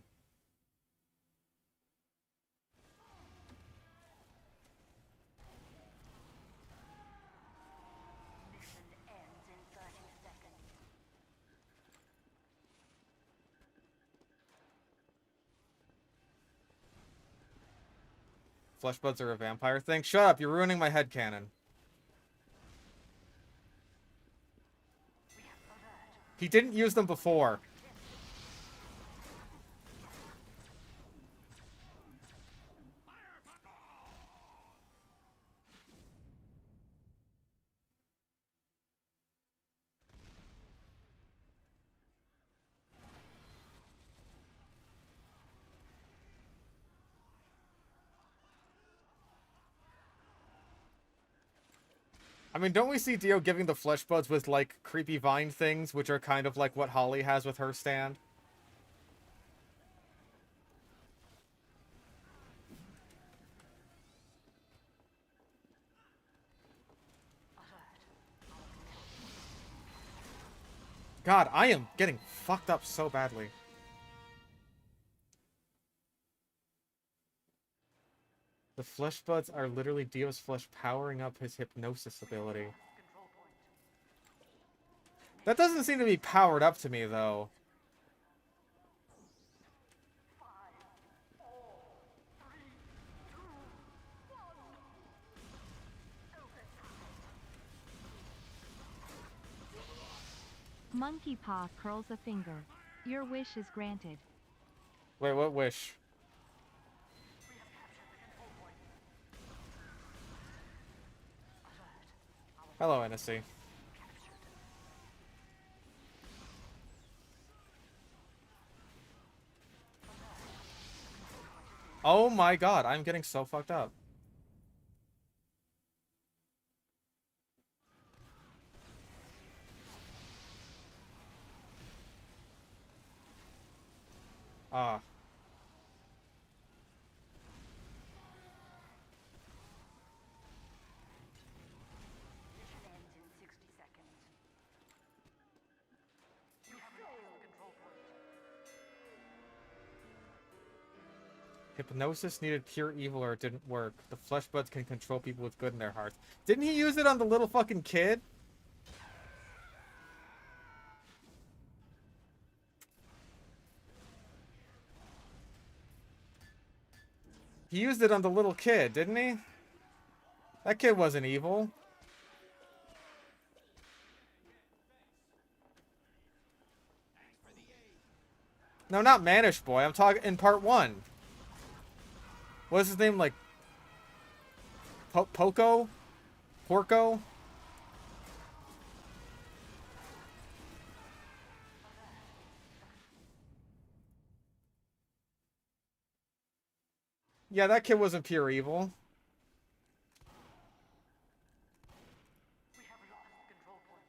Mission ends in 30 seconds. Flesh buds are a vampire thing? Shut up, you're ruining my headcanon. He didn't use them before. I mean, don't we see Dio giving the flesh buds with, like, creepy vine things, which are kind of like what Holly has with her stand? God, I am getting fucked up so badly. The flesh buds are literally Dio's flesh powering up his hypnosis ability. Control point. That doesn't seem to be powered up to me, though. 5, 4, 3, 2, 1. Monkey Paw curls a finger. Your wish is granted. Wait, what wish? We have captured the control point. Alert. Our Hello, NSC. captured. Oh my god, I'm getting so fucked up. Ah. Mission ends in 60 seconds. You have lost the control point. Hypnosis needed pure evil or it didn't work. The flesh buds can control people with good in their hearts. Didn't he use it on the little fucking kid? He used it on the little kid, didn't he? That kid wasn't evil. No, not Manish Boy. I'm talking in part 1. What's his name? Like... Poco? Porco? Yeah, that kid wasn't pure evil. We have lost control point.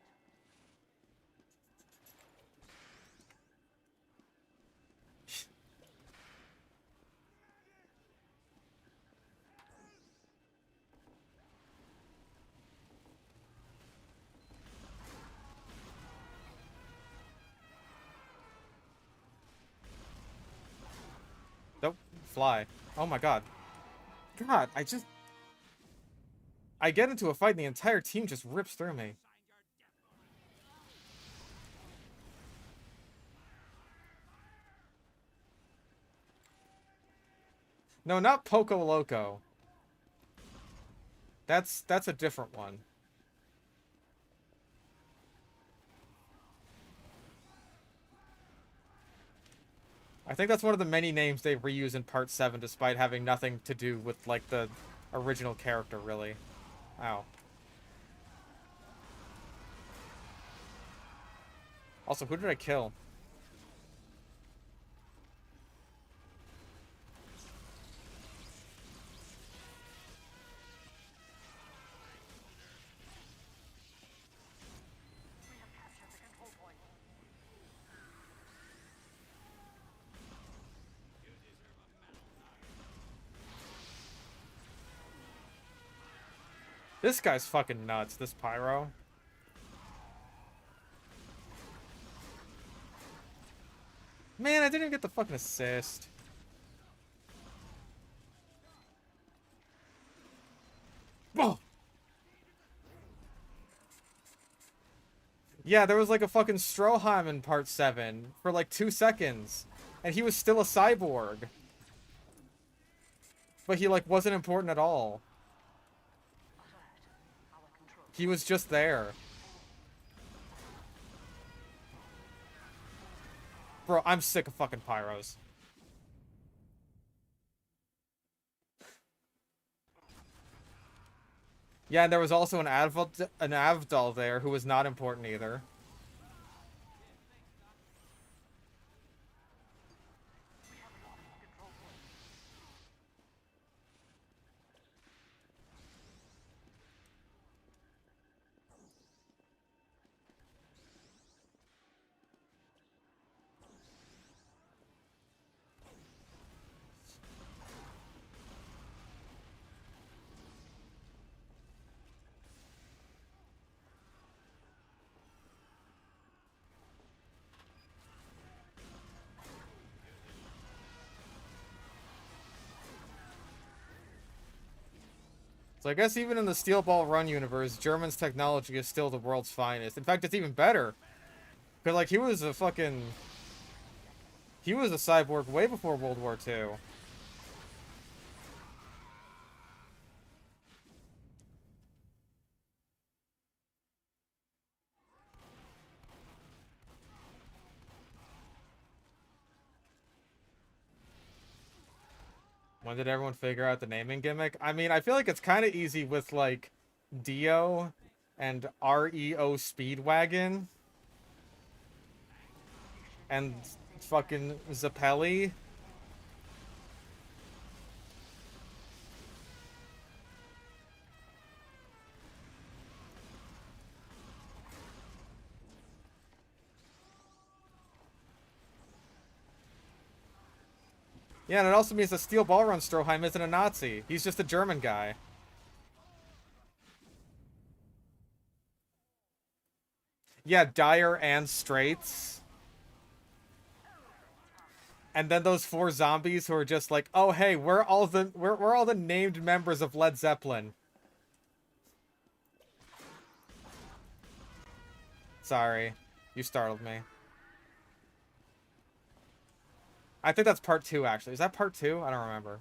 fly. Oh my god. God, I get into a fight and the entire team just rips through me. No, not Poco Loco. That's a different one. I think that's one of the many names they reuse in Part 7, despite having nothing to do with, like, the original character, really. Ow. Also, who did I kill? We have captured the control point. This guy's fucking nuts, this Pyro. Man, I didn't even get the fucking assist. Oh! Yeah, there was like a fucking Stroheim in Part 7 for like 2 seconds. And he was still a cyborg. But he like wasn't important at all. He was just there. Bro, I'm sick of fucking Pyros. Yeah, and there was also an Avdol there who was not important either. So I guess even in the Steel Ball Run universe, German's technology is still the world's finest. In fact, it's even better. Because, like, he was a cyborg way before World War II. When did everyone figure out the naming gimmick? I mean, I feel like it's kind of easy with, like, Dio and REO Speedwagon. And fucking Zappelli. Yeah, and it also means that Steel Ballrun Stroheim isn't a Nazi. He's just a German guy. Yeah, Dyer and Straits. And then those 4 zombies who are just like, oh hey, we're all the named members of Led Zeppelin. Sorry. You startled me. I think that's part 2, actually. Is that part 2? I don't remember.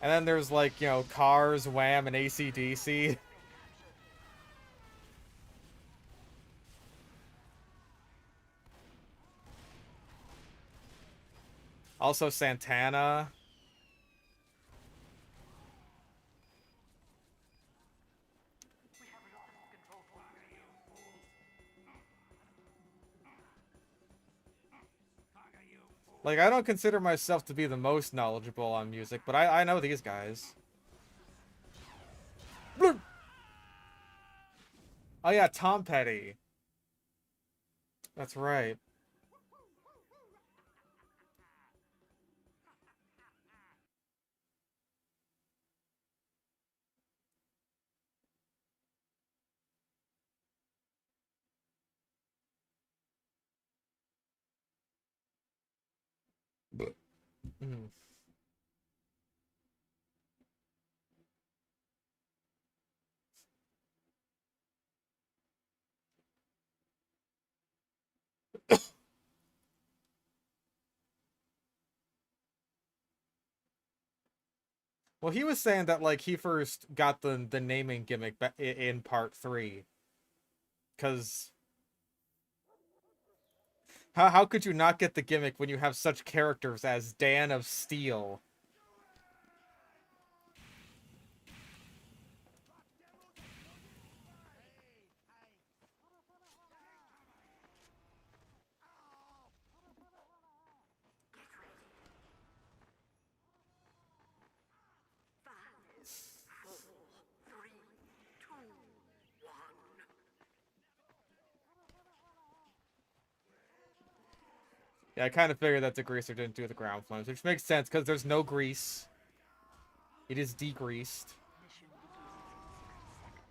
And then there's, like, you know, Cars, Wham, and AC/DC. Also Santana. Like, I don't consider myself to be the most knowledgeable on music, but I know these guys. Oh yeah, Tom Petty. That's right. Mhm. Well, he was saying that like he first got the naming gimmick in part 3, because how could you not get the gimmick when you have such characters as Dan of Steel? Yeah, I kind of figured that degreaser didn't do the ground flames, which makes sense because there's no grease. It is degreased. Mission begins in 60 seconds.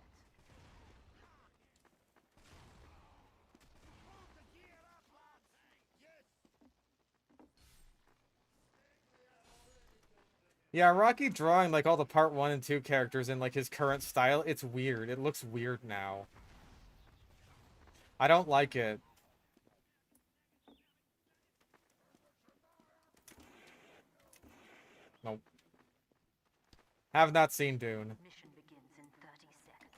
Yeah, Rocky drawing like all the part 1 and 2 characters in like his current style, it's weird. It looks weird now. I don't like it. Nope. Have not seen Dune. Mission begins in 30 seconds.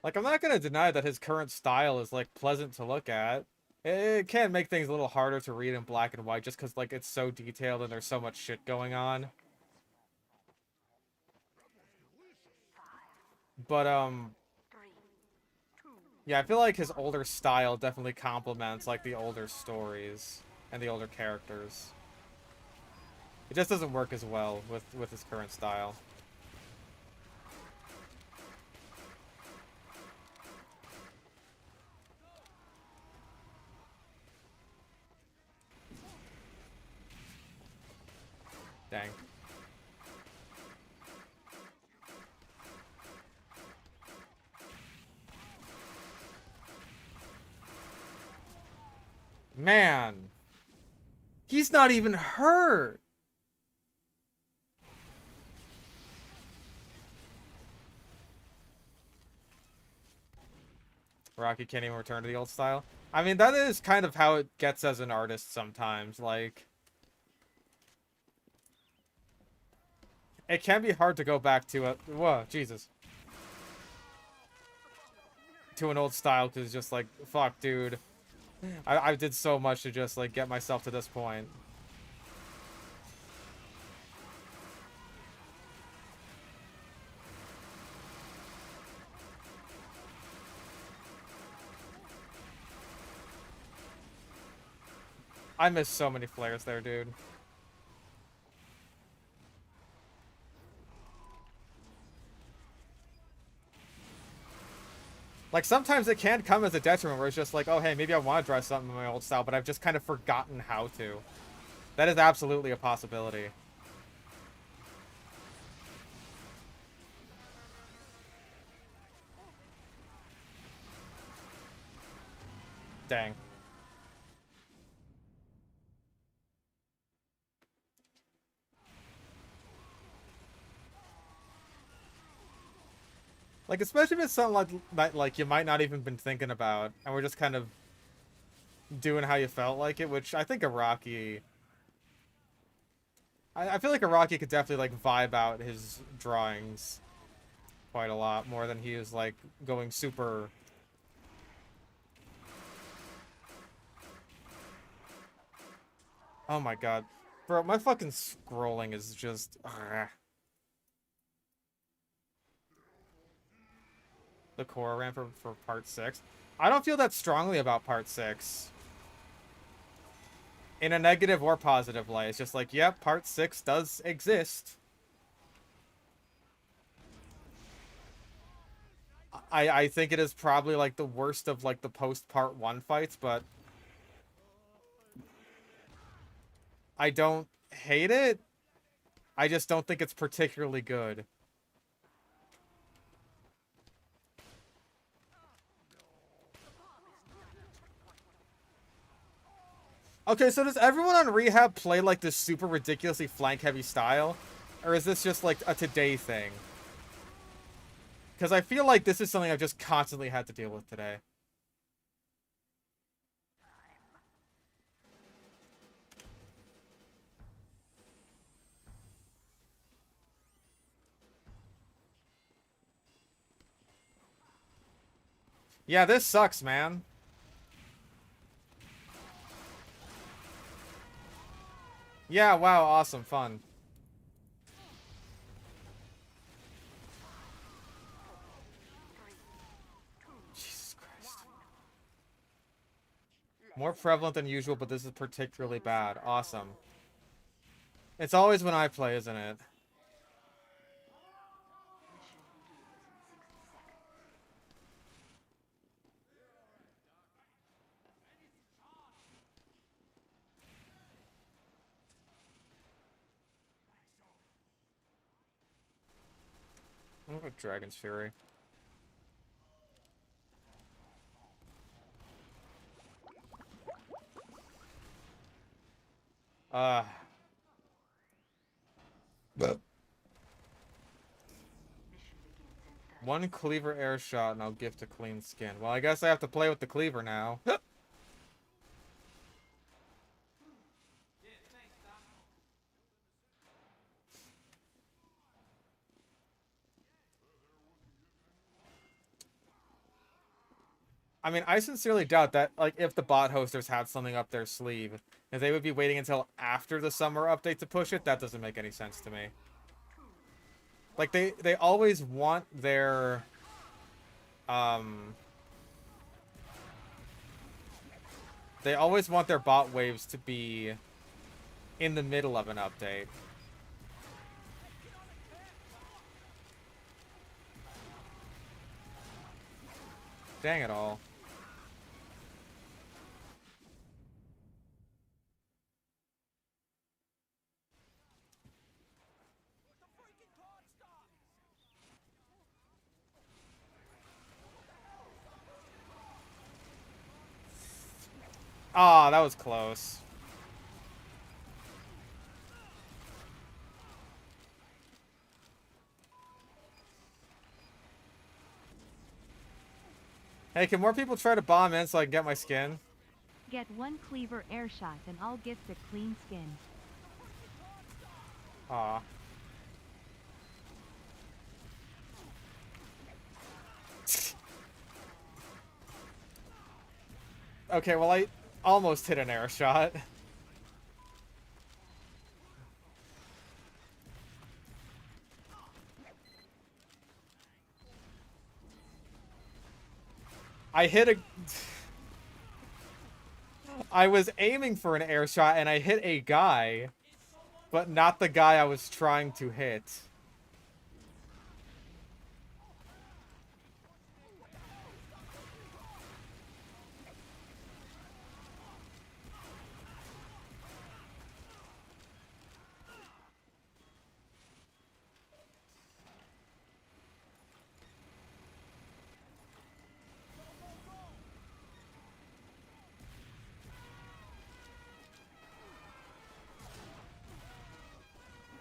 Like, I'm not gonna deny that his current style is like pleasant to look at. It can make things a little harder to read in black and white just because like it's so detailed and there's so much shit going on. But 3, 2, yeah, I feel like his older style definitely complements like the older stories and the older characters. It just doesn't work as well with his current style. Dang. Man. He's not even hurt. Rocky can't even return to the old style. I mean, that is kind of how it gets as an artist sometimes. Like, it can be hard to go back to a... Whoa, Jesus. To an old style, because it's just like, fuck, dude. I did so much to just, like, get myself to this point. I missed so many flares there, dude. Like, sometimes it can come as a detriment where it's just like, oh, hey, maybe I want to try something in my old style, but I've just kind of forgotten how to. That is absolutely a possibility. Dang. Like, especially if it's something like that, like, you might not even been thinking about, and we're just kind of doing how you felt like it, which I think Iraqi... I feel like Iraqi could definitely, like, vibe out his drawings quite a lot more than he is, like, going super... Oh my god. Bro, my fucking scrolling is just... Ugh. The core ran for part 6. I don't feel that strongly about part 6. In a negative or positive light. It's just like, yep, part 6 does exist. I think it is probably like the worst of like the post part 1 fights, but I don't hate it. I just don't think it's particularly good. Okay, so does everyone on rehab play like this super ridiculously flank heavy style? Or is this just like a today thing? Because I feel like this is something I've just constantly had to deal with today. Yeah, this sucks, man. Yeah, wow, awesome, fun. Jesus Christ. More prevalent than usual, but this is particularly bad. Awesome. It's always when I play, isn't it? What about Dragon's Fury? Uh... One cleaver air shot and I'll gift a clean skin. Well, I guess I have to play with the cleaver now. I mean, I sincerely doubt that, like, if the bot hosters had something up their sleeve, if they would be waiting until after the summer update to push it, that doesn't make any sense to me. Like, they always want their, they always want their bot waves to be in the middle of an update. Dang it all. Ah, that was close. Hey, can more people try to bomb in so I can get my skin? Get one cleaver air shot and I'll gift a clean skin. Aw. Okay, well, I almost hit an air shot. I hit a... I was aiming for an air shot and I hit a guy, but not the guy I was trying to hit.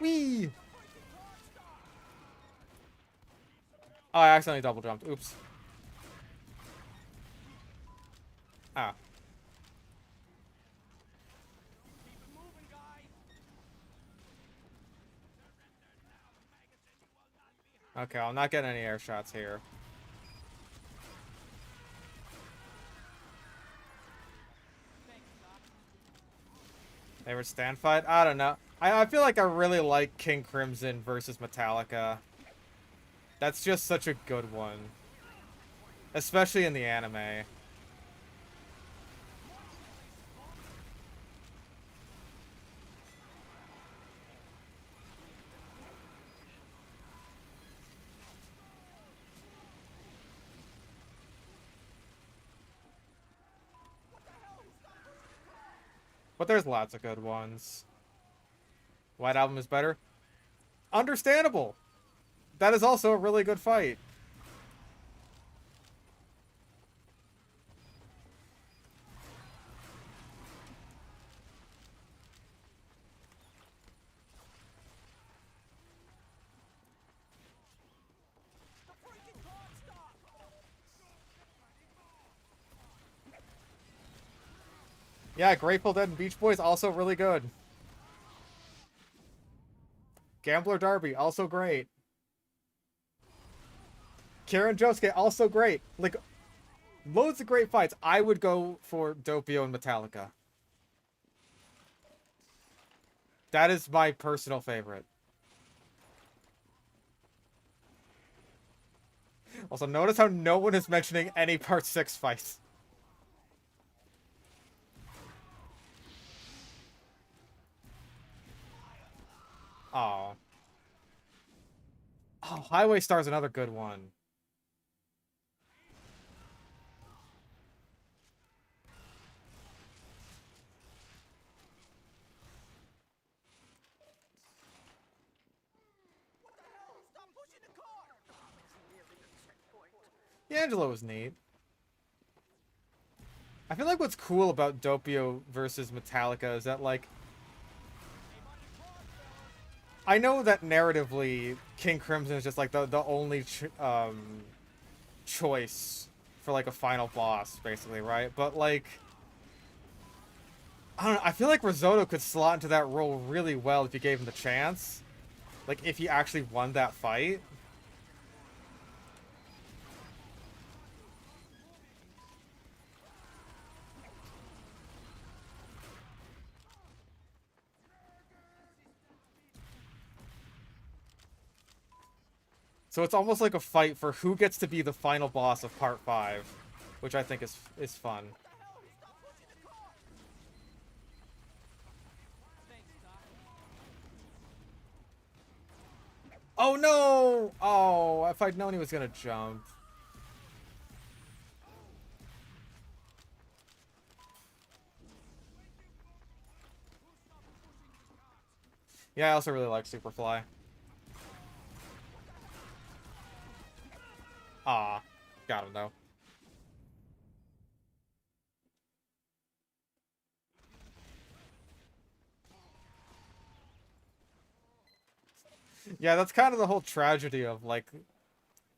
Whee! Oh, I accidentally double jumped. Oops. Ah. Okay, I'm not getting any air shots here. Favorite stand fight? I don't know. I feel like I really like King Crimson versus Metallica. That's just such a good one. Especially in the anime. But there's lots of good ones. White Album is better? Understandable! That is also a really good fight. Yeah, Grateful Dead and Beach Boys also really good. Gambler Derby also great. Karen Josuke also great. Like, loads of great fights. I would go for Doppio and Metallica. That is my personal favorite. Also, notice how no one is mentioning any Part 6 fights. Oh. Oh, Highway Star is another good one. Yeah, Angelo was neat. I feel like what's cool about Doppio versus Metallica is that, like, I know that narratively, King Crimson is just, like, the only choice for, like, a final boss, basically, right? But, like, I don't know, I feel like Risotto could slot into that role really well if you gave him the chance. Like, if he actually won that fight. So it's almost like a fight for who gets to be the final boss of Part 5, which I think is fun. Oh no! Oh, if I'd known he was gonna jump. Yeah, I also really like Superfly. Ah, got him though. Yeah, that's kind of the whole tragedy of, like,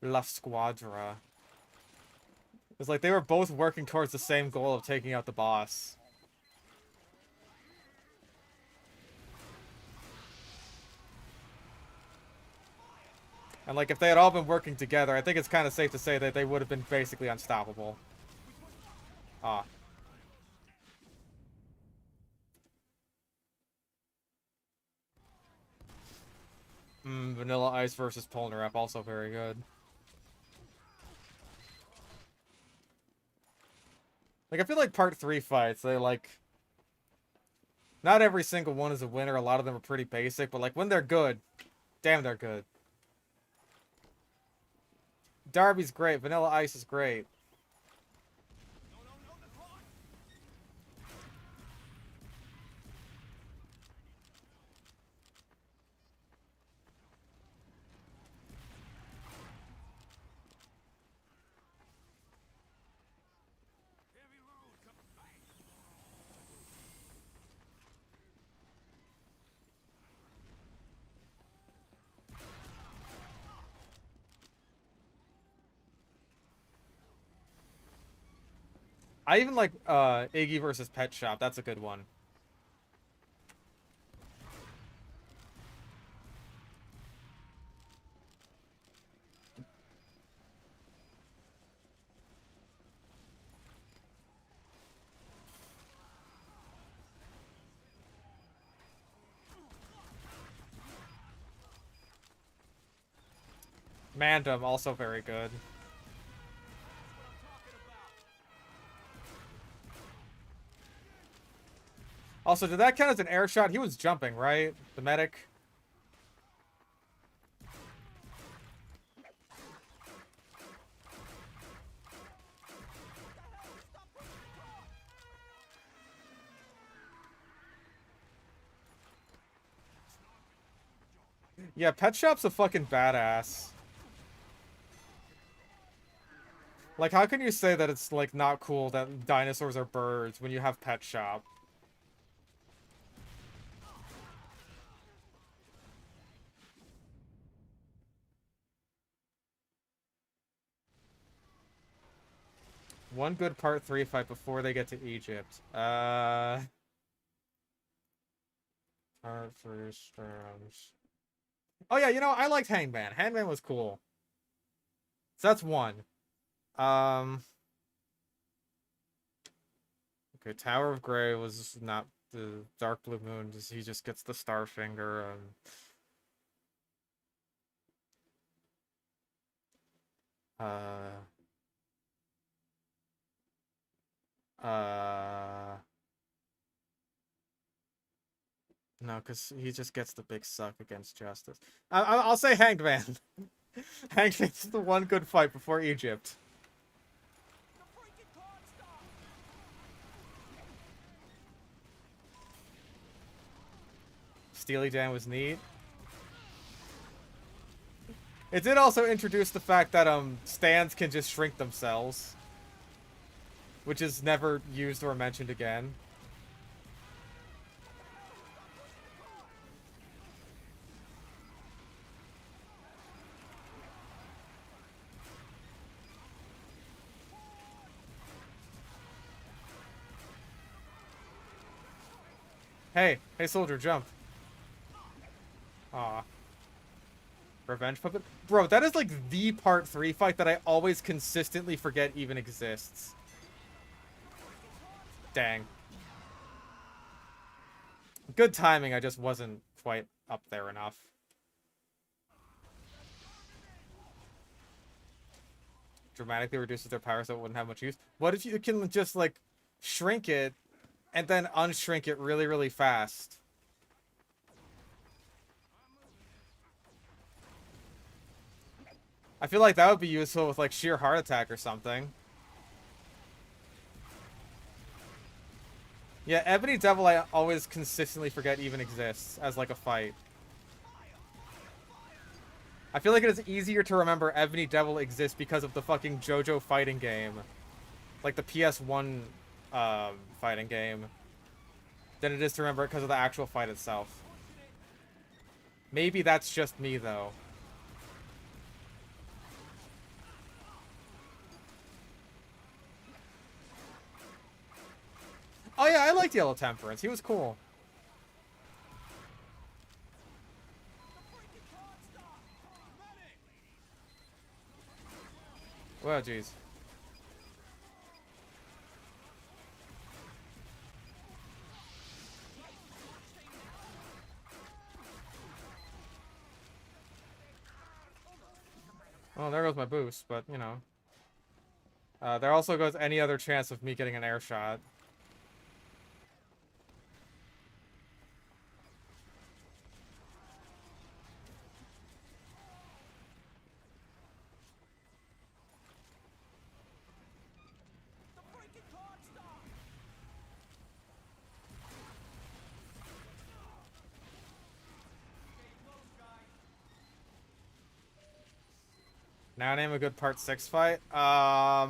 La Squadra. It's like they were both working towards the same goal of taking out the boss. And, like, if they had all been working together, I think it's kind of safe to say that they would have been basically unstoppable. Ah. Vanilla Ice versus Polnareff, also very good. Like, I feel like Part 3 fights, they, like... Not every single one is a winner, a lot of them are pretty basic, but, like, when they're good, damn, they're good. Darby's great, Vanilla Ice is great. I even like Iggy versus Pet Shop. That's a good one. Mandem, also very good. Also, did that count as an air shot? He was jumping, right? The medic. Yeah, Pet Shop's a fucking badass. Like, how can you say that it's, like, not cool that dinosaurs are birds when you have Pet Shop? One good part 3 fight before they get to Egypt. Part 3 storms. Oh yeah, you know, I liked Hangman. Hangman was cool. So that's one. Okay, Tower of Grey was not the Dark Blue Moon. He just gets the Starfinger. Uh, no, because he just gets the big suck against Justice. I'll say Hangman. Hangman's the one good fight before Egypt. Steely Dan was neat. It did also introduce the fact that stands can just shrink themselves, which is never used or mentioned again. Hey, soldier, jump. Aw. Revenge Puppet? Bro, that is like the part 3 fight that I always consistently forget even exists. Dang. Good timing, I just wasn't quite up there enough. Dramatically reduces their power so it wouldn't have much use. What if you can just, like, shrink it and then unshrink it really, really fast? I feel like that would be useful with, like, sheer heart attack or something. Yeah, Ebony Devil I always consistently forget even exists as, like, a fight. I feel like it is easier to remember Ebony Devil exists because of the fucking JoJo fighting game. Like, the PS1 fighting game. Than it is to remember it because of the actual fight itself. Maybe that's just me, though. Oh yeah, I liked Yellow Temperance. He was cool. Well, jeez. Well, there goes my boost, but, you know. There also goes any other chance of me getting an air shot. Now name a good part 6 fight. I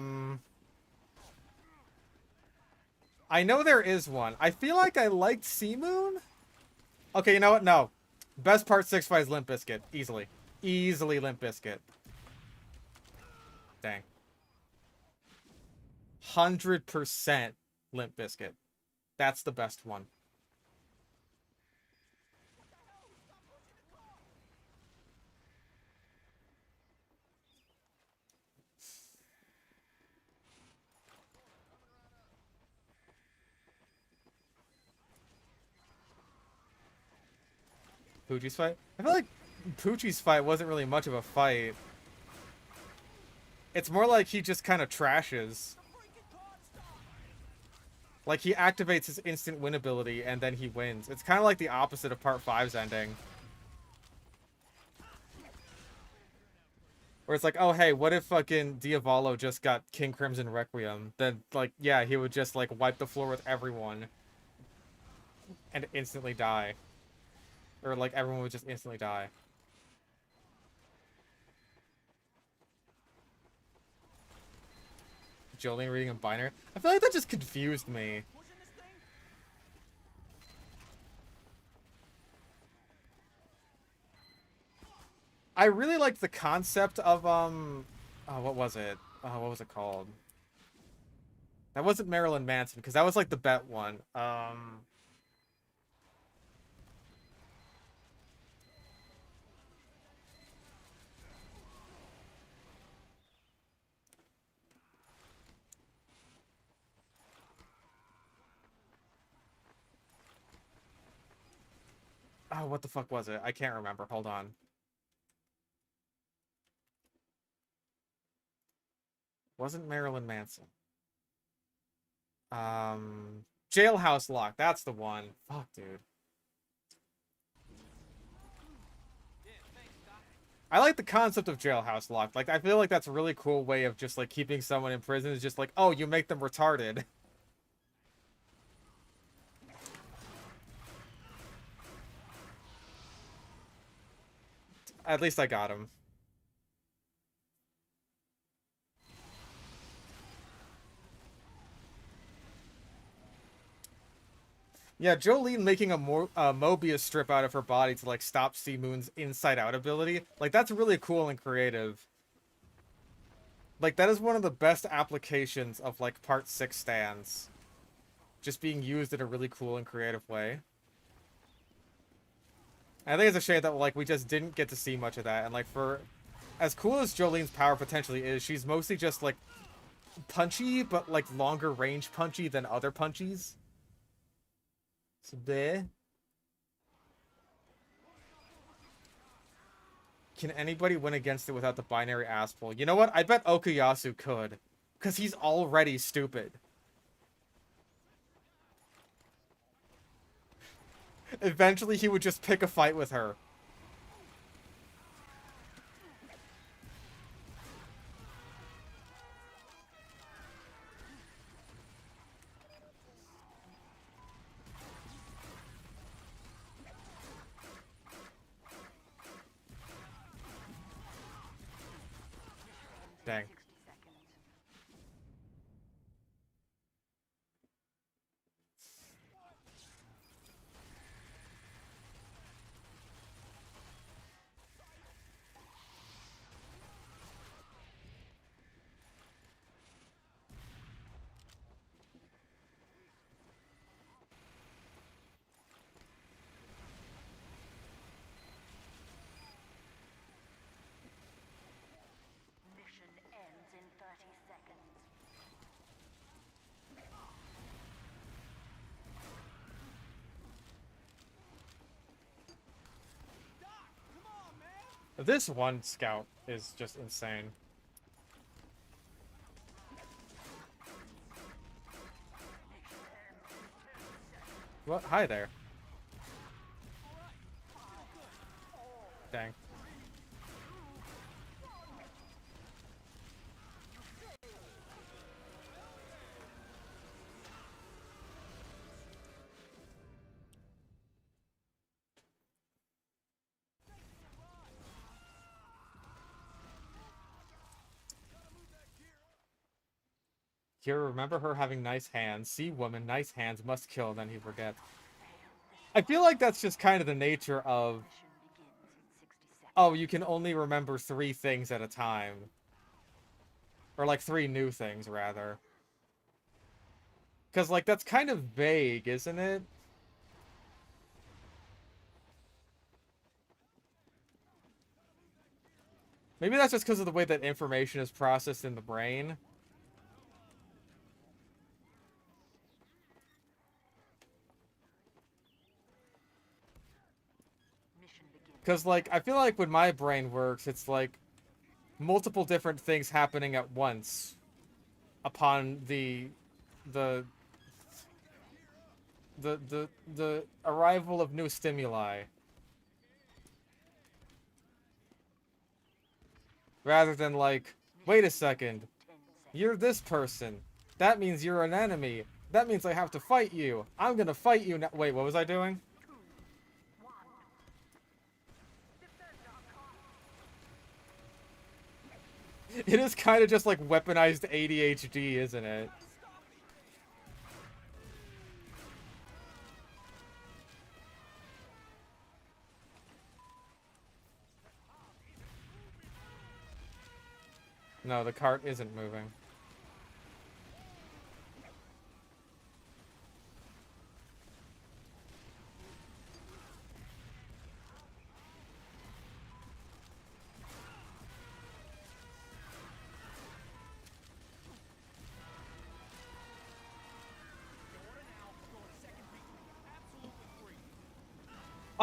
know there is one. I feel like I liked Sea Moon. Okay, you know what? No. Best part 6 fight is Limp Bizkit. Easily. Easily Limp Bizkit. Dang. 100% Limp Bizkit. That's the best one. Poochie's fight? I feel like Poochie's fight wasn't really much of a fight. It's more like he just kind of trashes. Like, he activates his instant win ability, and then he wins. It's kind of like the opposite of Part 5's ending. Where it's like, oh, hey, what if fucking Diavolo just got King Crimson Requiem? Then, like, yeah, he would just, like, wipe the floor with everyone. And instantly die. Or, like, everyone would just instantly die. Jolene reading a binary? I feel like that just confused me. I really liked the concept of, oh, what was it? Oh, what was it called? That wasn't Marilyn Manson, because that was like the bet one. Oh, what the fuck was it? I can't remember. Hold on. Wasn't Marilyn Manson. Jailhouse Lock. That's the one. Fuck, dude. I like the concept of Jailhouse Lock. Like, I feel like that's a really cool way of just, like, keeping someone in prison. Is just like, oh, you make them retarded. At least I got him. Yeah, Jolene making a Mobius strip out of her body to, like, stop C Moon's inside-out ability. Like, that's really cool and creative. Like, that is one of the best applications of, like, Part 6 stands. Just being used in a really cool and creative way. And I think it's a shame that, like, we just didn't get to see much of that. And, like, for... as cool as Jolene's power potentially is, she's mostly just, like, punchy, but, like, longer range punchy than other punchies. So there. Can anybody win against it without the binary ass pull? You know what? I bet Okuyasu could. Because he's already stupid. Eventually he would just pick a fight with her. Dang. 60 seconds. Mission ends in 30 seconds. This one scout is just insane. What? Hi there. Dang. Here, remember her having nice hands. See, woman, nice hands, must kill, then he forgets. I feel like that's just kind of the nature of... Mission begins in 60 seconds. oh, you can only remember 3 things at a time. Or, like, 3 new things, rather. Because, like, that's kind of vague, isn't it? Maybe that's just because of the way that information is processed in the brain. Mission begins. Because, like, I feel like when my brain works, it's like multiple different things happening at once upon the arrival of new stimuli. Rather than like, wait a second, 10 seconds. you're this person. That means you're an enemy. That means I have to fight you. I'm gonna fight you now. Wait, what was I doing? 2, 1. Defend our It is kind of just like weaponized ADHD, isn't it? No, the cart isn't moving.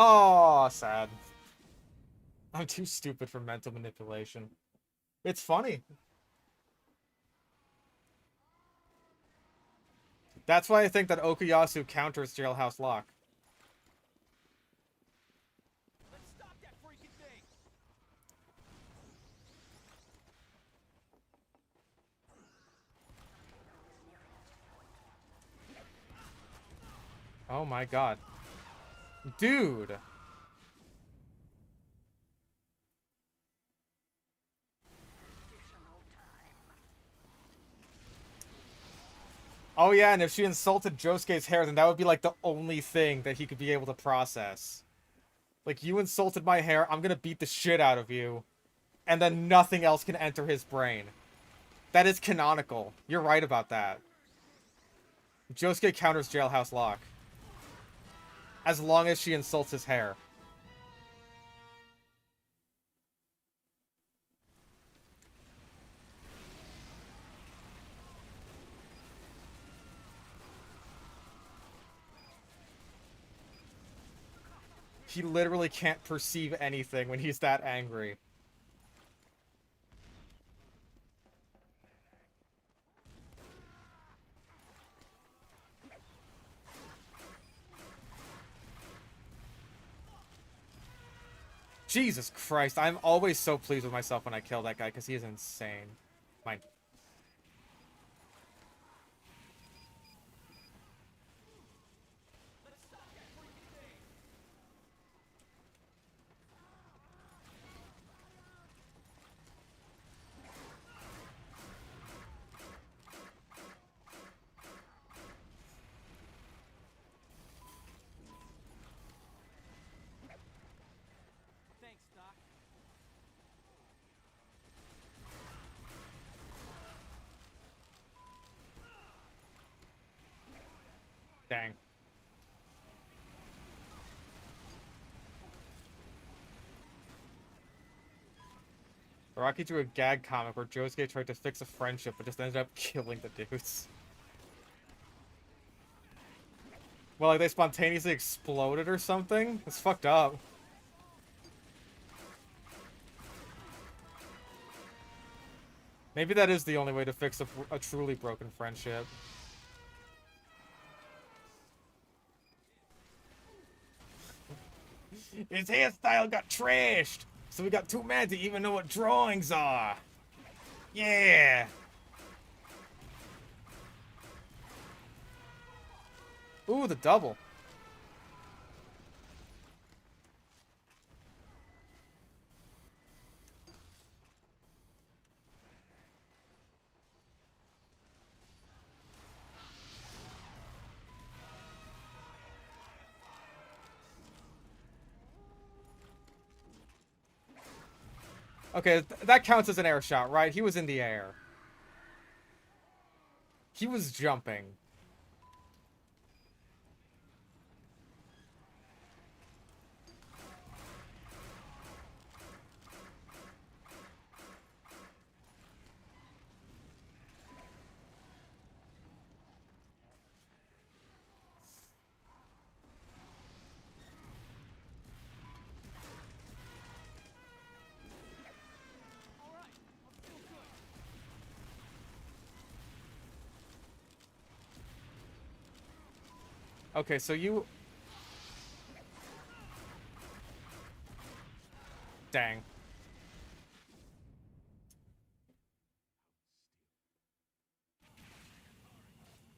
Oh, sad. I'm too stupid for mental manipulation. It's funny. That's why I think that Okuyasu counters Jailhouse Lock. Let's stop that freaking thing! Oh my god. Dude! Oh yeah, and if she insulted Josuke's hair, then that would be like the only thing that he could be able to process. Like, you insulted my hair, I'm gonna beat the shit out of you. And then nothing else can enter his brain. That is canonical. You're right about that. Josuke counters Jailhouse Lock. As long as she insults his hair. He literally can't perceive anything when he's that angry. Jesus Christ, I'm always so pleased with myself when I kill that guy, because he is insane. Mine. Thanks, Doc. Dang. Rocky drew a gag comic where Josuke tried to fix a friendship but just ended up killing the dudes. Well, like they spontaneously exploded or something? It's fucked up. Maybe that is the only way to fix a truly broken friendship. His hairstyle got trashed! So we got too mad to even know what drawings are! Yeah! Ooh, the double. Okay, that counts as an air shot, right? He was in the air. He was jumping. All right, I'm still good. Okay, so you... Dang.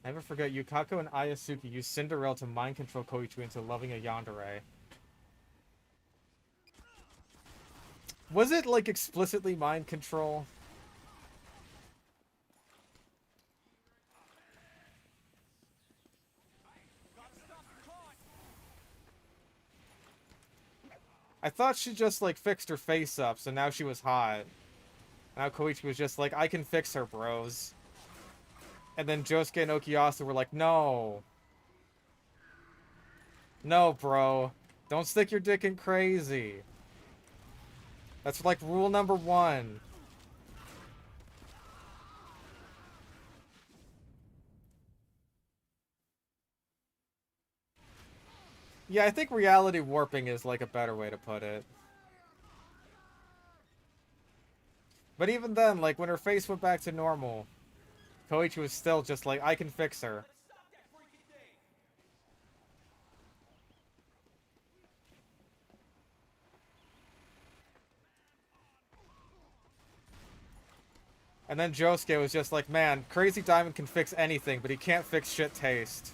Never forget, Yukako and Ayasuki used Cinderella to mind control Koichi into loving a yandere. Was it, like, explicitly mind control? Gotta stop the clock. I thought she just, like, fixed her face up, so now she was hot. Now Koichi was just like, I can fix her, bros. And then Josuke and Okuyasu were like, no. No, bro. Don't stick your dick in crazy. That's, like, rule number 1. Yeah, I think reality warping is like a better way to put it. But even then, like when her face went back to normal, Koichi was still just like, I can fix her. Stop that freaking thing! And then Josuke was just like, man, Crazy Diamond can fix anything, but he can't fix shit taste.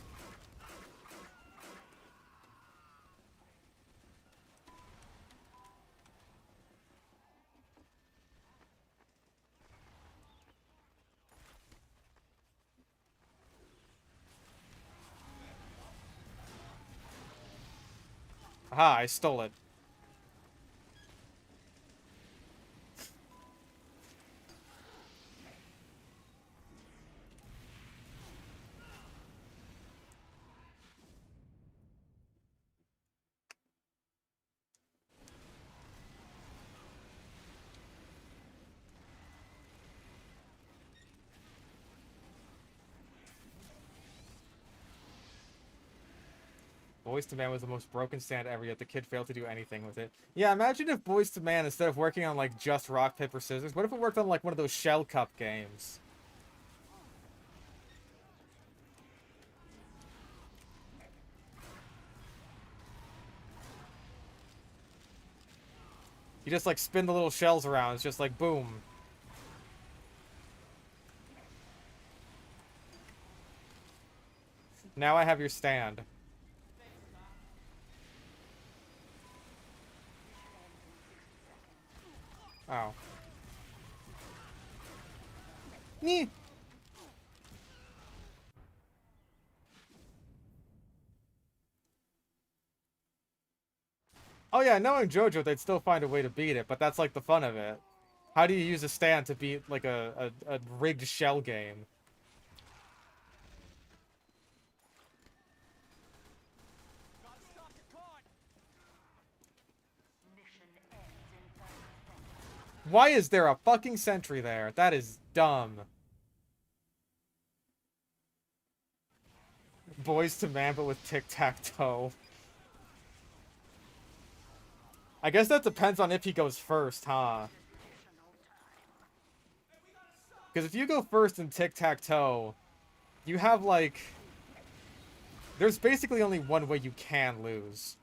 Aha, I stole it. Boys to Man was the most broken stand ever, yet the kid failed to do anything with it. Yeah, imagine if Boys to Man, instead of working on, like, just rock, paper, scissors, what if it worked on, like, one of those Shell Cup games? You just, like, spin the little shells around, it's just like, boom. Now I have your stand. Oh. Nee. Oh yeah, knowing JoJo, they'd still find a way to beat it, but that's like the fun of it. How do you use a stand to beat like a rigged shell game? Gotta stop the clock! Mission ends in 30 seconds. Why is there a fucking sentry there? That is dumb. Boys to Man, but with tic-tac-toe. I guess that depends on if he goes first, huh? Because if you go first in tic-tac-toe, you have, like... There's basically only one way you can lose.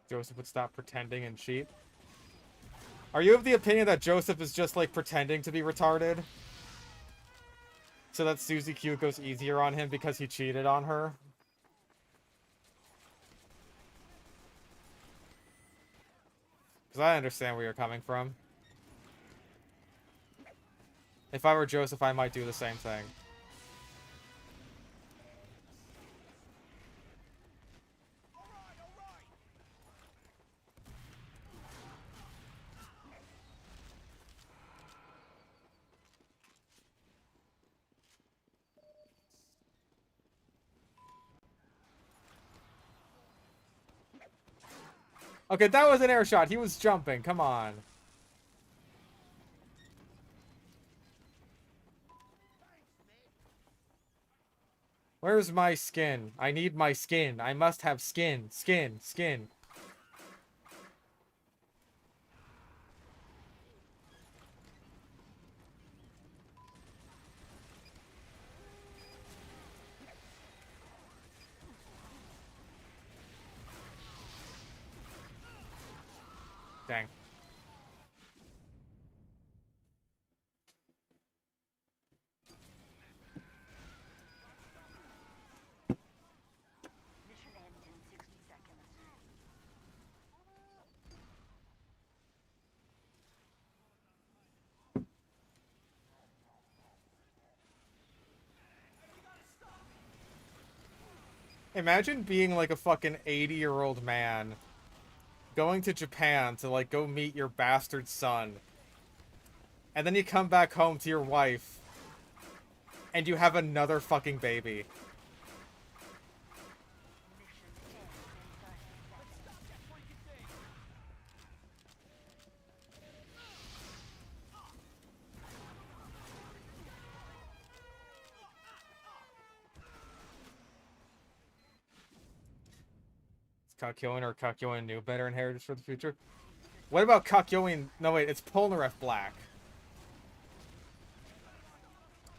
Joseph would stop pretending and cheat. Are you of the opinion that Joseph is just, like, pretending to be retarded? So that Suzy Q goes easier on him because he cheated on her? Because I understand where you're coming from. If I were Joseph, I might do the same thing. Okay, that was an air shot. He was jumping. Come on. Where's my skin? I need my skin. I must have skin. Skin. Skin. Dang. Mission ends in 60 seconds. Hey, you gotta stop Imagine being like a fucking 80-year-old man going to Japan to like go meet your bastard son. And then you come back home to your wife and you have another fucking baby. Is Kakyoin or Kakyoin new better inheritors for the future? What about Kakyoin? No, wait, it's Polnareff Black.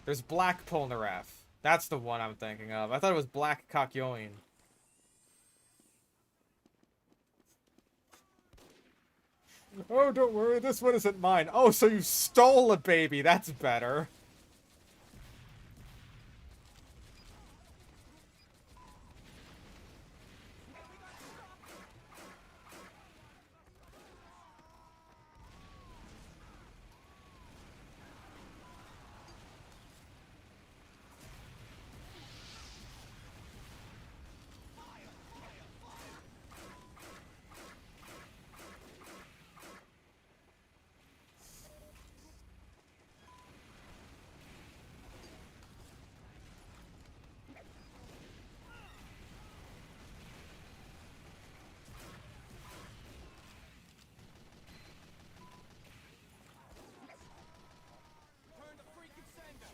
There's Black Polnareff. That's the one I'm thinking of. I thought it was Black Kakyoin. Oh, don't worry, this one isn't mine. Oh, so you stole a baby. That's better. Turn the freaking sender.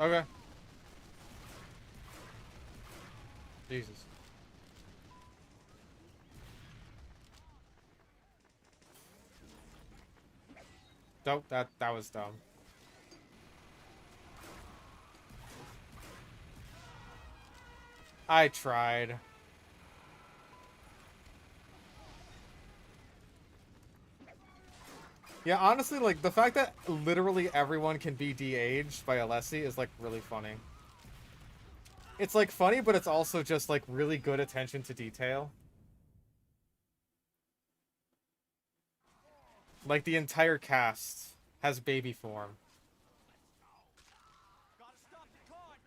Okay. Jesus. Nope, that was dumb. I tried. Yeah, honestly, like, the fact that literally everyone can be de-aged by Alessi is, like, really funny. It's, like, funny, but it's also just, like, really good attention to detail. Like, the entire cast has baby form. Gotta stop the card.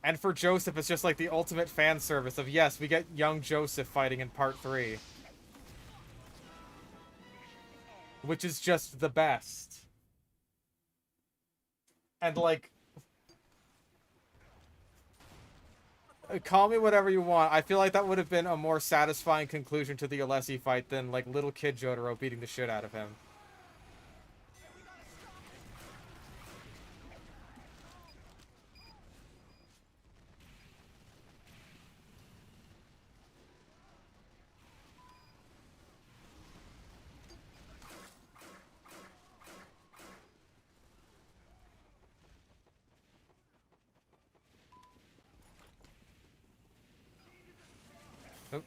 And for Joseph, it's just, like, the ultimate fan service of, yes, we get young Joseph fighting in part 3. Which is just the best. And, like... call me whatever you want. I feel like that would have been a more satisfying conclusion to the Alessi fight than, like, little kid Jotaro beating the shit out of him. Oop.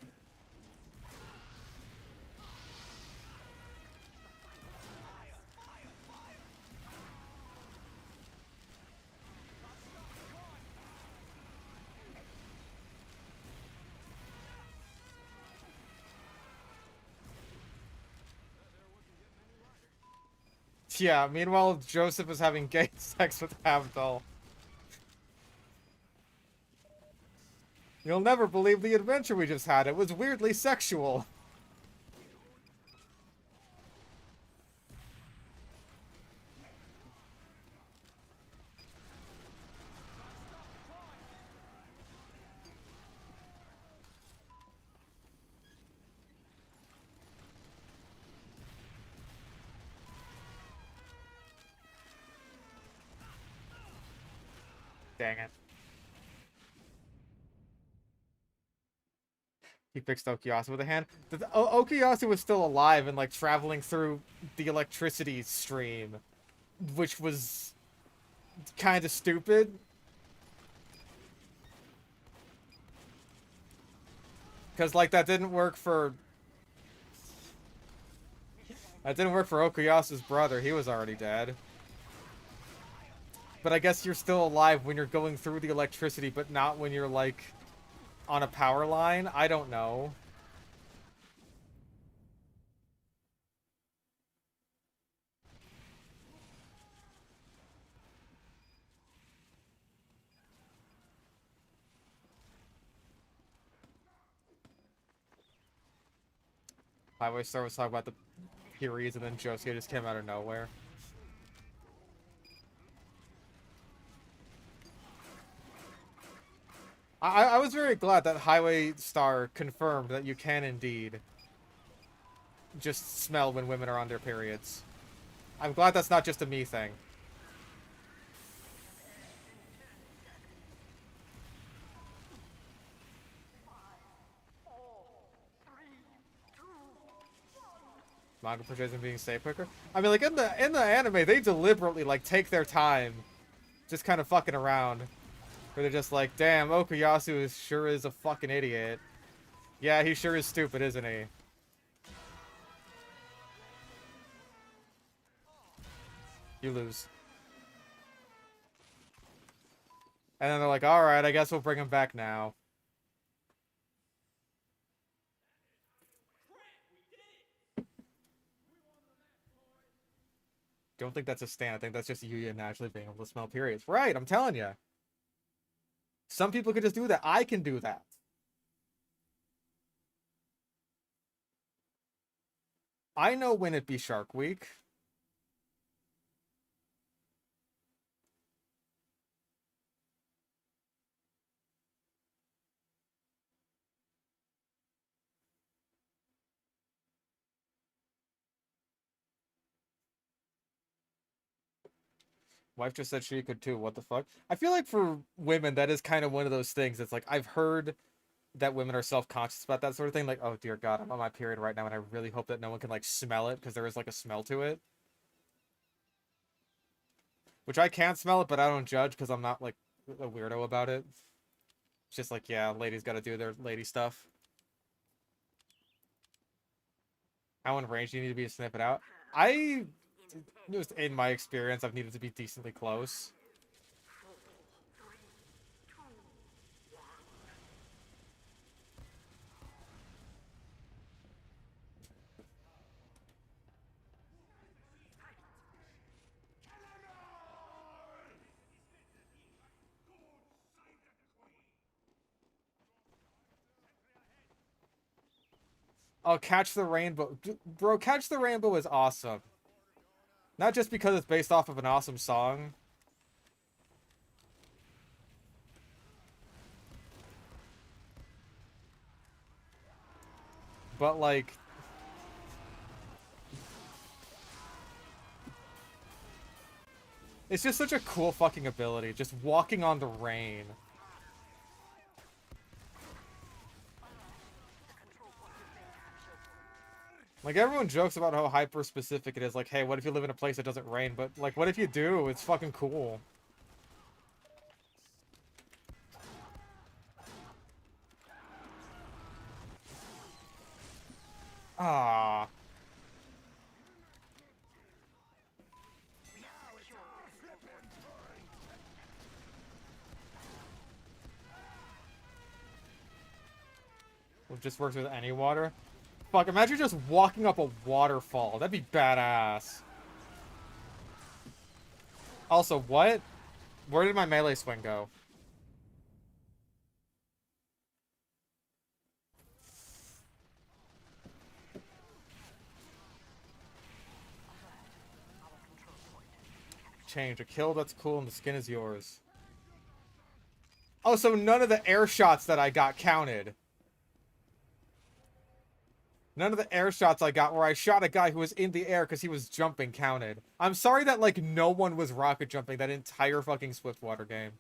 Yeah, meanwhile, Joseph is having gay sex with Abdul. You'll never believe the adventure we just had. It was weirdly sexual. Dang it. He fixed Okuyasu with a hand. Okuyasu was still alive and, like, traveling through the electricity stream, which was kind of stupid. Because, like, that didn't work for... That didn't work for Okuyasu's brother. He was already dead. But I guess you're still alive when you're going through the electricity, but not when you're, like, on a power line? I don't know. Highway Star was talking about the periods, and then Josuke just came out of nowhere. I was very glad that Highway Star confirmed that you can indeed just smell when women are on their periods. I'm glad that's not just a me thing. Manga portrays being safe quicker. I mean, like in the anime, they deliberately like take their time, just kind of fucking around. Where they're just like, damn, Okuyasu sure is a fucking idiot. Yeah, he sure is stupid, isn't he? You lose. And then they're like, alright, I guess we'll bring him back now. Don't think that's a stand. I think that's just Yuya naturally being able to smell periods. Right, I'm telling you. Some people can just do that. I can do that. I know when it be Shark Week. Wife just said she could too. What the fuck? I feel like for women, that is kind of one of those things. It's like, I've heard that women are self-conscious about that sort of thing. Like, oh dear God, I'm on my period right now, and I really hope that no one can like smell it, because there is like a smell to it. Which I can't smell it, but I don't judge, because I'm not like a weirdo about it. It's just like, yeah, ladies gotta do their lady stuff. How in range do you need to be to sniff it out? Just in my experience, I've needed to be decently close. Oh, Catch the Rainbow. Bro, Catch the Rainbow is awesome. Not just because it's based off of an awesome song. But, like... it's just such a cool fucking ability. Just walking on the rain. Like, everyone jokes about how hyper-specific it is. Like, hey, what if you live in a place that doesn't rain? But, like, what if you do? It's fucking cool. Ah. It just works with any water. Fuck, imagine just walking up a waterfall. That'd be badass. Also, what? Where did my melee swing go? Change. A kill, that's cool, and the skin is yours. Oh, so none of the air shots that I got counted. None of the air shots I got where I shot a guy who was in the air because he was jumping counted. I'm sorry that, like, no one was rocket jumping that entire fucking Swiftwater game.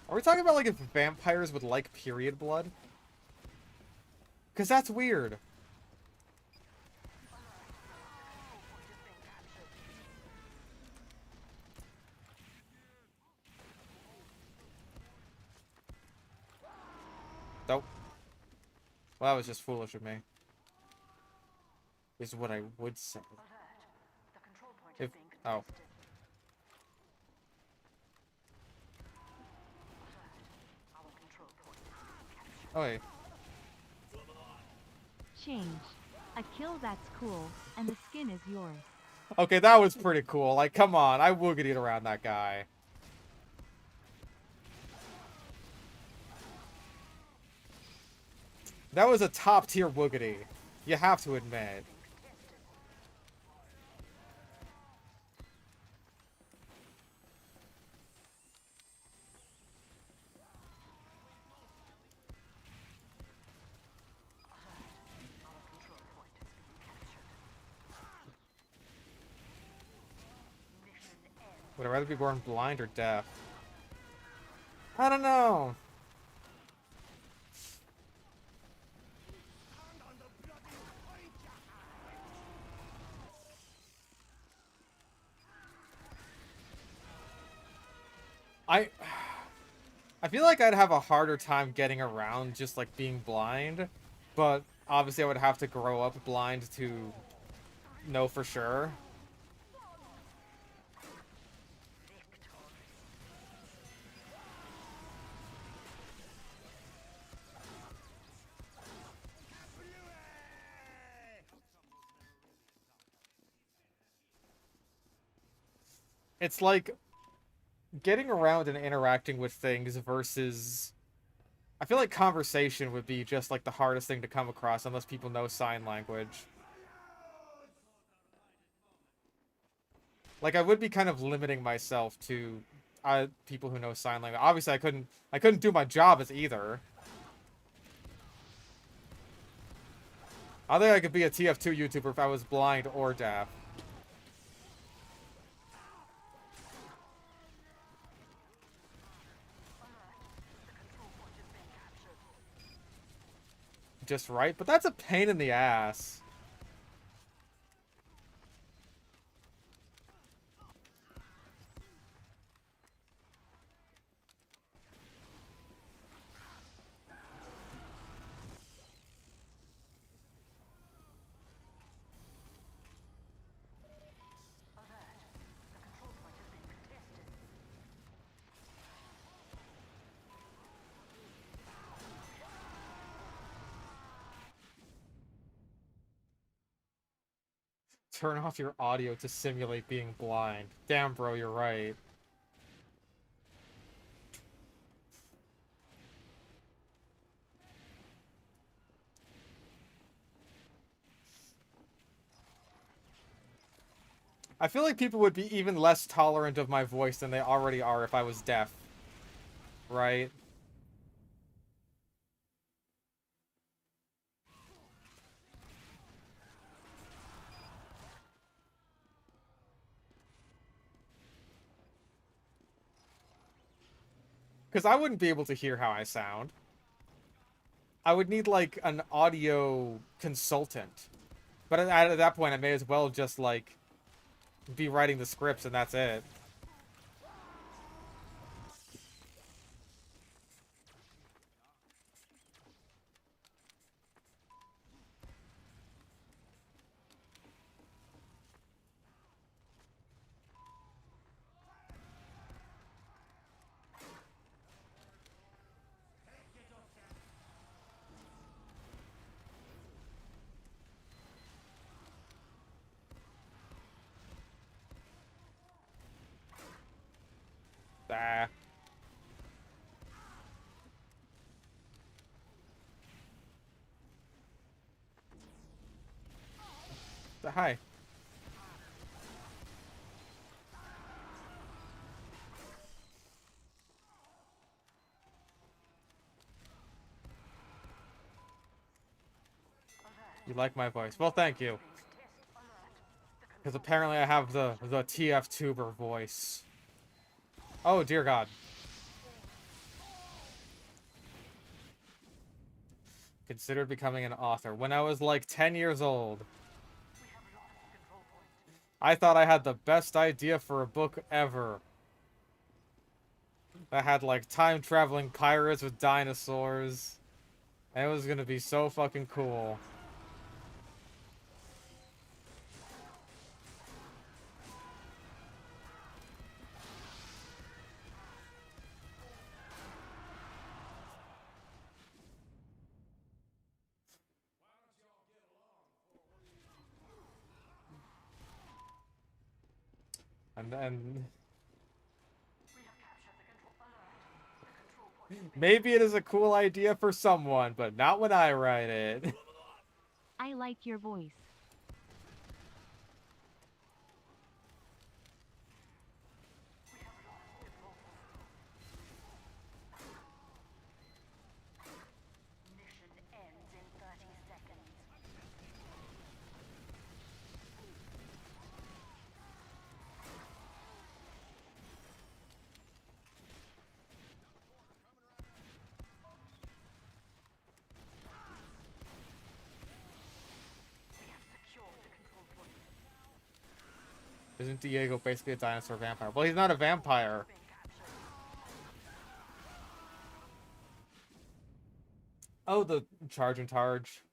Are we talking about, like, if vampires would like period blood? Because that's weird. Nope. Well, that was just foolish of me. is what I would say. Alert. The control point If is being oh, contested. Alert. Our control point is being captured. oh wait. Change. A kill that's cool, and the skin is yours. Okay, that was pretty cool. Like, come on, I woogitied around that guy. That was a top tier woogity. You have to admit. Our control point is being captured. Mission end. Would I rather be born blind or deaf? I don't know. I feel like I'd have a harder time getting around just like being blind, but obviously I would have to grow up blind to know for sure. It's like getting around and interacting with things versus I feel like conversation would be just like the hardest thing to come across unless people know sign language. Like I would be kind of limiting myself to people who know sign language. Obviously I couldn't do my job as either. I think I could be a TF2 YouTuber if I was blind or deaf. Just right, but that's a pain in the ass. Turn off your audio to simulate being blind. Damn, bro, you're right. I feel like people would be even less tolerant of my voice than they already are if I was deaf. Right? Because I wouldn't be able to hear how I sound. I would need, like, an audio consultant. But at that point, I may as well just, like, be writing the scripts and that's it. Ah. Hi. You like my voice? Well, thank you. Because apparently I have the TF tuber voice. Oh, dear God. Considered becoming an author. When I was like 10 years old, I thought I had the best idea for a book ever. That had like time-traveling pirates with dinosaurs. And it was gonna be so fucking cool. And then We have captured the control alert. The control point has been maybe it is a cool idea for someone, but not when I write it. I like your voice. We have lost control point. Mission ends in 30 seconds. We have secured the control point. Isn't Diego basically a dinosaur vampire? Well, he's not a vampire. Been captured. Oh, the charge and charge.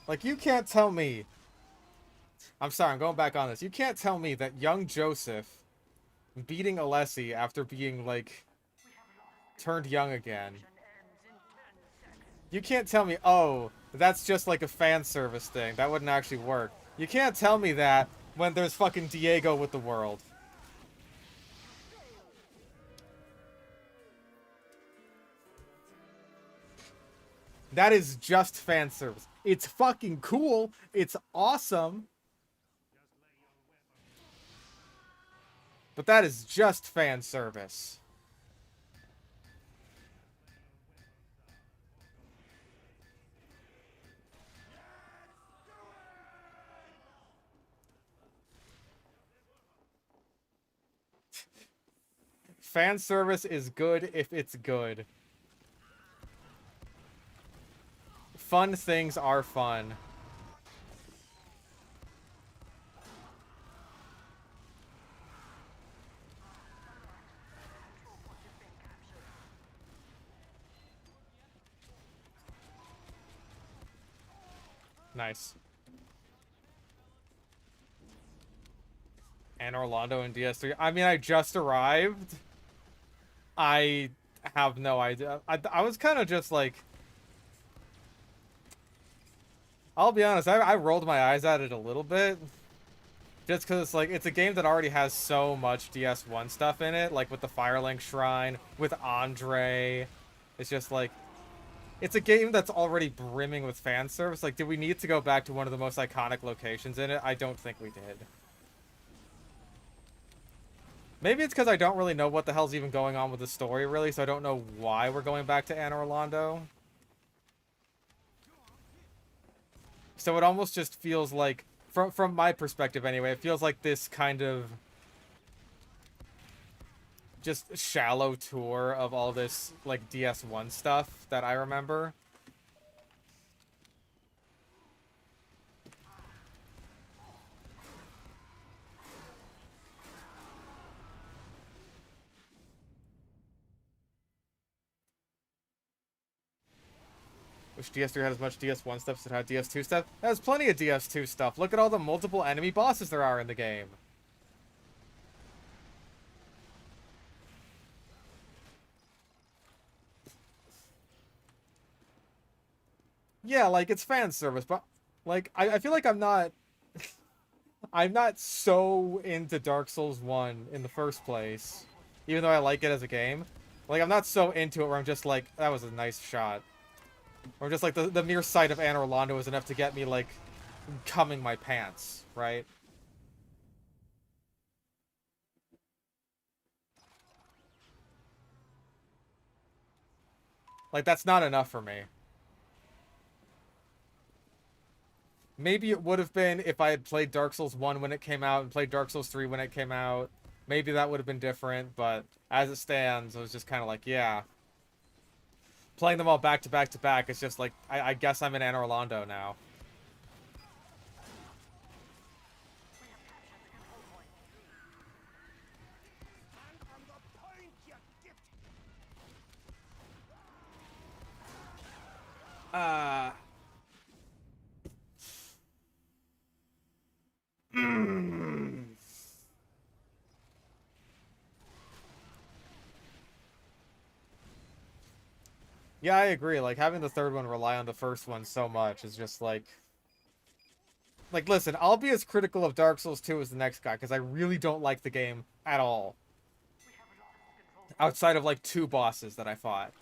Like, you can't tell me. I'm sorry, I'm going back on this. You can't tell me that young Joseph beating Alessi after being, like, turned young again. Mission ends in 10 seconds. You can't tell me, oh, that's just like a fan service thing. That wouldn't actually work. You can't tell me that when there's fucking Diego with the world. That is just fan service. It's fucking cool. It's awesome. But that is just fan service. Fan service is good if it's good. Fun things are fun. Control point has been captured. Nice. And Orlando in DS3. I mean, I just arrived. I have no idea. I was kind of just like... I'll be honest, I rolled my eyes at it a little bit. Just because, like, it's a game that already has so much DS1 stuff in it. Like, with the Firelink Shrine, with Andre. It's just, like... It's a game that's already brimming with fan service. Like, did we need to go back to one of the most iconic locations in it? I don't think we did. Maybe it's because I don't really know what the hell's even going on with the story, really, so I don't know why we're going back to Anne Orlando. So it almost just feels like, from my perspective anyway, it feels like this kind of just shallow tour of all this, like, DS1 stuff that I remember. Wish DS3 had as much DS1 stuff as it had DS2 stuff. It has plenty of DS2 stuff. Look at all the multiple enemy bosses there are in the game. Yeah, like, it's fan service, but, like, I feel like I'm not... I'm not so into Dark Souls 1 in the first place. Even though I like it as a game. Like, I'm not so into it where I'm just like, that was a nice shot. Or just like, the mere sight of Anne Orlando is enough to get me, like, cumming my pants, right? Like, that's not enough for me. Maybe it would have been if I had played Dark Souls 1 when it came out and played Dark Souls 3 when it came out. Maybe that would have been different, but as it stands, I was just kind of like, yeah. Playing them all back to back to back, it's just like, I guess I'm in Anne Orlando now. We have captured the control point. Yeah, I agree. Like, having the third one rely on the first one so much is just like, listen, I'll be as critical of Dark Souls 2 as the next guy, because I really don't like the game at all. Outside of, like, 2 bosses that I fought.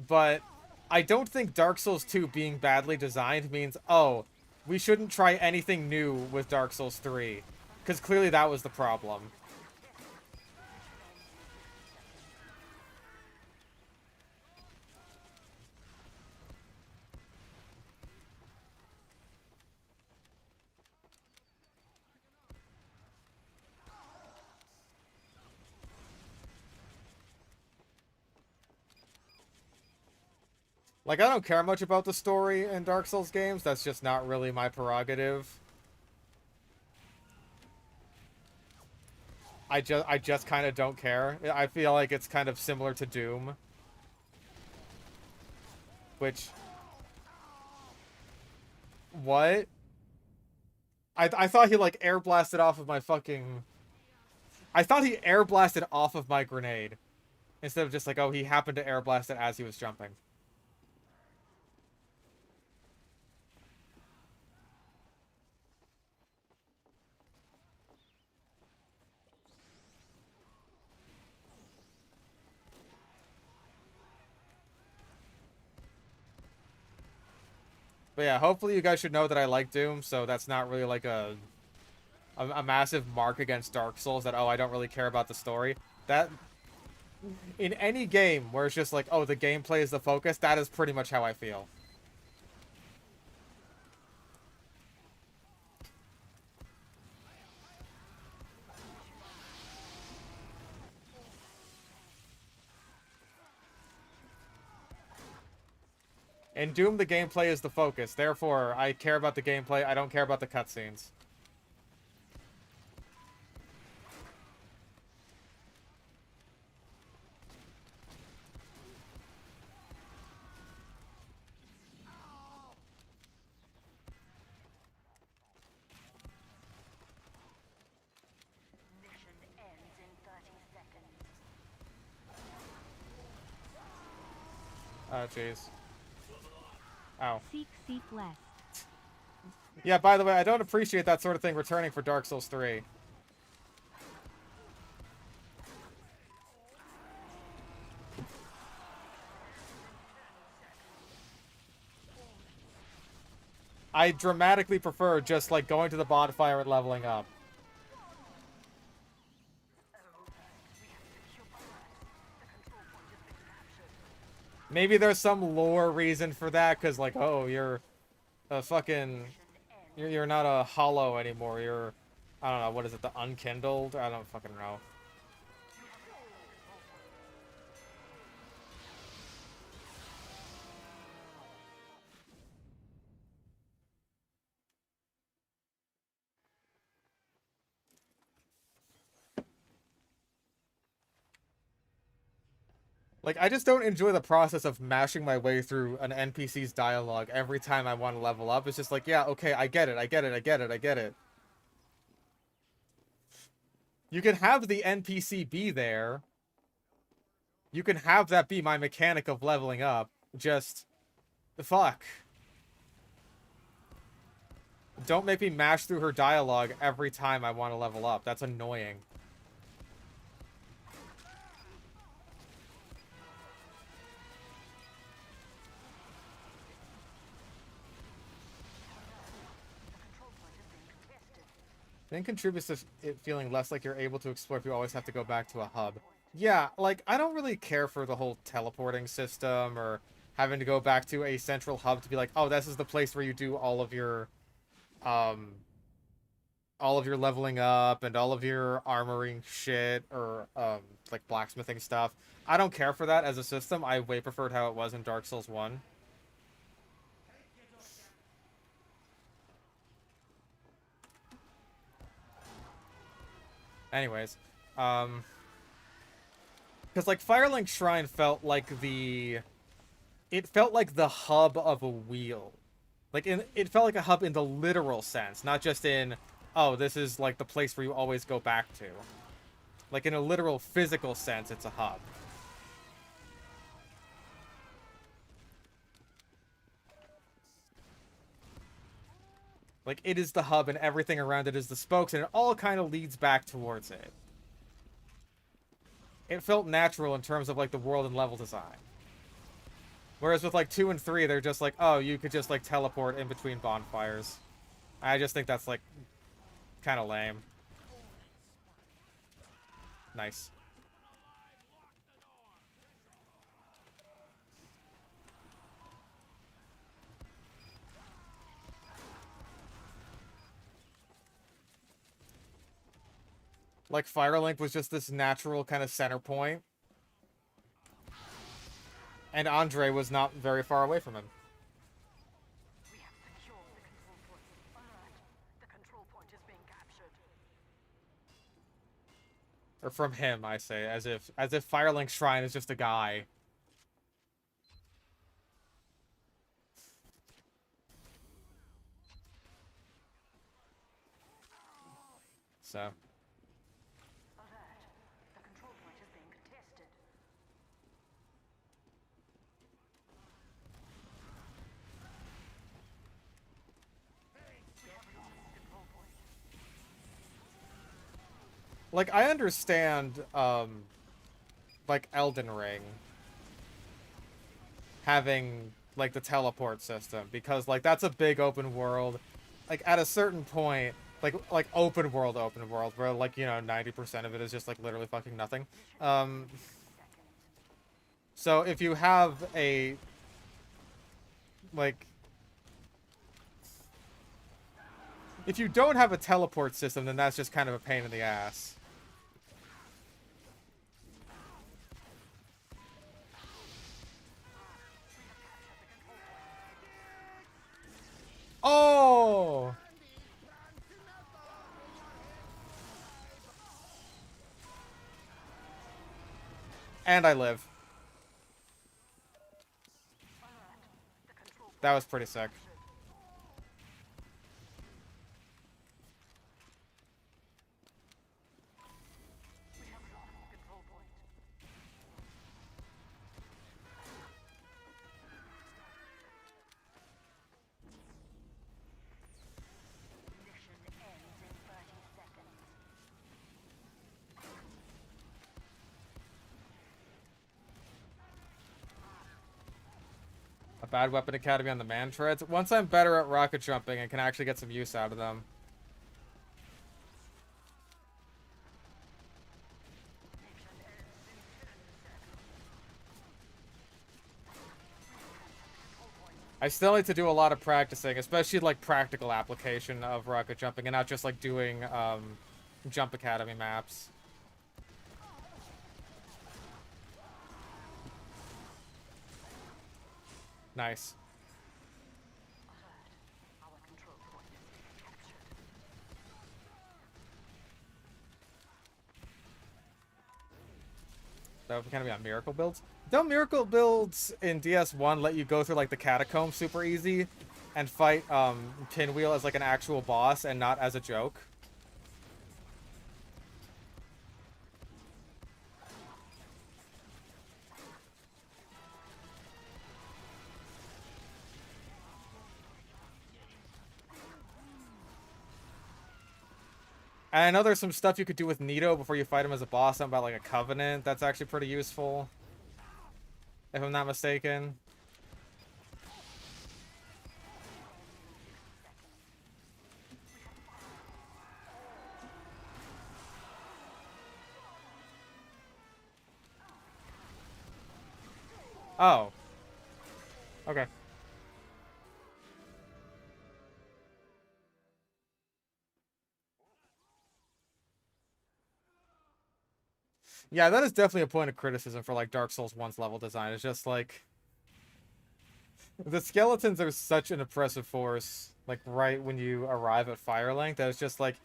But I don't think Dark Souls 2 being badly designed means, oh, we shouldn't try anything new with Dark Souls 3. Because clearly that was the problem. Like, I don't care much about the story in Dark Souls games. That's just not really my prerogative. I just kind of don't care. I feel like it's kind of similar to Doom. Which... What? I thought he, like, air blasted off of my fucking... I thought he air blasted off of my grenade. Instead of just like, oh, he happened to air blast it as he was jumping. But yeah, hopefully you guys should know that I like Doom, so that's not really like a massive mark against Dark Souls that, oh, I don't really care about the story. That, in any game where it's just like, oh, the gameplay is the focus, that is pretty much how I feel. In Doom, the gameplay is the focus. Therefore, I care about the gameplay. I don't care about the cutscenes. Mission ends in 30 seconds. Oh, jeez. Ow. Seek less. Yeah, by the way, I don't appreciate that sort of thing returning for Dark Souls 3. I dramatically prefer just, like, going to the bonfire and leveling up. Maybe there's some lore reason for that, because, like, oh, you're a fucking... You're not a hollow anymore, you're... I don't know, what is it, the unkindled? I don't fucking know. Like, I just don't enjoy the process of mashing my way through an NPC's dialogue every time I want to level up. It's just like, yeah, okay, I get it, I get it, I get it, I get it. You can have the NPC be there. You can have that be my mechanic of leveling up. Just... fuck. Don't make me mash through her dialogue every time I want to level up. That's annoying. Then contributes to it feeling less like you're able to explore if you always have to go back to a hub. Yeah, like, I don't really care for the whole teleporting system or having to go back to a central hub to be like, oh, this is the place where you do all of your leveling up and all of your armoring shit or, like, blacksmithing stuff. I don't care for that as a system. I way preferred how it was in Dark Souls 1. Anyways, because, like, Firelink Shrine felt like the... It felt like the hub of a wheel. Like, it felt like a hub in the literal sense, not just in, oh, this is, like, the place where you always go back to. Like, in a literal physical sense, it's a hub. Like, it is the hub and everything around it is the spokes, and it all kind of leads back towards it. It felt natural in terms of, like, the world and level design. Whereas with, like, 2 and 3, they're just like, oh, you could just, like, teleport in between bonfires. I just think that's, like, kind of lame. Nice. Like, Firelink was just this natural kind of center point. And Andre was not very far away from him. We have secured the control point. Alert. The control point is being captured. Or from him, I say, as if Firelink Shrine is just a guy. So. Alert. The control point is being contested. We have lost control point. Like, I understand, like, Elden Ring having, like, the teleport system, because, like, that's a big open world. Like, at a certain point, like open world, where, like, you know, 90% of it is just, like, literally fucking nothing. So if you have a, like, if you don't have a teleport system, then that's just kind of a pain in the ass. Oh! And I live. That was pretty sick. We have lost control point. Mission ends in 30 seconds. A bad weapon academy on the man treads. Once I'm better at rocket jumping and can actually get some use out of them. I still need to do a lot of practicing, especially like practical application of rocket jumping and not just like doing jump academy maps. Nice. Our control point is being captured. That would kind of be on miracle builds. Don't miracle builds in DS1 let you go through like the catacombs super easy and fight Pinwheel as like an actual boss and not as a joke? And I know there's some stuff you could do with Nito before you fight him as a boss, something about like a covenant. That's actually pretty useful. If I'm not mistaken. Oh. Okay. Yeah, that is definitely a point of criticism for like Dark Souls 1's level design. It's just like the skeletons are such an oppressive force, like right when you arrive at Firelink, that it's just like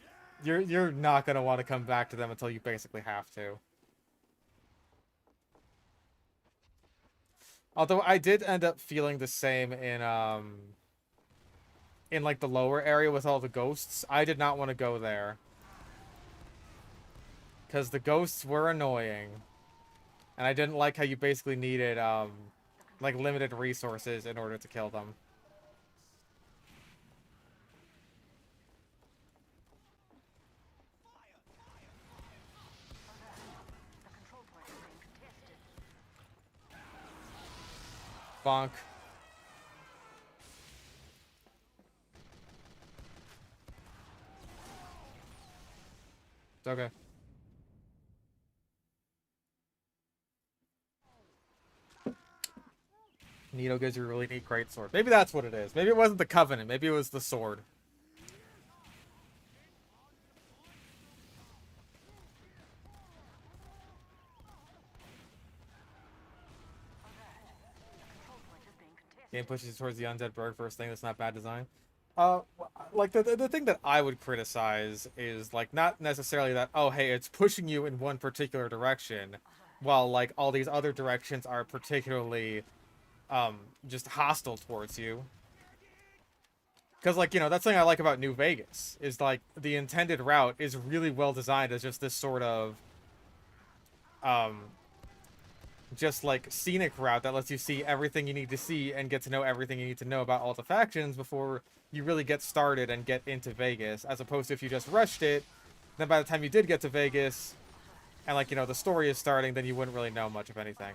you're not gonna want to come back to them until you basically have to. Although I did end up feeling the same in like the lower area with all the ghosts. I did not want to go there. Because the ghosts were annoying. And I didn't like how you basically needed, like, limited resources in order to kill them. The control point is being contested. Bonk. It's okay. Nito gives you a really neat great sword. Maybe that's what it is. Maybe it wasn't the Covenant. Maybe it was the sword. Control point is being contested. Game pushes you towards the undead bird first thing. That's not bad design. Like the thing that I would criticize is like not necessarily that, oh hey, it's pushing you in one particular direction, while like all these other directions are particularly just hostile towards you. Because like, you know, that's something I like about New Vegas is like the intended route is really well designed as just this sort of just like scenic route that lets you see everything you need to see and get to know everything you need to know about all the factions before you really get started and get into Vegas, as opposed to if you just rushed it, then by the time you did get to Vegas and like, you know, the story is starting, then you wouldn't really know much of anything.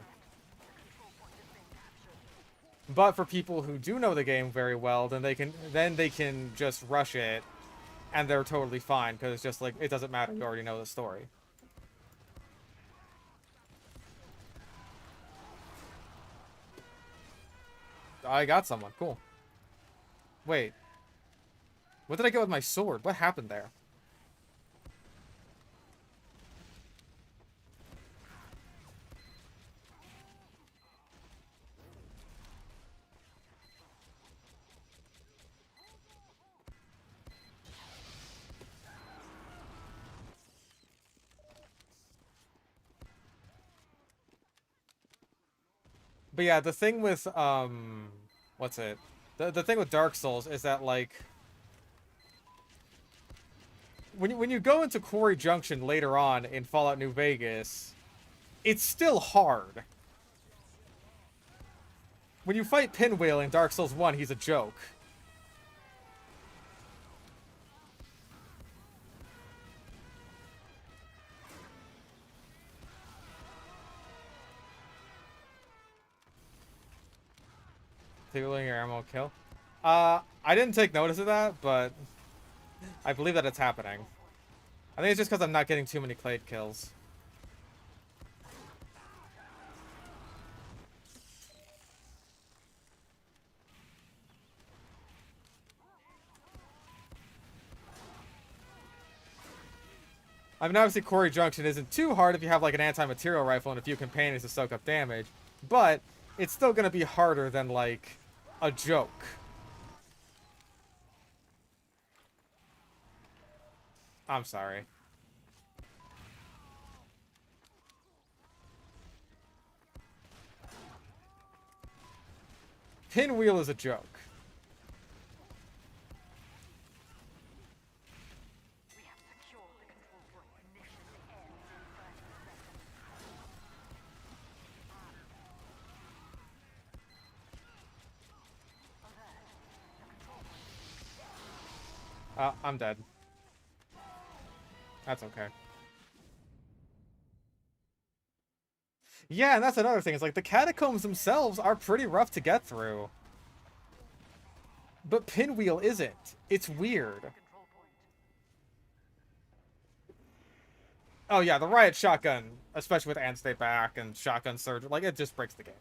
But for people who do know the game very well, then they can just rush it and they're totally fine because it's just like it doesn't matter, you already know the story. I got someone. Cool. Wait. What did I get with my sword? What happened there? But yeah, the thing with what's it? The thing with Dark Souls is that like when you go into Quarry Junction later on in Fallout New Vegas, it's still hard. When you fight Pinwheel in Dark Souls 1, he's a joke. Tabling your ammo kill. I didn't take notice of that, but I believe that it's happening. I think it's just because I'm not getting too many Clade kills. I mean, obviously, Quarry Junction isn't too hard if you have, like, an anti-material rifle and a few companions to soak up damage. But it's still going to be harder than, like, a joke. I'm sorry. Pinwheel is a joke. We have secured the control point. Mission ends in 30 seconds. Alert. The control point. I'm dead. That's okay. Yeah, and that's another thing. It's like the catacombs themselves are pretty rough to get through. But Pinwheel isn't. It's weird. Control point. Oh yeah, the riot shotgun, especially with Ant Stay Back and shotgun surge, like it just breaks the game.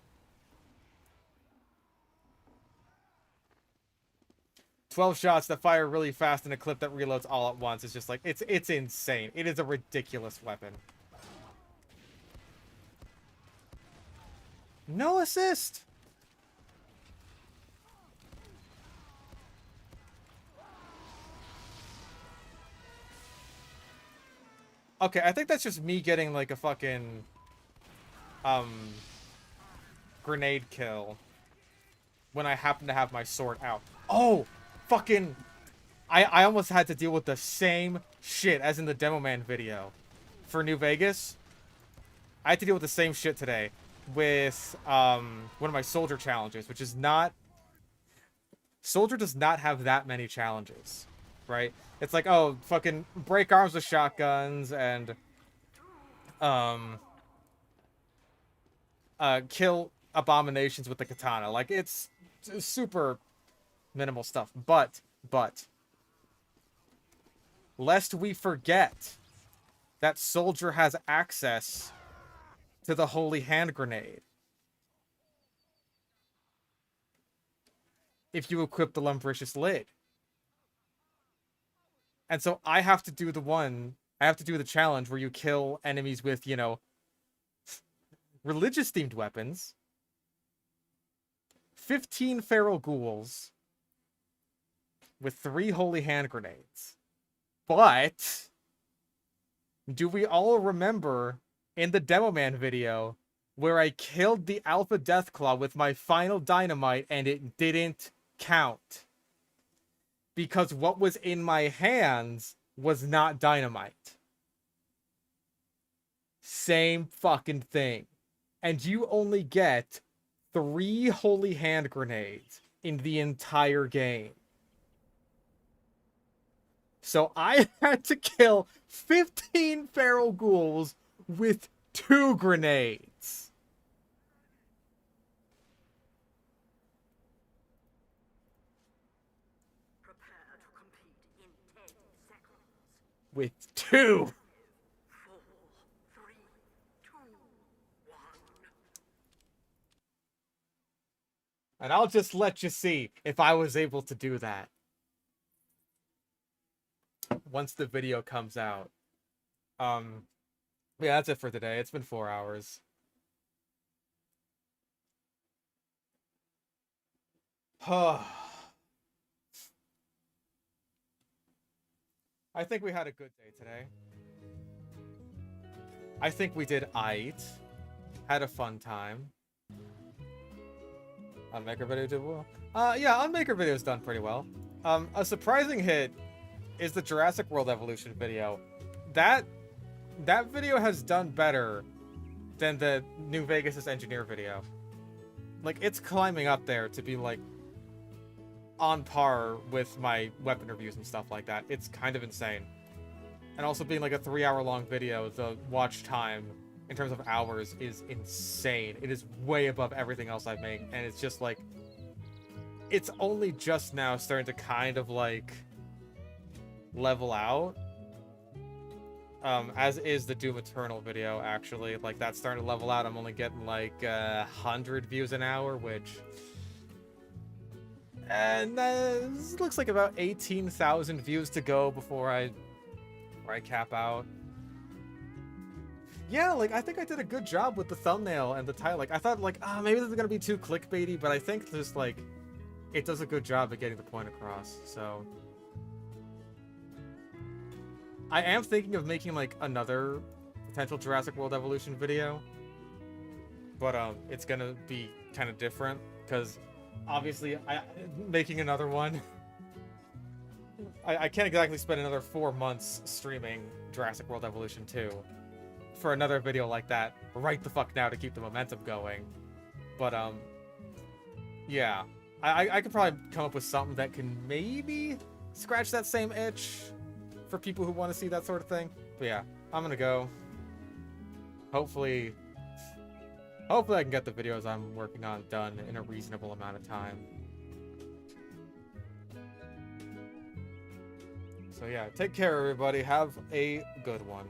12 shots that fire really fast in a clip that reloads all at once. It's just like, it's insane. It is a ridiculous weapon. No assist! Okay, I think that's just me getting like a fucking grenade kill when I happen to have my sword out. Oh! Fucking... I almost had to deal with the same shit as in the Demo Man video. for New Vegas, I had to deal with the same shit today with one of my soldier challenges, which is not... Soldier does not have that many challenges, right? It's like, oh, fucking break arms with shotguns and kill abominations with the katana. Like, it's super minimal stuff. But, lest we forget that Soldier has access to the Holy Hand Grenade if you equip the Lumbricious Lid. And so I have to do the challenge where you kill enemies with, you know, religious-themed weapons, 15 feral ghouls, with 3 Holy Hand Grenades. But do we all remember in the Demo Man video where I killed the Alpha Deathclaw with my final dynamite and it didn't count? Because what was in my hands was not dynamite. Same fucking thing. And you only get 3 Holy Hand Grenades in the entire game. So I had to kill 15 feral ghouls with 2 grenades. Prepare to compete in 10 seconds. With 2. 4, 3, 2, 1. And I'll just let you see if I was able to do that once the video comes out. Yeah, that's it for today. It's been 4 hours. I think we had a good day today. I think we did aight. Had a fun time. Unmaker video did well. Yeah, Unmaker video's done pretty well. A surprising hit is the Jurassic World Evolution video. That video has done better than the New Vegas' engineer video. Like, it's climbing up there to be, like, on par with my weapon reviews and stuff like that. It's kind of insane. And also being, like, a 3-hour-long video, the watch time, in terms of hours, is insane. It is way above everything else I've made, and it's just, like... It's only just now starting to kind of, like... level out, as is the Doom Eternal video, actually. Like, that's starting to level out. I'm only getting like 100 views an hour, which, and this looks like about 18,000 views to go before I cap out. Yeah, like, I think I did a good job with the thumbnail and the title. Like, I thought, like, maybe this is gonna be too clickbaity, but I think just, like, it does a good job at getting the point across, so... I am thinking of making, like, another potential Jurassic World Evolution video. But, it's gonna be kind of different, because, obviously, making another one... I can't exactly spend another 4 months streaming Jurassic World Evolution 2 for another video like that right the fuck now to keep the momentum going. But, yeah. I could probably come up with something that can maybe scratch that same itch for people who want to see that sort of thing. But yeah, I'm gonna go. Hopefully I can get the videos I'm working on done in a reasonable amount of time. So yeah, take care everybody. Have a good one.